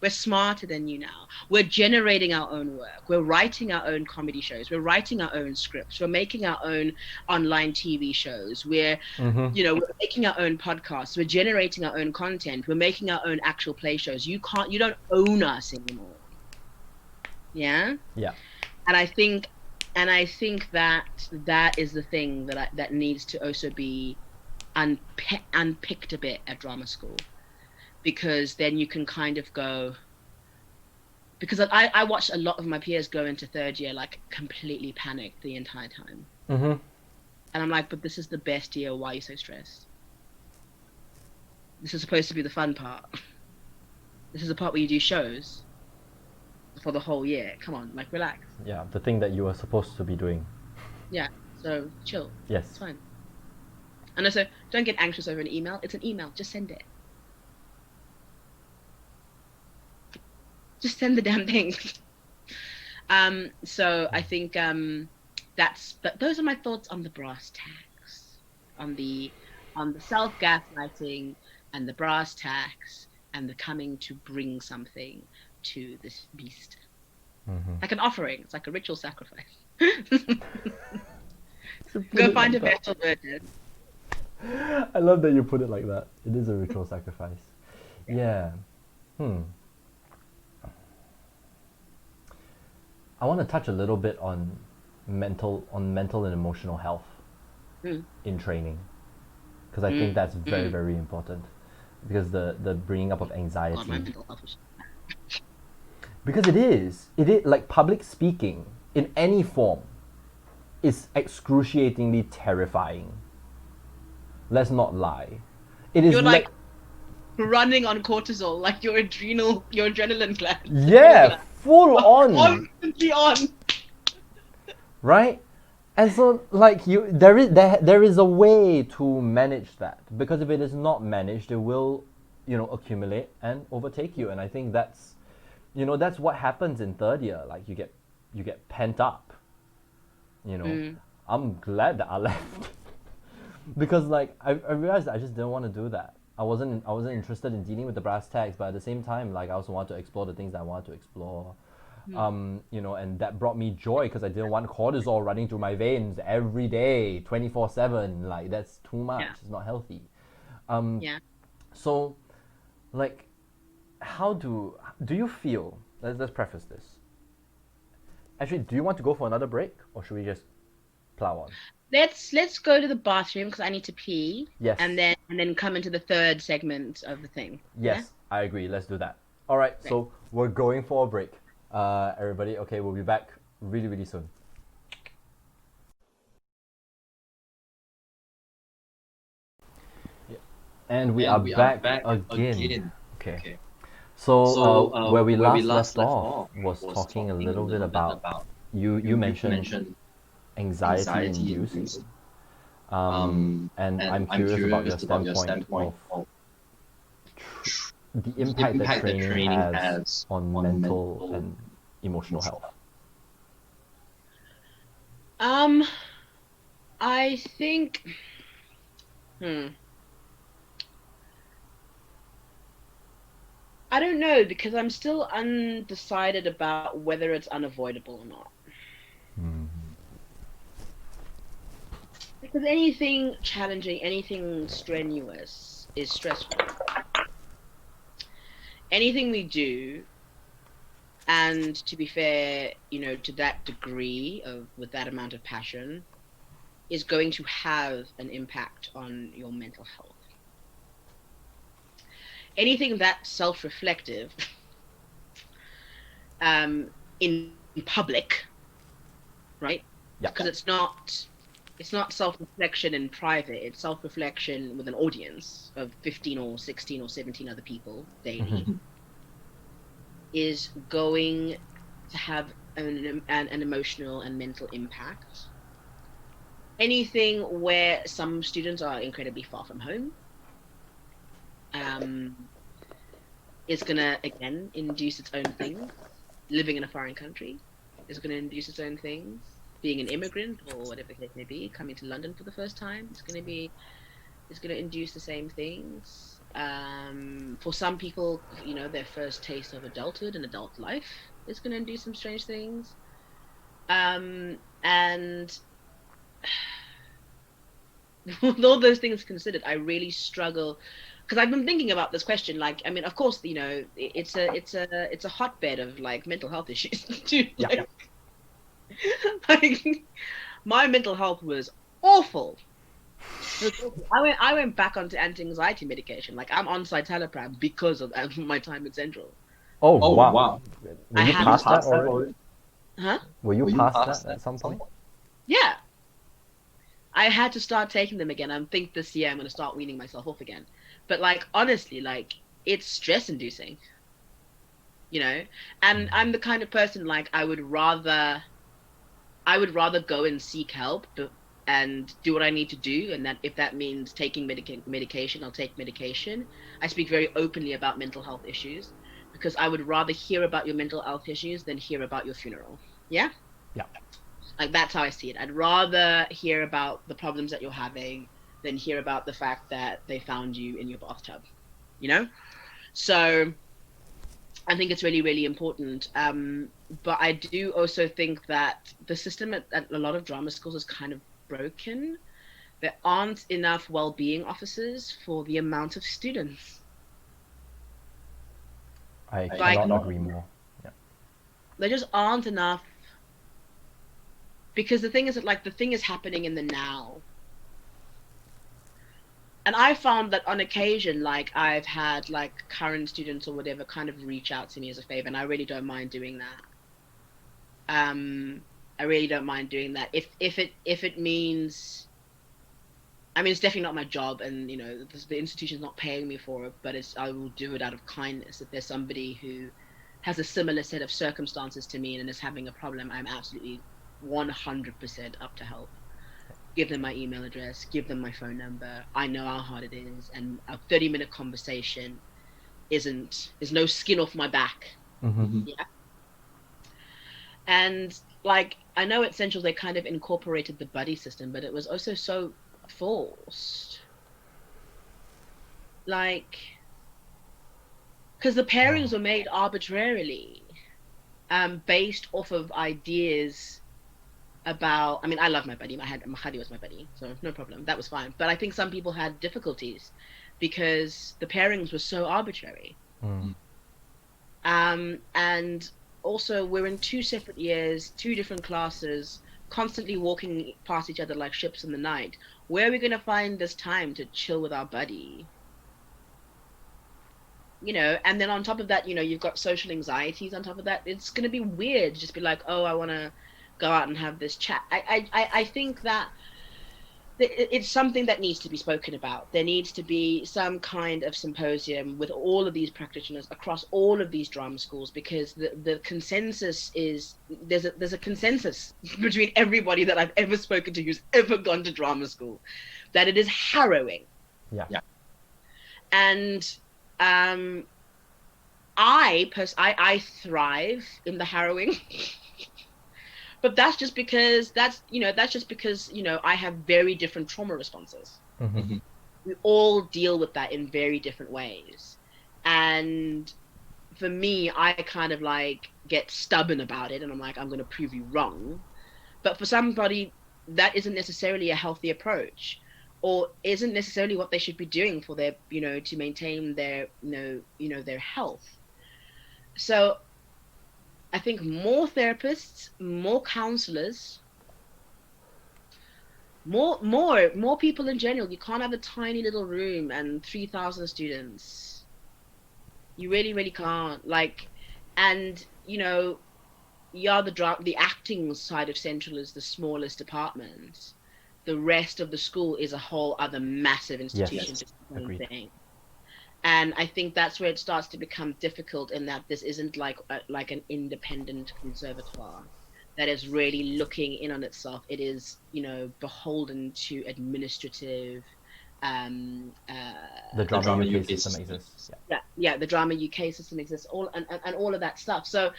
We're smarter than you now. We're generating our own work. We're writing our own comedy shows. We're writing our own scripts. We're making our own online TV shows. We're making our own podcasts. We're generating our own content. We're making our own actual play shows. You don't own us anymore. Yeah. Yeah. And I think that is the thing that needs to also be unpicked a bit at drama school, because then you can kind of go, because I watched a lot of my peers go into third year like completely panicked the entire time. And I'm like, but this is the best year. Why are you so stressed? This is supposed to be the fun part. This is the part where you do shows for the whole year. Come on, like, relax. Yeah, the thing that you were supposed to be doing. Yeah, so chill. Yes. It's fine. And also, don't get anxious over an email. It's an email. Just send it. Just send the damn thing. So I think those are my thoughts on the brass tacks, on the self-gaslighting and the brass tacks and the coming to bring something to this beast, like an offering. It's like a ritual sacrifice. Go find a vessel virgin. I love that you put it like that. It is a ritual sacrifice. Yeah. I want to touch a little bit on mental and emotional health in training, because I think that's very, very important, because the bringing up of anxiety. Because it is like public speaking in any form is excruciatingly terrifying. Let's not lie. It is. You're like running on cortisol, like your adrenaline gland. Yeah, full on. Constantly on. Right? And so, like, there is a way to manage that, because if it is not managed, it will, accumulate and overtake you. And I think that's what happens in third year. Like, you get pent up. I'm glad that I left because, like, I realized I just didn't want to do that. I wasn't interested in dealing with the brass tacks, but at the same time, like, I also wanted to explore the things that I wanted to explore. And that brought me joy, because I didn't want cortisol running through my veins every day, 24/7. Like, that's too much. Yeah. It's not healthy. So, like, how do you feel? Let's preface this. Actually, do you want to go for another break, or should we just plow on? Let's go to the bathroom, because I need to pee. Yes. And then come into the third segment of the thing. Yes, yeah? I agree. Let's do that. All right. Great. So we're going for a break. Everybody, okay, we'll be back really, really soon. Yeah. And we are back again. Okay. So, where we last left off was talking a little bit about you mentioned anxiety inducing. And I'm curious about your standpoint of the impact that training has on mental and emotional health. I think I don't know, because I'm still undecided about whether it's unavoidable or not. Because anything challenging, anything strenuous is stressful. Anything we do, and to be fair, to that degree with that amount of passion, is going to have an impact on your mental health. Anything that's self-reflective in public, right? Yeah. Because it's not self-reflection in private, it's self-reflection with an audience of 15 or 16 or 17 other people daily, is going to have an emotional and mental impact. Anything where some students are incredibly far from home is going to, again, induce its own thing. Living in a foreign country, is going to induce its own things. Being an immigrant or whatever the case may be, coming to London for the first time, it's going to induce the same things. For some people, their first taste of adulthood and adult life is going to induce some strange things. And with all those things considered, I really struggle because I've been thinking about this question. Like, I mean, of course, it's a hotbed of like mental health issues too. Yeah. Like, my mental health was awful. I went back onto anti-anxiety medication. Like, I'm on citalopram because of my time at Central. Oh, Oh, wow. wow. Were I you had past to that start- already? Huh? Were you Were you past past that at some point? Yeah. I had to start taking them again. I think this year I'm going to start weaning myself off again. But like, honestly, like, it's stress inducing, and I'm the kind of person, like, I would rather go and seek help and do what I need to do. And that if that means taking medication, I'll take medication. I speak very openly about mental health issues because I would rather hear about your mental health issues than hear about your funeral. Yeah. Yeah. Like, that's how I see it. I'd rather hear about the problems that you're having than hear about the fact that they found you in your bathtub, So I think it's really, really important. But I do also think that the system at a lot of drama schools is kind of broken. There aren't enough well-being officers for the amount of students. I Like- cannot agree more. Yeah. There just aren't enough. Because the thing is that, like, the thing is happening in the now. And I found that on occasion, like, I've had like current students or whatever kind of reach out to me as a favor, and I really don't mind doing that. I really don't mind doing that. If it means, I mean, it's definitely not my job, and the institution's not paying me for it, but I will do it out of kindness. If there's somebody who has a similar set of circumstances to me and is having a problem, I'm absolutely 100% up to help. Give them my email address, give them my phone number. I know how hard it is, and a 30-minute conversation is no skin off my back. Mm-hmm. Yeah. And like, I know at Central they kind of incorporated the buddy system, but it was also so forced. Like, because the pairings were made arbitrarily, based off of ideas about, I mean, I love my buddy. Mahadi was my buddy, so no problem. That was fine. But I think some people had difficulties because the pairings were so arbitrary. Mm. And also, we're in 2 separate years, 2 different classes, constantly walking past each other like ships in the night. Where are we going to find this time to chill with our buddy? And then on top of that, you've got social anxieties on top of that. It's going to be weird to just be like, oh, I want to go out and have this chat. I think that it's something that needs to be spoken about. There needs to be some kind of symposium with all of these practitioners across all of these drama schools, because the consensus is there's a consensus between everybody that I've ever spoken to who's ever gone to drama school that it is harrowing. Yeah. And I thrive in the harrowing. But that's just because I have very different trauma responses. Mm-hmm. We all deal with that in very different ways. And for me, I kind of like get stubborn about it, and I'm like, I'm going to prove you wrong. But for somebody, that isn't necessarily a healthy approach, or isn't necessarily what they should be doing for their, to maintain their, their health. So I think more therapists, more counselors, more people in general. You can't have a tiny little room and 3,000 students. You really, really can't. Like, and the acting side of Central is the smallest department. The rest of the school is a whole other massive institution. Yes. To do Agreed. thing. And I think that's where it starts to become difficult, in that this isn't like an independent conservatoire that is really looking in on itself. It is, beholden to administrative. The drama UK system exists. Yeah, the drama UK system exists, all and all of that stuff. So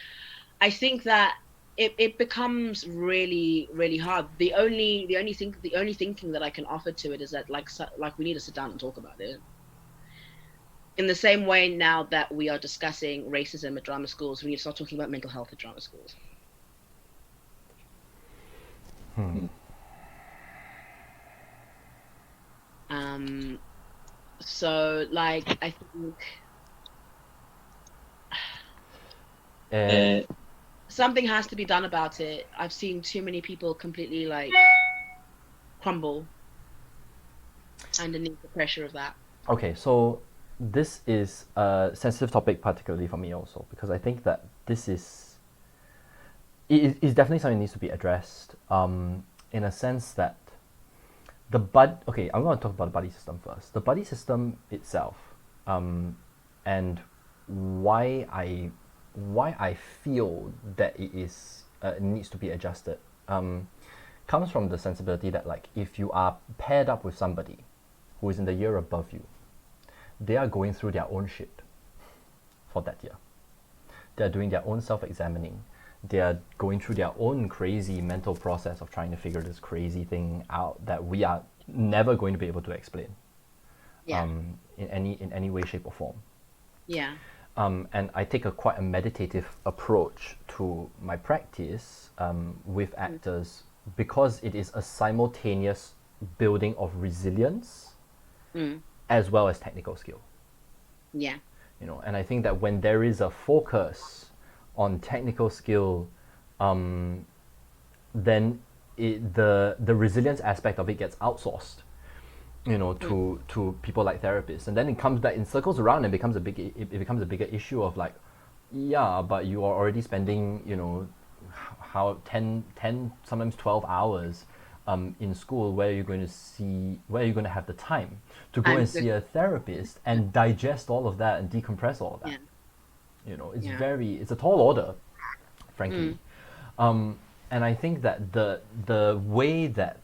I think that it becomes really really hard. The only thinking that I can offer to it is that like we need to sit down and talk about it. In the same way, now that we are discussing racism at drama schools, we need to start talking about mental health at drama schools. So like I think something has to be done about it. I've seen too many people completely like crumble underneath the pressure of that. Okay, so this is a sensitive topic, particularly for me also, because I think that this is definitely something that needs to be addressed. In a sense that okay, I'm going to talk about the buddy system first. The buddy system itself, and why I feel that it needs to be adjusted, comes from the sensibility that, like, if you are paired up with somebody who is in the year above you, they are going through their own shit for that year. They're doing their own self-examining. They're going through their own crazy mental process of trying to figure this crazy thing out that we are never going to be able to explain, in any way, shape, or form. Yeah. And I take quite a meditative approach to my practice with actors, because it is a simultaneous building of resilience as well as technical skill. Yeah. And I think that when there is a focus on technical skill, then the resilience aspect of it gets outsourced, to people like therapists, and then it comes back, it circles around and becomes it becomes a bigger issue of like, yeah, but you are already spending, how 10 sometimes 12 hours in school. Where are you going to have the time to go and see a therapist and digest all of that and decompress all of that? It's a tall order, frankly. And I think that the way that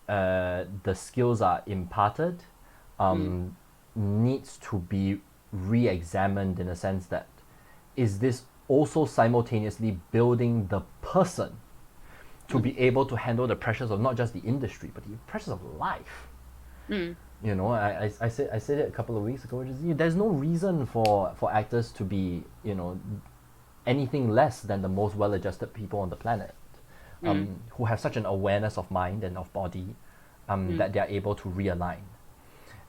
the skills are imparted needs to be re-examined, in a sense that, is this also simultaneously building the person to be able to handle the pressures of not just the industry, but the pressures of life? I said it a couple of weeks ago, which is, there's no reason for actors to be, anything less than the most well-adjusted people on the planet, who have such an awareness of mind and of body, that they're able to realign.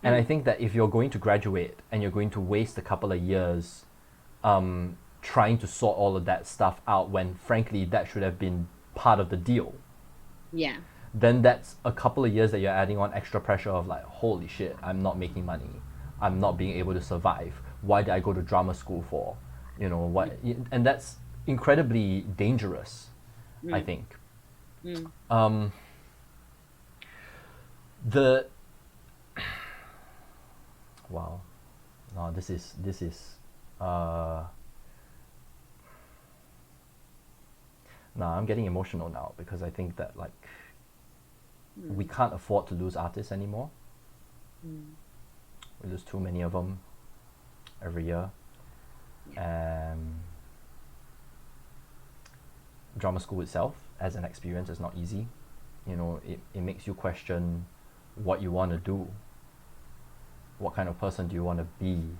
And I think that if you're going to graduate and you're going to waste a couple of years trying to sort all of that stuff out, when frankly that should have been part of the deal, then that's a couple of years that you're adding on extra pressure of like, holy shit, I'm not making money, I'm not being able to survive, why did I go to drama school for? What? And that's incredibly dangerous, I think. Wow, no, this is I'm getting emotional now, because I think that, like, we can't afford to lose artists anymore. We lose too many of them every year. Drama school itself as an experience is not easy. It makes you question what you want to do, what kind of person do you want to be,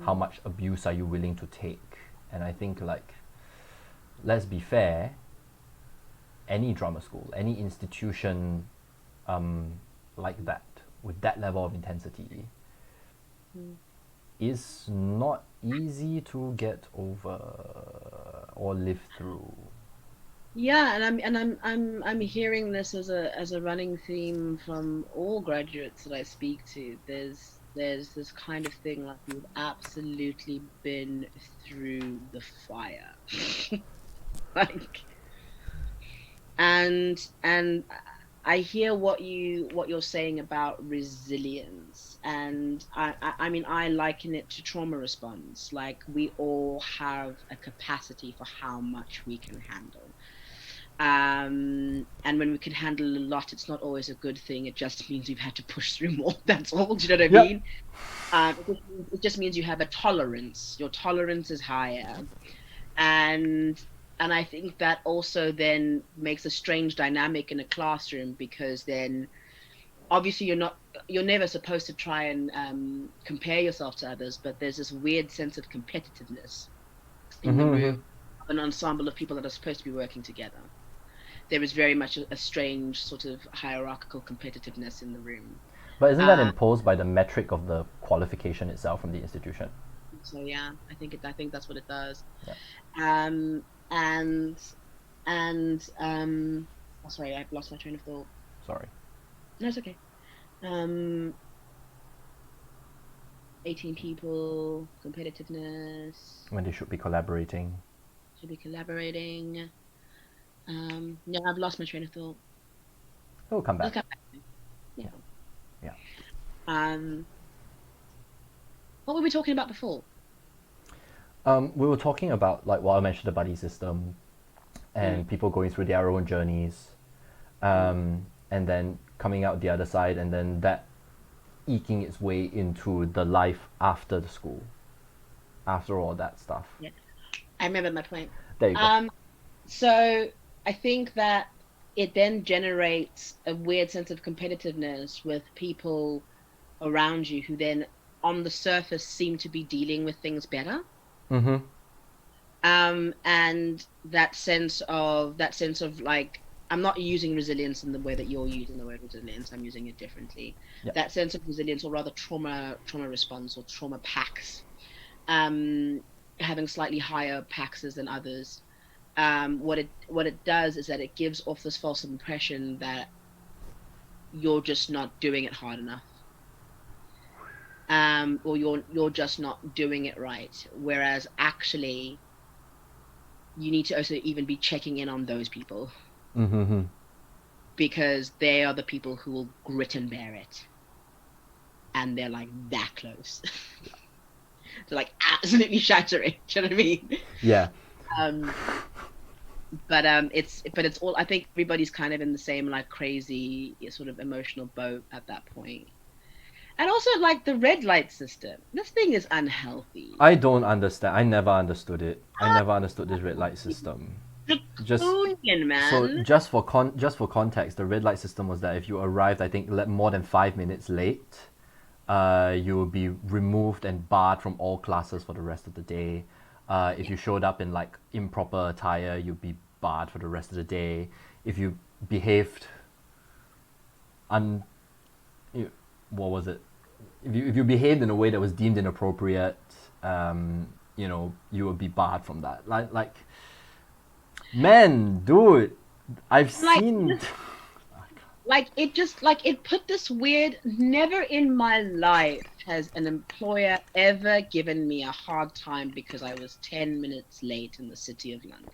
how much abuse are you willing to take. And I think, like, let's be fair, any drama school, any institution like that, with that level of intensity, is not easy to get over or live through. Yeah, and I'm hearing this as a running theme from all graduates that I speak to. There's this kind of thing, like, you've absolutely been through the fire. Like, and I hear what you're saying about resilience, and I mean, I liken it to trauma response. Like, we all have a capacity for how much we can handle. And when we can handle a lot, it's not always a good thing. It just means we've had to push through more. That's all. Do you know what I mean? It just means you have a tolerance. Your tolerance is higher, and And I think that also then makes a strange dynamic in a classroom, because then obviously you're never supposed to try and compare yourself to others, but there's this weird sense of competitiveness in the room of an ensemble of people that are supposed to be working together. There is very much a strange sort of hierarchical competitiveness in the room. But isn't that imposed by the metric of the qualification itself from the institution? So yeah, I think that's what it does. Yeah. And oh, sorry, I've lost my train of thought. Sorry. No, it's okay. 18 people, competitiveness. When they should be collaborating. Should be collaborating. No, I've lost my train of thought. It will come back. It'll come back to me. Yeah. Yeah. What were we talking about before? We were talking about, like, well, I mentioned the buddy system and people going through their own journeys, and then coming out the other side, and then that eking its way into the life after the school, after all that stuff. Yeah, I remember my point. There you go. So I think that it then generates a weird sense of competitiveness with people around you who then on the surface seem to be dealing with things better. And that sense of like, I'm not using resilience in the way that you're using the word resilience. I'm using it differently. Yep. That sense of resilience, or rather trauma response, or trauma packs, having slightly higher paxes than others. What it does is that it gives off this false impression that you're just not doing it hard enough, or you're just not doing it right. Whereas actually, you need to also even be checking in on those people, because they are the people who will grit and bear it, and they're like that close. They're like absolutely shattering. Do you know what I mean? Yeah. But it's all, I think everybody's kind of in the same like crazy sort of emotional boat at that point. And also, like, the red light system, this thing is unhealthy. I don't understand. I never understood it. I never understood this red light system. Draconian, man. So just for context, the red light system was that if you arrived, I think, more than 5 minutes late, you will be removed and barred from all classes for the rest of the day. If you showed up in like improper attire, you'd be barred for the rest of the day. If you behaved what was it? If you behaved in a way that was deemed inappropriate, you would be barred from that. Like, man, dude, I've seen. Like, it just, like, it put this weird. Never in my life has an employer ever given me a hard time because I was 10 minutes late in the city of London.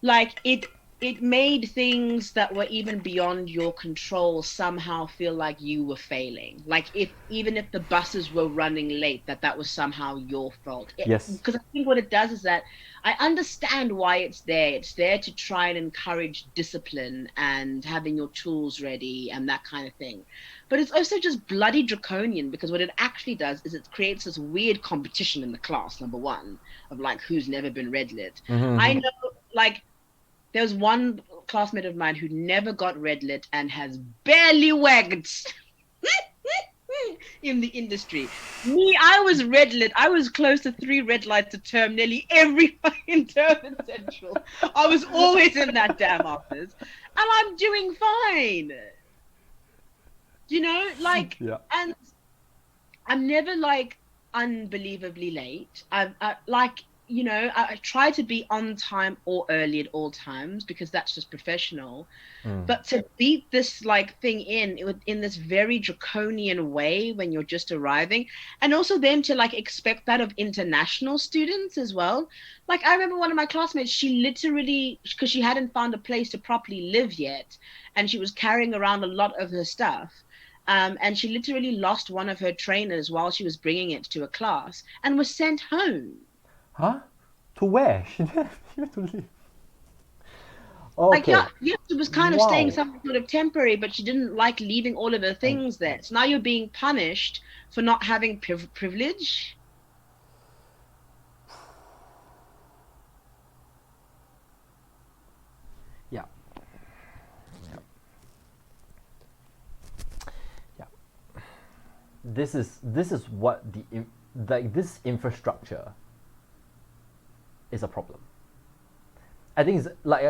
Like, it made things that were even beyond your control somehow feel like you were failing. Like, even if the buses were running late, that was somehow your fault. Yes. Because I think what it does is that I understand why it's there. It's there to try and encourage discipline and having your tools ready and that kind of thing. But it's also just bloody draconian, because what it actually does is it creates this weird competition in the class, number one, of like who's never been red lit. I know, like, there was one classmate of mine who never got red lit and has barely wagged in the industry. Me, I was red lit. I was close to 3 red lights a term, nearly every fucking term in Central. I was always in that damn office, and I'm doing fine. You know, like, yeah. And I'm never like unbelievably late. I try to be on time or early at all times, because that's just professional. But to beat this like thing in this very draconian way when you're just arriving, and also then to like expect that of international students as well. Like, I remember one of my classmates, she literally, because she hadn't found a place to properly live yet, and she was carrying around a lot of her stuff. And she literally lost one of her trainers while she was bringing it to a class and was sent home. Huh? To where? She had to leave. Okay. Like, yeah, she was kind of staying something sort of temporary, but she didn't like leaving all of her things there. So now you're being punished for not having privilege. this is what like this infrastructure is a problem. I think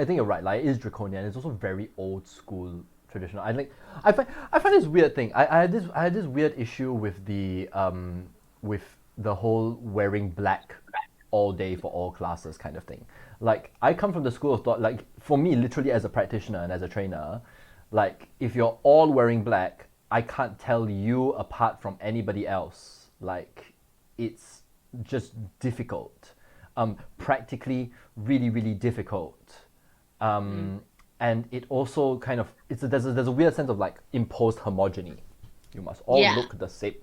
you're right. Like, it is draconian. It's also very old school traditional. I find this weird thing. I had this weird issue with the whole wearing black all day for all classes kind of thing. Like, I come from the school of thought, like, for me, literally as a practitioner and as a trainer, like, if you're all wearing black, I can't tell you apart from anybody else. Like, it's just difficult. Practically really, really difficult. And it also kind of, there's a weird sense of like imposed homogeny. You must all look the same.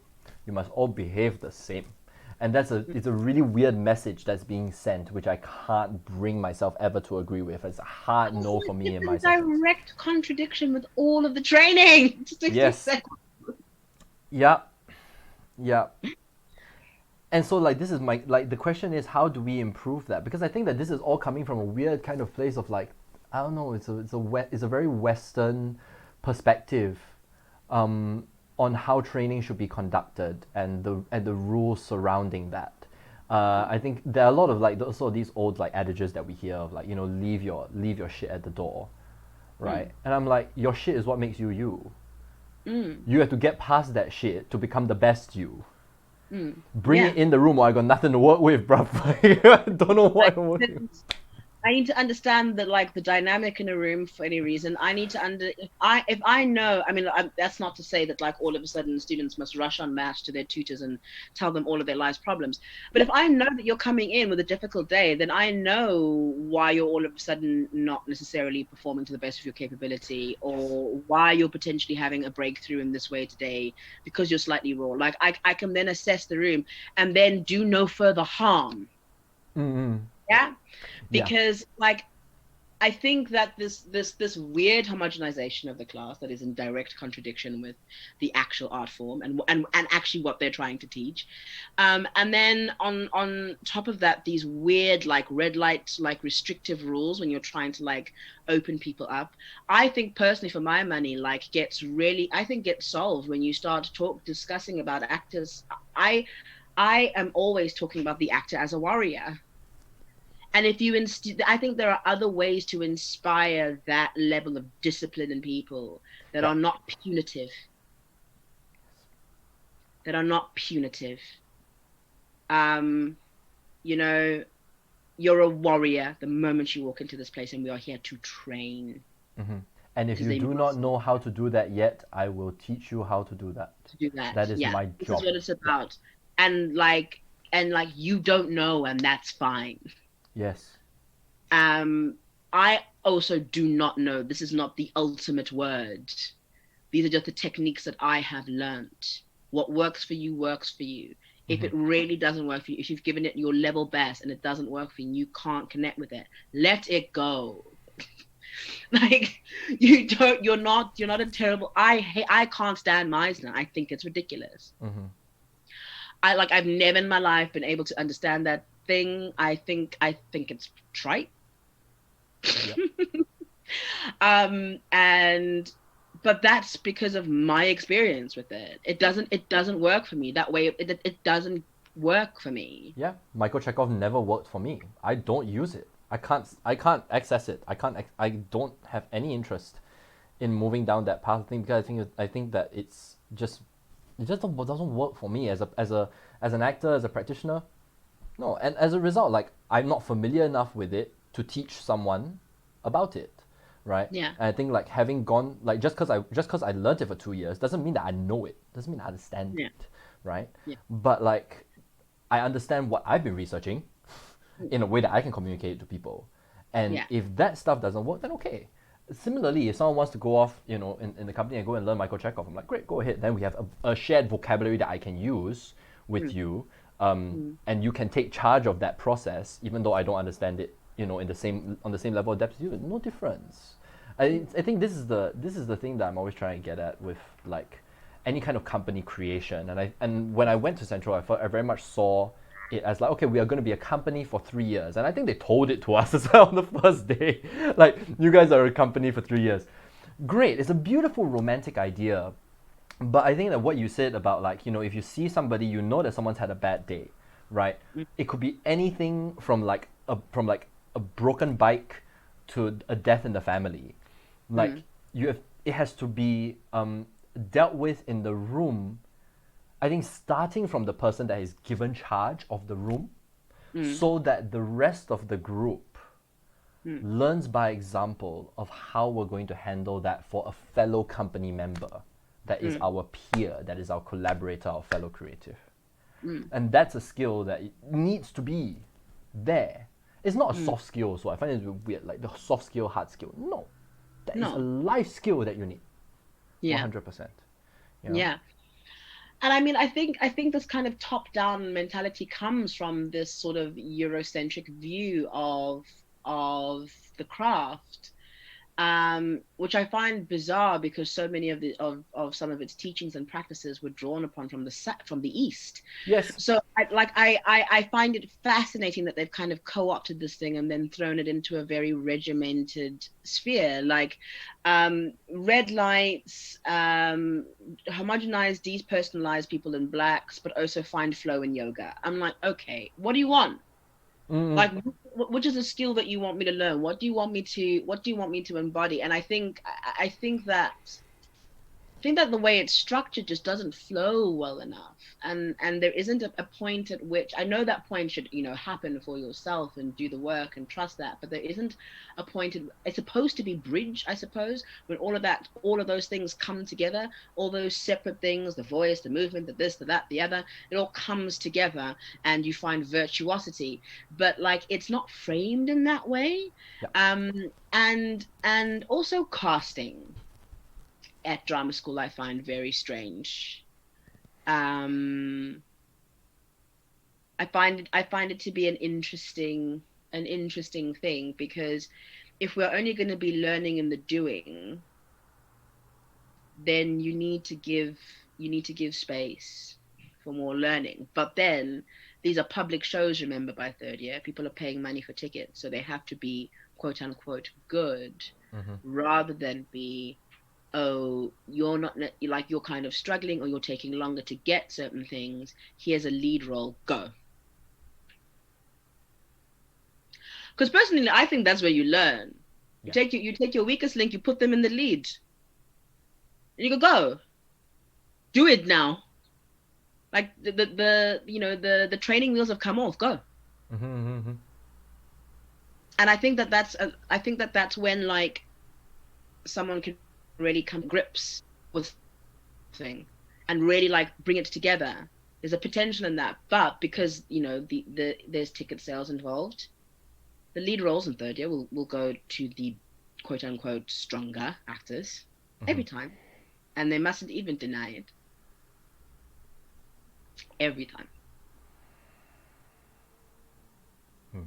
You must all behave the same. And it's a really weird message that's being sent, which I can't bring myself ever to agree with. It's a hard no for me in my sessions. Direct contradiction with all of the training. Yes. Yeah. And so, like, this is the question is, how do we improve that? Because I think that this is all coming from a weird kind of place of like, I don't know, it's a very Western perspective on how training should be conducted and the rules surrounding that. I think there are a lot of like also these old like adages that we hear of, like, you know, leave your shit at the door, right? And I'm like, your shit is what makes you you. You have to get past that shit to become the best you. Bring it in the room, or I got nothing to work with, bruv. I don't know what I'm working with. I need to understand that, like, the dynamic in a room for any reason. I need to if I know, I mean, that's not to say that like all of a sudden students must rush en masse to their tutors and tell them all of their life's problems. But if I know that you're coming in with a difficult day, then I know why you're all of a sudden not necessarily performing to the best of your capability, or why you're potentially having a breakthrough in this way today because you're slightly raw. Like, I can then assess the room and then do no further harm. Yeah, because like, I think that this weird homogenization of the class that is in direct contradiction with the actual art form and actually what they're trying to teach, and then on top of that, these weird like red light like restrictive rules when you're trying to like open people up. I think personally, for my money, like gets solved when you start discussing about actors. I am always talking about the actor as a warrior. And if you I think there are other ways to inspire that level of discipline in people that are not punitive. You know, you're a warrior the moment you walk into this place, and we are here to train. And if you do not know how to do that yet, I will teach you how to do that. That is my job. This is what it's about. And like you don't know, and that's fine. Yes. I also do not know. This is not the ultimate word. These are just the techniques that I have learned. What works for you works for you. If it really doesn't work for you, if you've given it your level best and it doesn't work for you, you can't connect with it. Let it go. Like, you're not a terrible. I can't stand Meisner. I think it's ridiculous. I've never in my life been able to understand that thing. I think it's trite. But that's because of my experience with it. It doesn't work for me that way. It doesn't work for me. Yeah, Michael Chekhov never worked for me. I don't use it. I can't access it. I don't have any interest in moving down that path thing, because I think that it just doesn't work for me as an actor, as a practitioner. No, and as a result, like, I'm not familiar enough with it to teach someone about it, right? Yeah. And I think like having gone, like, just because I learned it for 2 years doesn't mean that I know it. Doesn't mean I understand it, right? Yeah. But like, I understand what I've been researching in a way that I can communicate it to people. And if that stuff doesn't work, then okay. Similarly, if someone wants to go off, you know, in the company and go and learn Michael Chekhov, I'm like, great, go ahead. Then we have a shared vocabulary that I can use with you. And you can take charge of that process, even though I don't understand it, you know, on the same level of depth as you. No difference. I think this is the thing that I'm always trying to get at with like any kind of company creation. And when I went to Central, I very much saw it as like, okay, we are going to be a company for 3 years, and I think they told it to us as well on the first day, like, you guys are a company for 3 years. Great, it's a beautiful romantic idea. But I think that what you said about, like, if you see somebody, that someone's had a bad day, right? Mm, It could be anything from a broken bike to a death in the family. Like, mm, it has to be dealt with in the room. I think starting from the person that is given charge of the room, mm, so that the rest of the group mm, learns by example of how we're going to handle that for a fellow company member that is mm, our peer, that is our collaborator, our fellow creative. mm, And that's a skill that needs to be there. It's not a mm. soft skill, so I find it weird, like the soft skill, hard skill. No, that is a No. life skill that you need, Yeah. 100%. You know? Yeah. And I mean, I think this kind of top-down mentality comes from this sort of Eurocentric view of the craft, which I find bizarre because so many of some of its teachings and practices were drawn upon from the East. Yes. So I find it fascinating that they've kind of co-opted this thing and then thrown it into a very regimented sphere, like red lights, homogenize, depersonalize people in blacks, but also find flow in yoga. I'm like, okay, what do you want? Mm-mm. Like, which is a skill that you want me to learn? What do you want me to embody? And I think that the way it's structured just doesn't flow well enough, and there isn't a point at which I know that point should happen for yourself and do the work and trust that, but there isn't a point it's supposed to be bridge, I suppose, when all of those things come together, all those separate things, the voice, the movement, the this, the that, the other, it all comes together and you find virtuosity, but like it's not framed in that way. Yeah. And also casting at drama school I find very strange. Um, I find it to be an interesting thing, because if we're only going to be learning in the doing, then you need to give space for more learning. But then these are public shows, remember, by third year. People are paying money for tickets, so they have to be quote unquote good, Mm-hmm. rather than be, oh, you're not like, you're kind of struggling or you're taking longer to get certain things. Here's a lead role, go. Because personally, I think that's where you learn. You Yeah. take your weakest link, you put them in the lead, and you go, do it now. Like the training wheels have come off, go. Mm-hmm, mm-hmm. And I think that that's when, like, someone can really come to grips with thing and really like bring it together. There's a potential in that, but because there's ticket sales involved, the lead roles in third year will go to the quote unquote stronger actors Mm-hmm. every time, and they mustn't even deny it every time. Hmm.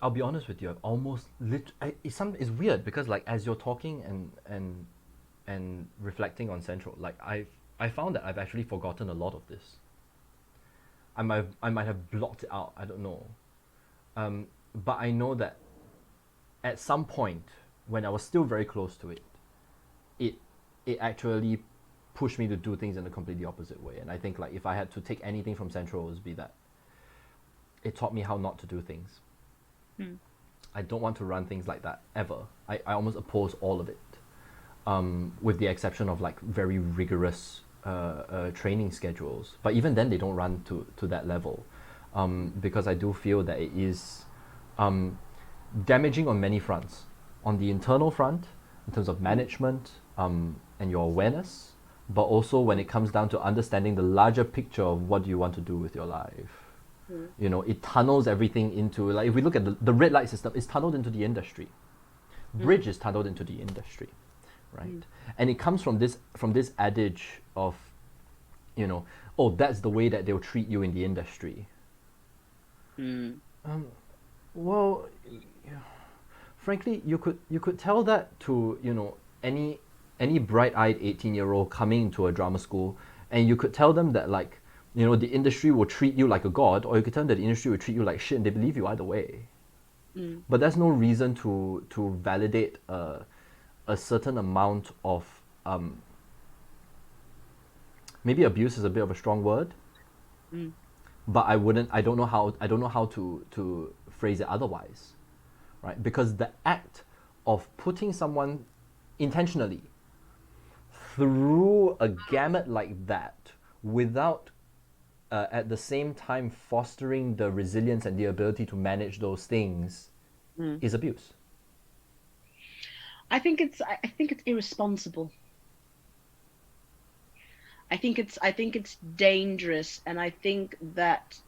I'll be honest with you. I've almost it's weird because, like, as you're talking and reflecting on Central, like, I found that I've actually forgotten a lot of this. I might have blocked it out. I don't know. But I know that at some point when I was still very close to it, it it actually pushed me to do things in a completely opposite way. And I think, like, if I had to take anything from Central, it would be that it taught me how not to do things. Hmm. I don't want to run things like that ever. I almost oppose all of it, with the exception of, like, very rigorous training schedules. But even then, they don't run to that level, because I do feel that it is damaging on many fronts. On the internal front, in terms of management, and your awareness, but also when it comes down to understanding the larger picture of what do you want to do with your life. Hmm. It tunnels everything into, like, if we look at the red light system, it's tunneled into the industry. Hmm. Bridge is tunneled into the industry, right? Hmm. And it comes from this adage of, oh, that's the way that they'll treat you in the industry. Hmm. Well, frankly, you could tell that to any bright-eyed 18-year-old coming into a drama school, and you could tell them that, like, the industry will treat you like a god, or you could tell them that the industry will treat you like shit, and they believe you either way. Hmm. But that's no reason to validate a certain amount of maybe abuse is a bit of a strong word, but I don't know how to phrase it otherwise, right? Because the act of putting someone intentionally through a gamut like that without at the same time fostering the resilience and the ability to manage those things is abuse. I think it's irresponsible. I think it's dangerous, and I think that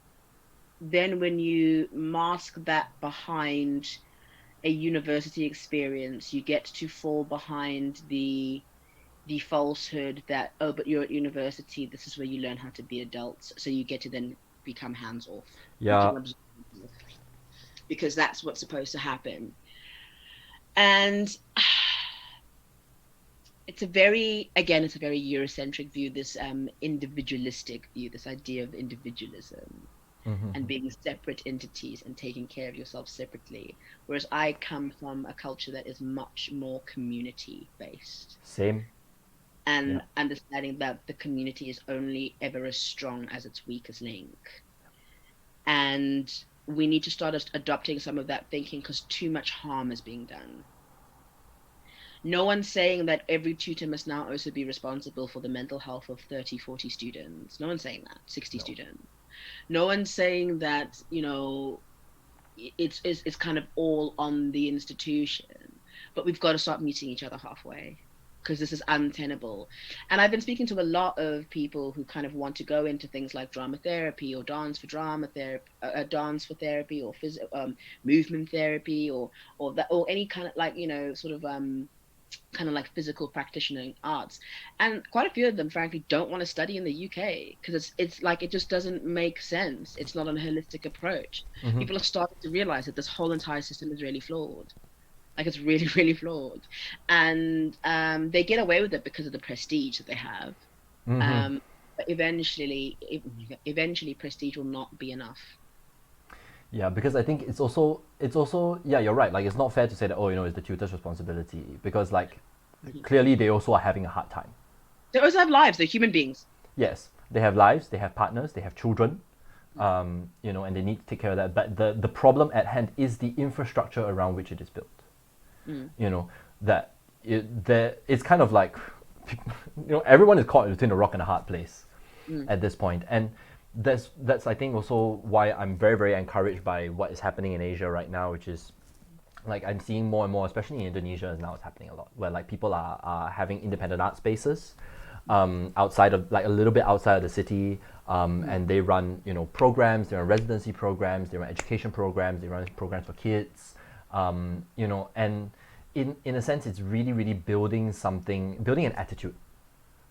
then when you mask that behind a university experience, you get to fall behind the falsehood that, oh, but you're at university, this is where you learn how to be adults, so you get to then become hands off. Yeah. Because that's what's supposed to happen. And it's a very Eurocentric view, this individualistic view, this idea of individualism and being separate entities and taking care of yourself separately. Whereas I come from a culture that is much more community based. Same. And understanding that the community is only ever as strong as its weakest link. And we need to start adopting some of that thinking, because too much harm is being done. No one's saying that every tutor must now also be responsible for the mental health of 30, 40 students. No one's saying that, 60 students. No one's saying that, you know, it's kind of all on the institution, but we've got to start meeting each other halfway, because this is untenable. And I've been speaking to a lot of people who kind of want to go into things like drama therapy or dance for therapy or movement therapy or any kind of, like, you know, sort of kind of like physical practitioner arts, and quite a few of them frankly don't want to study in the UK because it's like, it just doesn't make sense. It's not a holistic approach. People are starting to realize that this whole entire system is really flawed. Like, it's really, really flawed, and they get away with it because of the prestige that they have. But eventually prestige will not be enough. Yeah, because I think it's also yeah, you're right. Like, it's not fair to say that, oh, you know, it's the tutor's responsibility, because like clearly they also are having a hard time. They also have lives. They're human beings. Yes, they have lives, they have partners, they have children, you know, and they need to take care of that. But the problem at hand is the infrastructure around which it is built. You know, that it's kind of like, you know, everyone is caught between a rock and a hard place at this point. And that's I think also why I'm very, very encouraged by what is happening in Asia right now, which is like, I'm seeing more and more, especially in Indonesia, now it's happening a lot, where like people are having independent art spaces outside of, like, a little bit outside of the city, and they run, you know, programs, they run residency programs, they run education programs, they run programs for kids, you know, and in a sense it's really, really building an attitude,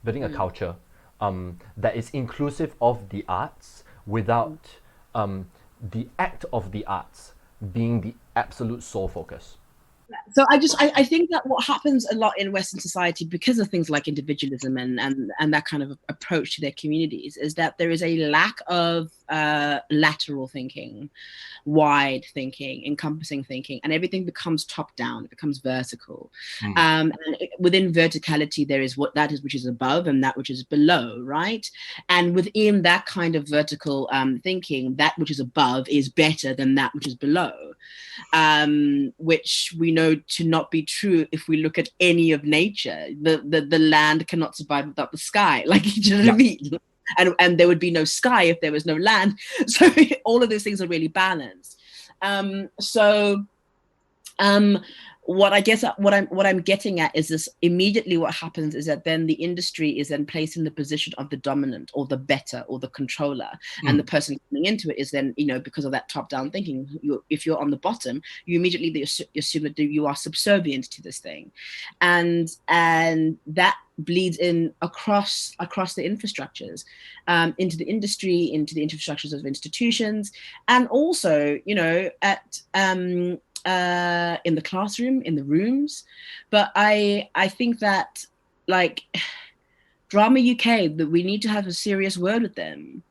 building a culture that is inclusive of the arts without the act of the arts being the absolute sole focus. So I think that what happens a lot in Western society, because of things like individualism and that kind of approach to their communities, is that there is a lack of lateral thinking, wide thinking, encompassing thinking, and everything becomes top down. It becomes vertical. And within verticality, there is which is above and that which is below, right? And within that kind of vertical thinking, that which is above is better than that which is below, which we know to not be true if we look at any of nature. The land cannot survive without the sky. Like, you know what I mean? And there would be no sky if there was no land. So all of those things are really balanced. What I'm getting at is this: immediately what happens is that then the industry is then placed in the position of the dominant or the better or the controller, and the person coming into it is then, you know, because of that top-down thinking, if you're on the bottom, you immediately assume that you are subservient to this thing, and that bleeds in across the infrastructures, into the industry, into the infrastructures of institutions, and also, you know, at in the classroom, in the rooms. But I think that, like, Drama UK, that we need to have a serious word with them.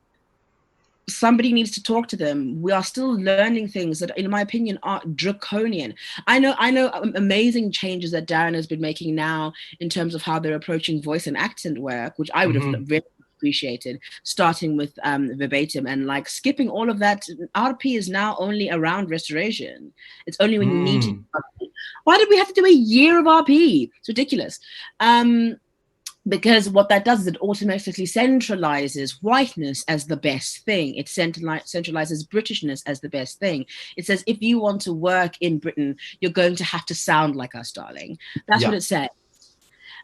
somebody needs to talk to them. We are still learning things that, in my opinion, are draconian. I know amazing changes that Darren has been making now in terms of how they're approaching voice and accent work, which I would have really appreciated, starting with verbatim and like skipping all of that. RP is now only around restoration. It's only when you need to. Why did we have to do a year of RP? It's ridiculous. Because what that does is it automatically centralizes whiteness as the best thing. It centralizes Britishness as the best thing. It says, if you want to work in Britain, you're going to have to sound like us, darling. That's what it says.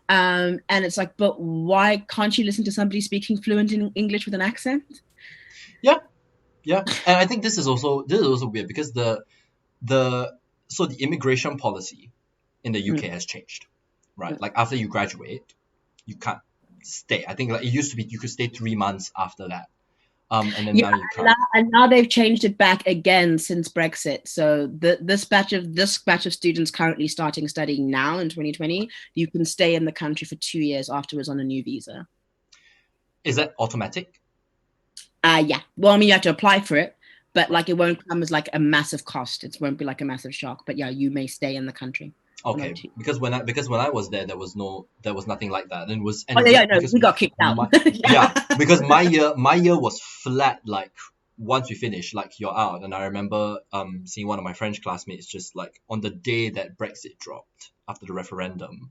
And it's like, but why can't you listen to somebody speaking fluent in English with an accent? Yeah. And I think this is also weird because the immigration policy in the UK has changed, right? Like after you graduate, you can't stay. I think like it used to be you could stay 3 months after that. And then now you can't. And now they've changed it back again since Brexit. So this batch of students currently starting studying now in 2020, you can stay in the country for 2 years afterwards on a new visa. Is that automatic? Yeah. Well, I mean, you have to apply for it, but like it won't come as like a massive cost. It won't be like a massive shock. But yeah, you may stay in the country. Okay, because when I was there, there was nothing like that. And it was we got kicked out. Because my year was flat. Like once we finished, like you're out. And I remember seeing one of my French classmates just like on the day that Brexit dropped after the referendum,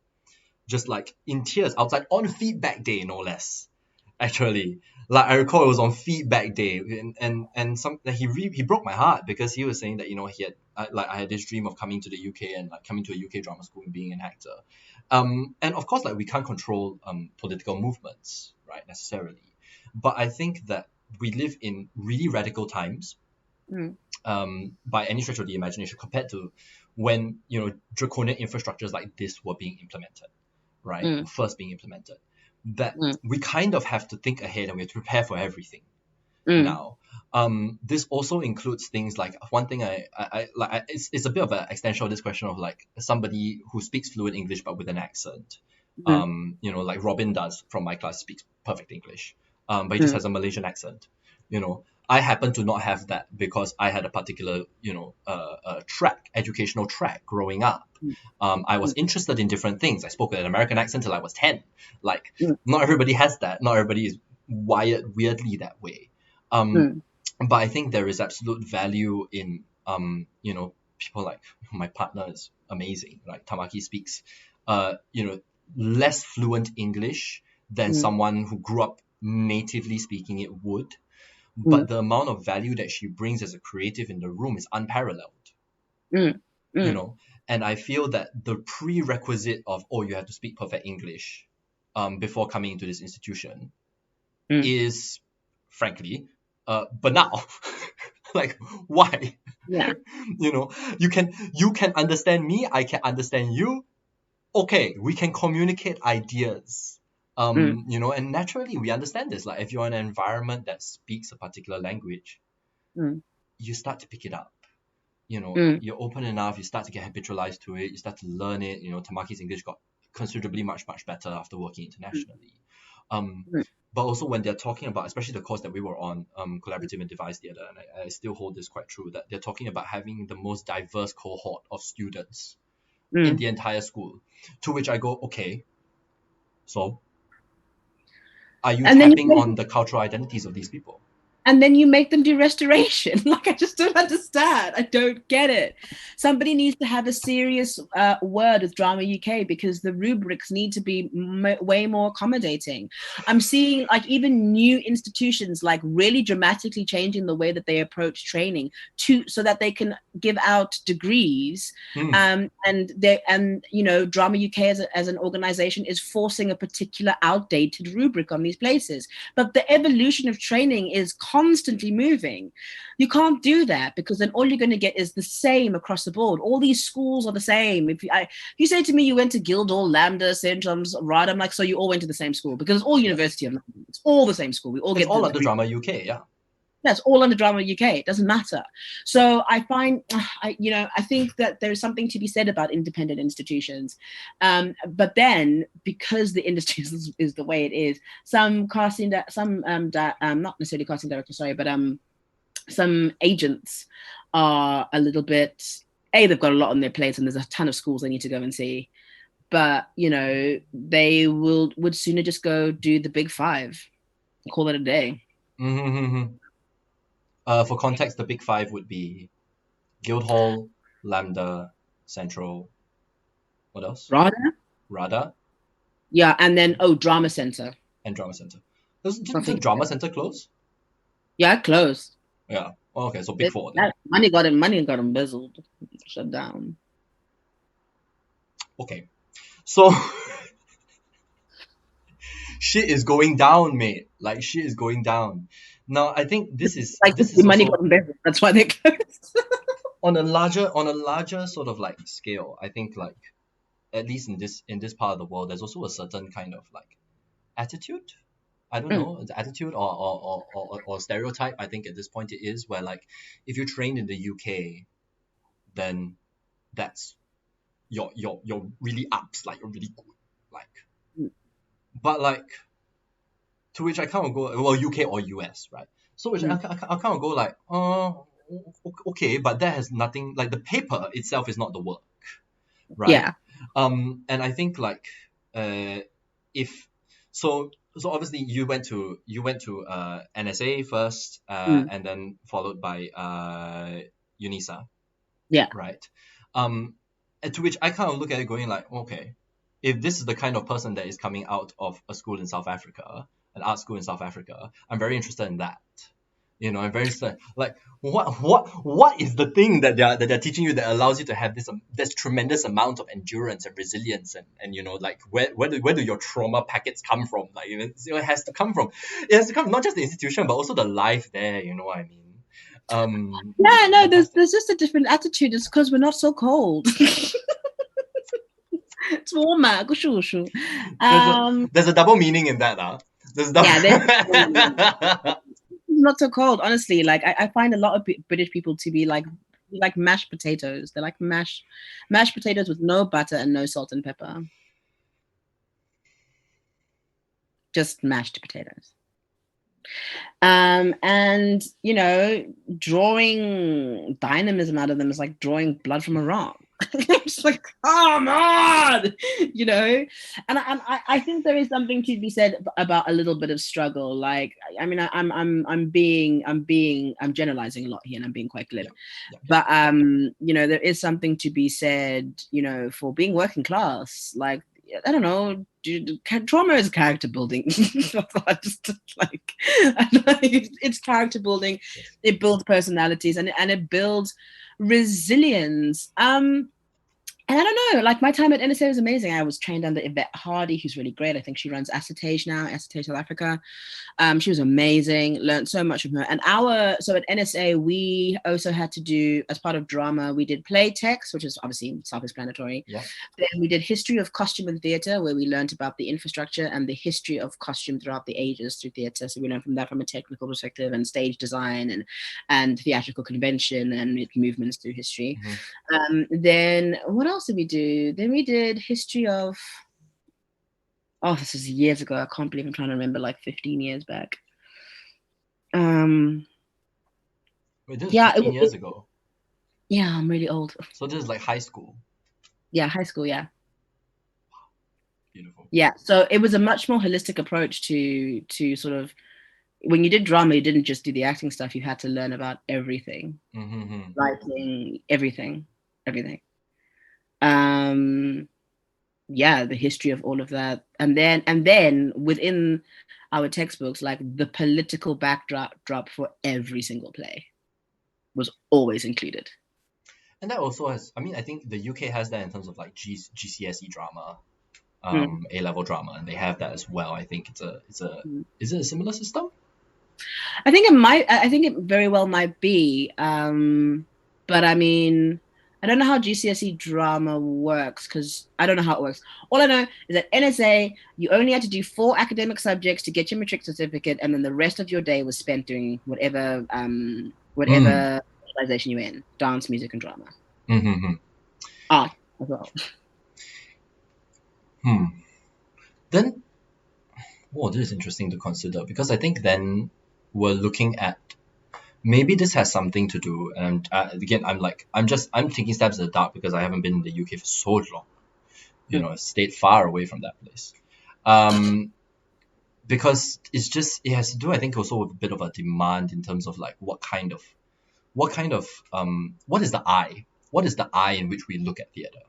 just like in tears outside on feedback day, no less. Actually, like I recall it was on feedback day, and he broke my heart because he was saying that I had this dream of coming to the UK and like coming to a UK drama school and being an actor, and of course like we can't control political movements, right, necessarily, but I think that we live in really radical times, by any stretch of the imagination, compared to when draconian infrastructures like this were being implemented, right, first being implemented. That we kind of have to think ahead and we have to prepare for everything now. This also includes things like one thing I it's a bit of an extension of this question of like somebody who speaks fluent English but with an accent. Like Robin does from my class, speaks perfect English, but he just has a Malaysian accent. I happen to not have that because I had a particular educational track growing up. I was interested in different things. I spoke with an American accent till I was 10. Like not everybody has that. Not everybody is wired weirdly that way. But I think there is absolute value in people like my partner is amazing. Like Tamaki speaks less fluent English than someone who grew up natively speaking it would. But the amount of value that she brings as a creative in the room is unparalleled. And I feel that the prerequisite of you have to speak perfect English before coming into this institution is frankly banal. Like why? Yeah. You can understand me, I can understand you. Okay, we can communicate ideas. And naturally we understand this. Like if you're in an environment that speaks a particular language, you start to pick it up. You're open enough, you start to get habitualized to it, you start to learn it. Tamaki's English got considerably much better after working internationally. But also when they're talking about, especially the course that we were on, collaborative and device theatre, and I still hold this quite true, that they're talking about having the most diverse cohort of students in the entire school. To which I go, okay, so are you tapping on the cultural identities of these people? And then you make them do restoration. Like, I just don't understand. I don't get it. Somebody needs to have a serious word with Drama UK because the rubrics need to be way more accommodating. I'm seeing like even new institutions like really dramatically changing the way that they approach training so that they can give out degrees. And Drama UK as an organization is forcing a particular outdated rubric on these places. But the evolution of training is constantly moving. You can't do that because then all you're going to get is the same across the board. All these schools are the same. If you say to me you went to Guildhall, Lambda, St. John's, right? I'm like, so you all went to the same school because it's all University of London. It's all the same school. We all it's get all under Drama UK, yeah. That's all under Drama UK. It doesn't matter. So I find, I think that there's something to be said about independent institutions. But then, because the industry is the way it is, some not necessarily casting directors, sorry, but some agents are a little bit, they've got a lot on their plates and there's a ton of schools they need to go and see. But, they would sooner just go do the big five, call it a day. Mm-hmm. For context, the big five would be Guildhall, Lambda, Central. What else? RADA. Yeah, and then Drama Centre. And Drama Centre. Did Drama Centre close? Yeah, it closed. Yeah. Oh, okay, so big four. Money got embezzled, shut down. Okay, so shit is going down, mate. Like shit is going down. Now I think this is money got embezzled. That's why they closed. on a larger sort of like scale, I think like at least in this part of the world, there's also a certain kind of like attitude. I don't know, the attitude or stereotype. I think at this point it is where like if you're trained in the UK, then that's you're really ups, like you're really good, like. But like, to which I kind of go, well, UK or US, right? So which I kind of go like, okay, but that has nothing, like the paper itself is not the work, right? Yeah. And I think like, if so obviously you went to NSA first, and then followed by UNISA. Yeah. Right. And to which I kind of look at it going like, okay, if this is the kind of person that is coming out of a school in South Africa, an art school in South Africa, I'm very interested in that. I'm very interested. Like, what is the thing that they're teaching you that allows you to have this tremendous amount of endurance and resilience and like where do your trauma packets come from? Like, it has to come from. It has to come not just the institution but also the life there. You know what I mean? There's just a different attitude. It's because we're not so cold. It's warmer. There's a double meaning in that. There's not so cold, honestly. Like I find a lot of British people to be like mashed potatoes. They're like mashed potatoes with no butter and no salt and pepper. Just mashed potatoes. And drawing dynamism out of them is like drawing blood from a rock. It's like, come on, and I think there is something to be said about a little bit of struggle. Like, I mean, I'm generalizing a lot here and I'm being quite glib, but there is something to be said, for being working class. Like, I don't know, trauma is character building. It's character building. It builds personalities and it builds resilience. And I don't know, like my time at NSA was amazing. I was trained under Yvette Hardy, who's really great. I think she runs Acetage now, Acetage South Africa. She was amazing, learned so much from her. And so at NSA, we also had to do, as part of drama, we did play text, which is obviously self-explanatory. Yeah. Then we did history of costume and theatre, where we learned about the infrastructure and the history of costume throughout the ages through theatre. So we learned from that from a technical perspective and stage design and theatrical convention and movements through history. Then what else did we do? Then we did history of, this is years ago. I can't believe I'm trying to remember, like 15 years back. Wait, this is 15 years ago? Yeah, I'm really old. So this is like high school? Yeah, high school, yeah. Beautiful. Yeah, so it was a much more holistic approach to sort of, when you did drama, you didn't just do the acting stuff. You had to learn about everything. Writing, everything. The history of all of that, and then within our textbooks, like the political backdrop for every single play was always included. And that also has, I mean, I think the UK has that in terms of like GCSE drama, A-level drama, and they have that as well. I think is it a similar system? I think it very well might be, but I mean, I don't know how GCSE drama works because I don't know how it works. All I know is that NSA, you only had to do 4 academic subjects to get your matric certificate, and then the rest of your day was spent doing whatever specialization you're in: dance, music, and drama. Mm-hmm. Art as well. Then, this is interesting to consider, because I think then we're looking at, maybe this has something to do, and again, I'm taking stabs in the dark because I haven't been in the UK for so long. I've stayed far away from that place. Because it has to do, I think, also with a bit of a demand in terms of like what is the eye? What is the eye in which we look at theatre,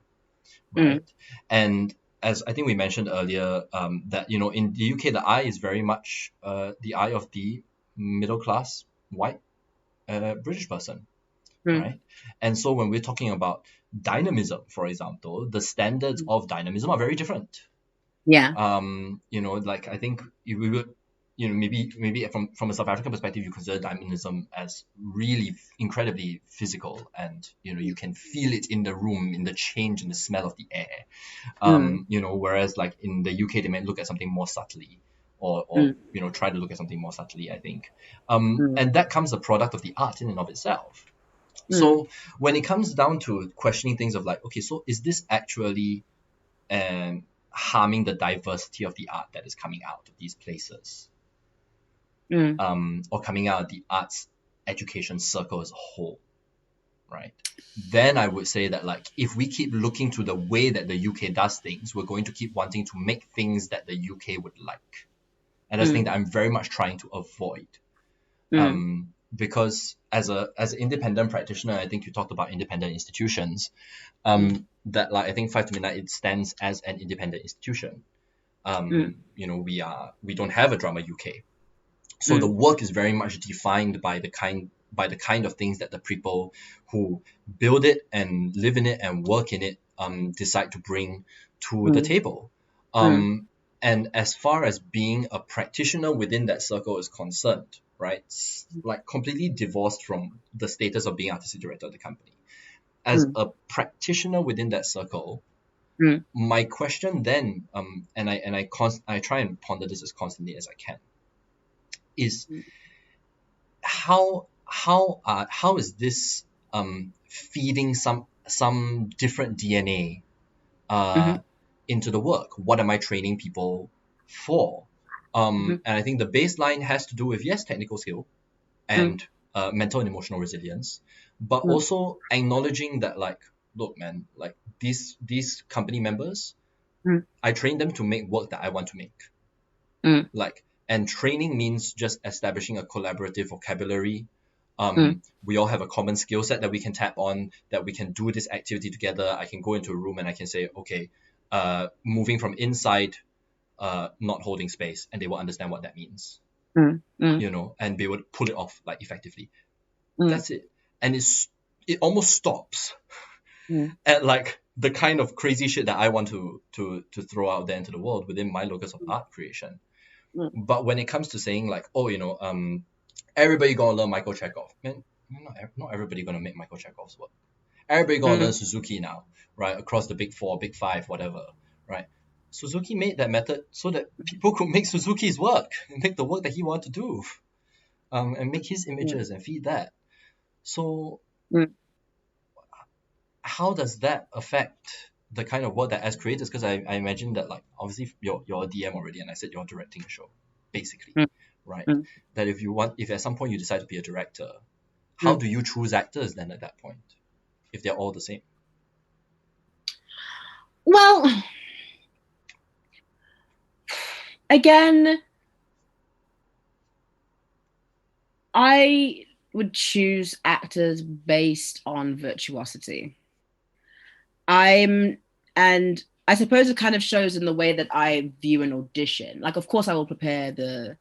right? And as I think we mentioned earlier, that in the UK, the eye is very much the eye of the middle class white British person, right? And so when we're talking about dynamism, for example, the standards of dynamism are very different. Yeah. Like I think if we would, maybe from a South African perspective, you consider dynamism as really incredibly physical, and you can feel it in the room, in the change in the smell of the air. Whereas like in the UK, they might look at something more subtly, or try to look at something more subtly, I think. And that comes a product of the art in and of itself. So when it comes down to questioning things of like, okay, so is this actually harming the diversity of the art that is coming out of these places, or coming out of the arts education circle as a whole, right? Then I would say that like if we keep looking to the way that the UK does things, we're going to keep wanting to make things that the UK would like, and that's the thing that I'm very much trying to avoid. Because as an independent practitioner, I think you talked about independent institutions. That like I think 5 to Midnight, it stands as an independent institution. We don't have a Drama UK, so the work is very much defined by the kind of things that the people who build it and live in it and work in it decide to bring to the table. And as far as being a practitioner within that circle is concerned, right, it's like completely divorced from the status of being artistic director of the company. As a practitioner within that circle, my question then, and I try and ponder this as constantly as I can, is how is this feeding some different DNA into the work? What am I training people for? And I think the baseline has to do with, yes, technical skill and mental and emotional resilience, but also acknowledging that, like, look, man, like these company members, I train them to make work that I want to make. Like, and training means just establishing a collaborative vocabulary. We all have a common skill set that we can tap on, that we can do this activity together. I can go into a room and I can say, okay, moving from inside, not holding space, and they will understand what that means. And be able to pull it off like effectively. That's it. And it almost stops at like the kind of crazy shit that I want to throw out there into the world within my locus of art creation. But when it comes to saying like, oh, everybody gonna learn Michael Chekhov, man, not everybody gonna make Michael Chekhov's work. Everybody gonna learn Suzuki now, right? Across the big 4, big 5, whatever, right? Suzuki made that method so that people could make Suzuki's work and make the work that he wanted to do, and make his images and feed that. So how does that affect the kind of work that as creators, because I imagine that, like, obviously you're a DM already, and I said you're directing a show, basically, right? That if at some point you decide to be a director, how do you choose actors then at that point, if they're all the same? Well, again, I would choose actors based on virtuosity. And I suppose it kind of shows in the way that I view an audition. Like, of course, I'll prepare the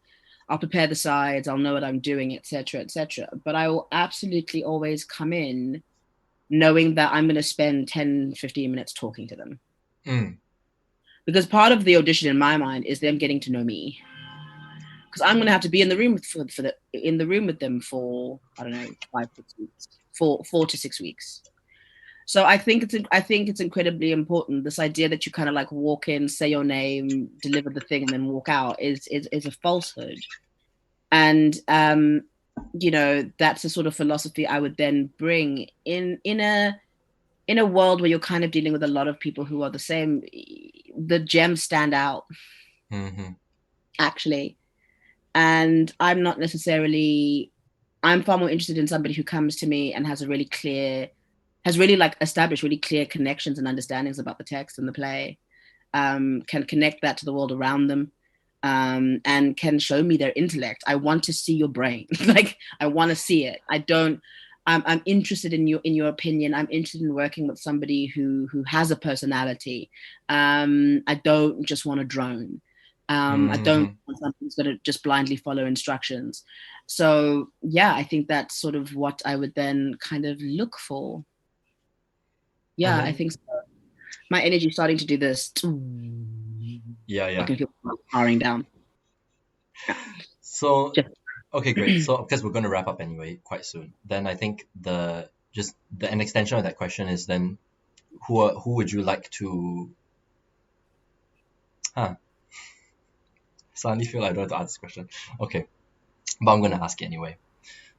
sides, I'll know what I'm doing, etc., etc. But I will absolutely always come in knowing that I'm going to spend 10, 15 minutes talking to them. Because part of the audition in my mind is them getting to know me. Because I'm going to have to be in the room with them for, I don't know, 5-6 weeks, 4 to 6 weeks. So I think it's incredibly important. This idea that you kind of like walk in, say your name, deliver the thing, and then walk out is a falsehood. And that's the sort of philosophy I would then bring in a world where you're kind of dealing with a lot of people who are the same. The gems stand out, actually, and I'm not necessarily. I'm far more interested in somebody who comes to me and has really like established really clear connections and understandings about the text and the play, can connect that to the world around them, and can show me their intellect. I want to see your brain. Like, I want to see it. I'm interested in your opinion. I'm interested in working with somebody who has a personality. I don't just want a drone. I don't want somebody who's going to just blindly follow instructions. So yeah, I think that's sort of what I would then kind of look for. Yeah, I think so. My energy is starting to do this. Yeah. I can feel powering down. So, okay, great. So, because we're going to wrap up anyway quite soon, then I think an extension of that question is then, who would you like to? Suddenly feel like I don't have to answer this question. Okay, but I'm going to ask it anyway.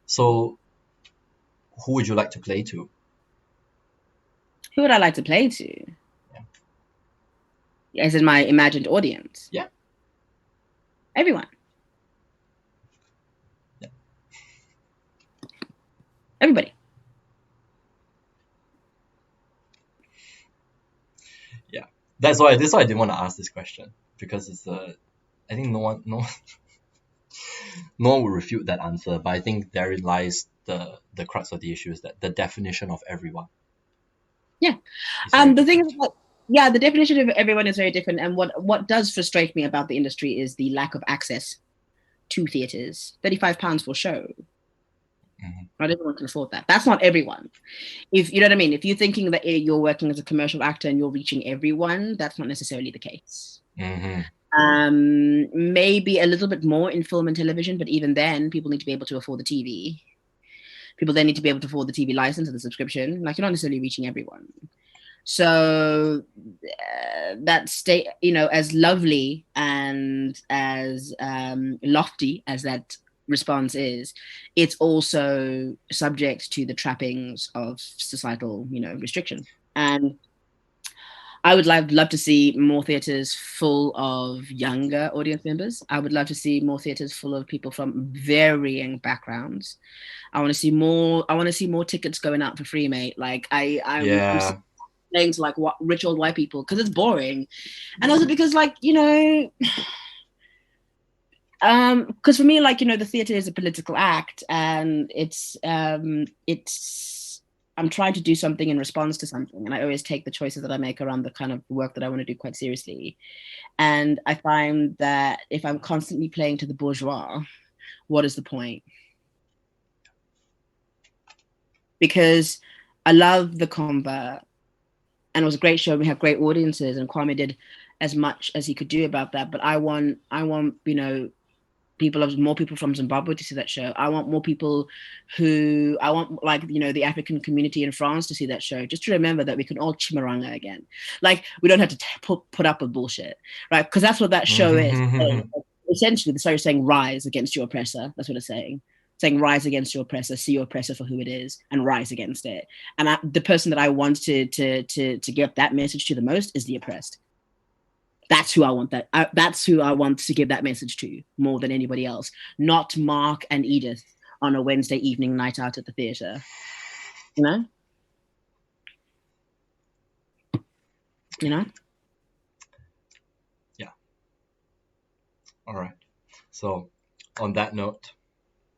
So, who would you like to play to? Who would I like to play to? Yeah. As in my imagined audience? Yeah. Everyone. Yeah. Everybody. Yeah. That's why I didn't want to ask this question, because it's I think no one will refute that answer, but I think therein lies the crux of the issue, is that the definition of everyone. Yeah. The thing is, the definition of everyone is very different. And what does frustrate me about the industry is the lack of access to theatres. £35 for a show. Not everyone can afford that. That's not everyone. If you know what I mean, if you're thinking that you're working as a commercial actor and you're reaching everyone, that's not necessarily the case. Maybe a little bit more in film and television, but even then, people need to be able to afford the TV. People then need to be able to afford the TV license and the subscription. Like, you're not necessarily reaching everyone. So that state, as lovely and as lofty as that response is, it's also subject to the trappings of societal, restriction. And I would love to see more theatres full of younger audience members. I would love to see more theatres full of people from varying backgrounds. I want to see more tickets going out for free, mate. Like, I'm saying to like what rich old white people, because it's boring, and also because, like, because for me, like, the theater is a political act, and it's I'm trying to do something in response to something, and I always take the choices that I make around the kind of work that I want to do quite seriously. And I find that if I'm constantly playing to the bourgeois, what is the point? Because I love the Convert, and it was a great show. We had great audiences, and Kwame did as much as he could do about that. But I want more people from Zimbabwe to see that show. I want more people like, the African community in France to see that show, just to remember that we can all chimaranga again. Like, we don't have to put up with bullshit, right? Because that's what that show is. Essentially, the story is saying, rise against your oppressor. That's what it's saying. Saying, rise against your oppressor, see your oppressor for who it is, and rise against it. And the person that I want to give that message to the most is the oppressed. That's who I want that's who I want to give that message to more than anybody else. Not Mark and Edith on a Wednesday evening night out at the theatre. Yeah. All right. So, on that note,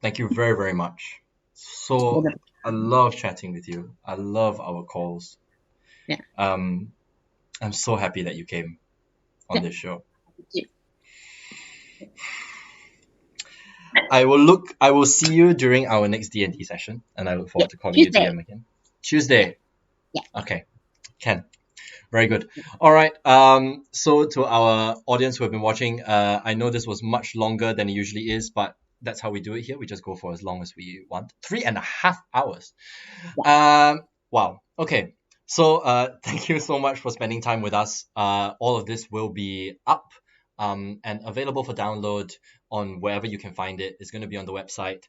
thank you very, very much. So, I love chatting with you. I love our calls. Yeah. I'm so happy that you came on this show. Yeah. I will see you during our next D&D session, and I look forward to calling Tuesday. you DM again. Tuesday. Yeah. Okay. Ken. Very good. All right. So to our audience who have been watching, I know this was much longer than it usually is, but that's how we do it here. We just go for as long as we want. 3.5 hours. Wow. Okay. So thank you so much for spending time with us. All of this will be up and available for download on wherever you can find it. It's going to be on the website.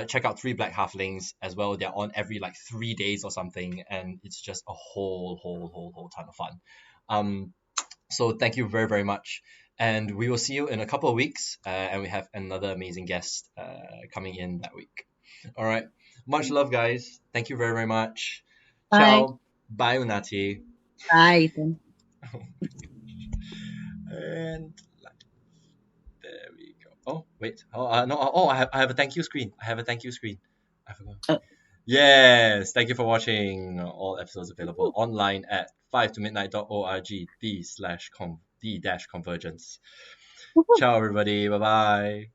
Check out Three Black Halflings as well. They're on every like 3 days or something, and it's just a whole ton of fun. So thank you very, very much. And we will see you in a couple of weeks. And we have another amazing guest coming in that week. All right. Much love, guys. Thank you very, very much. Bye. Ciao. Bye, Unati. Bye. And there we go. Oh, wait. Oh, no. Oh, I have a thank you screen. I forgot. Oh. Yes. Thank you for watching. All episodes available online at 5tomidnight.org d/convergence. Ciao, everybody. Bye bye.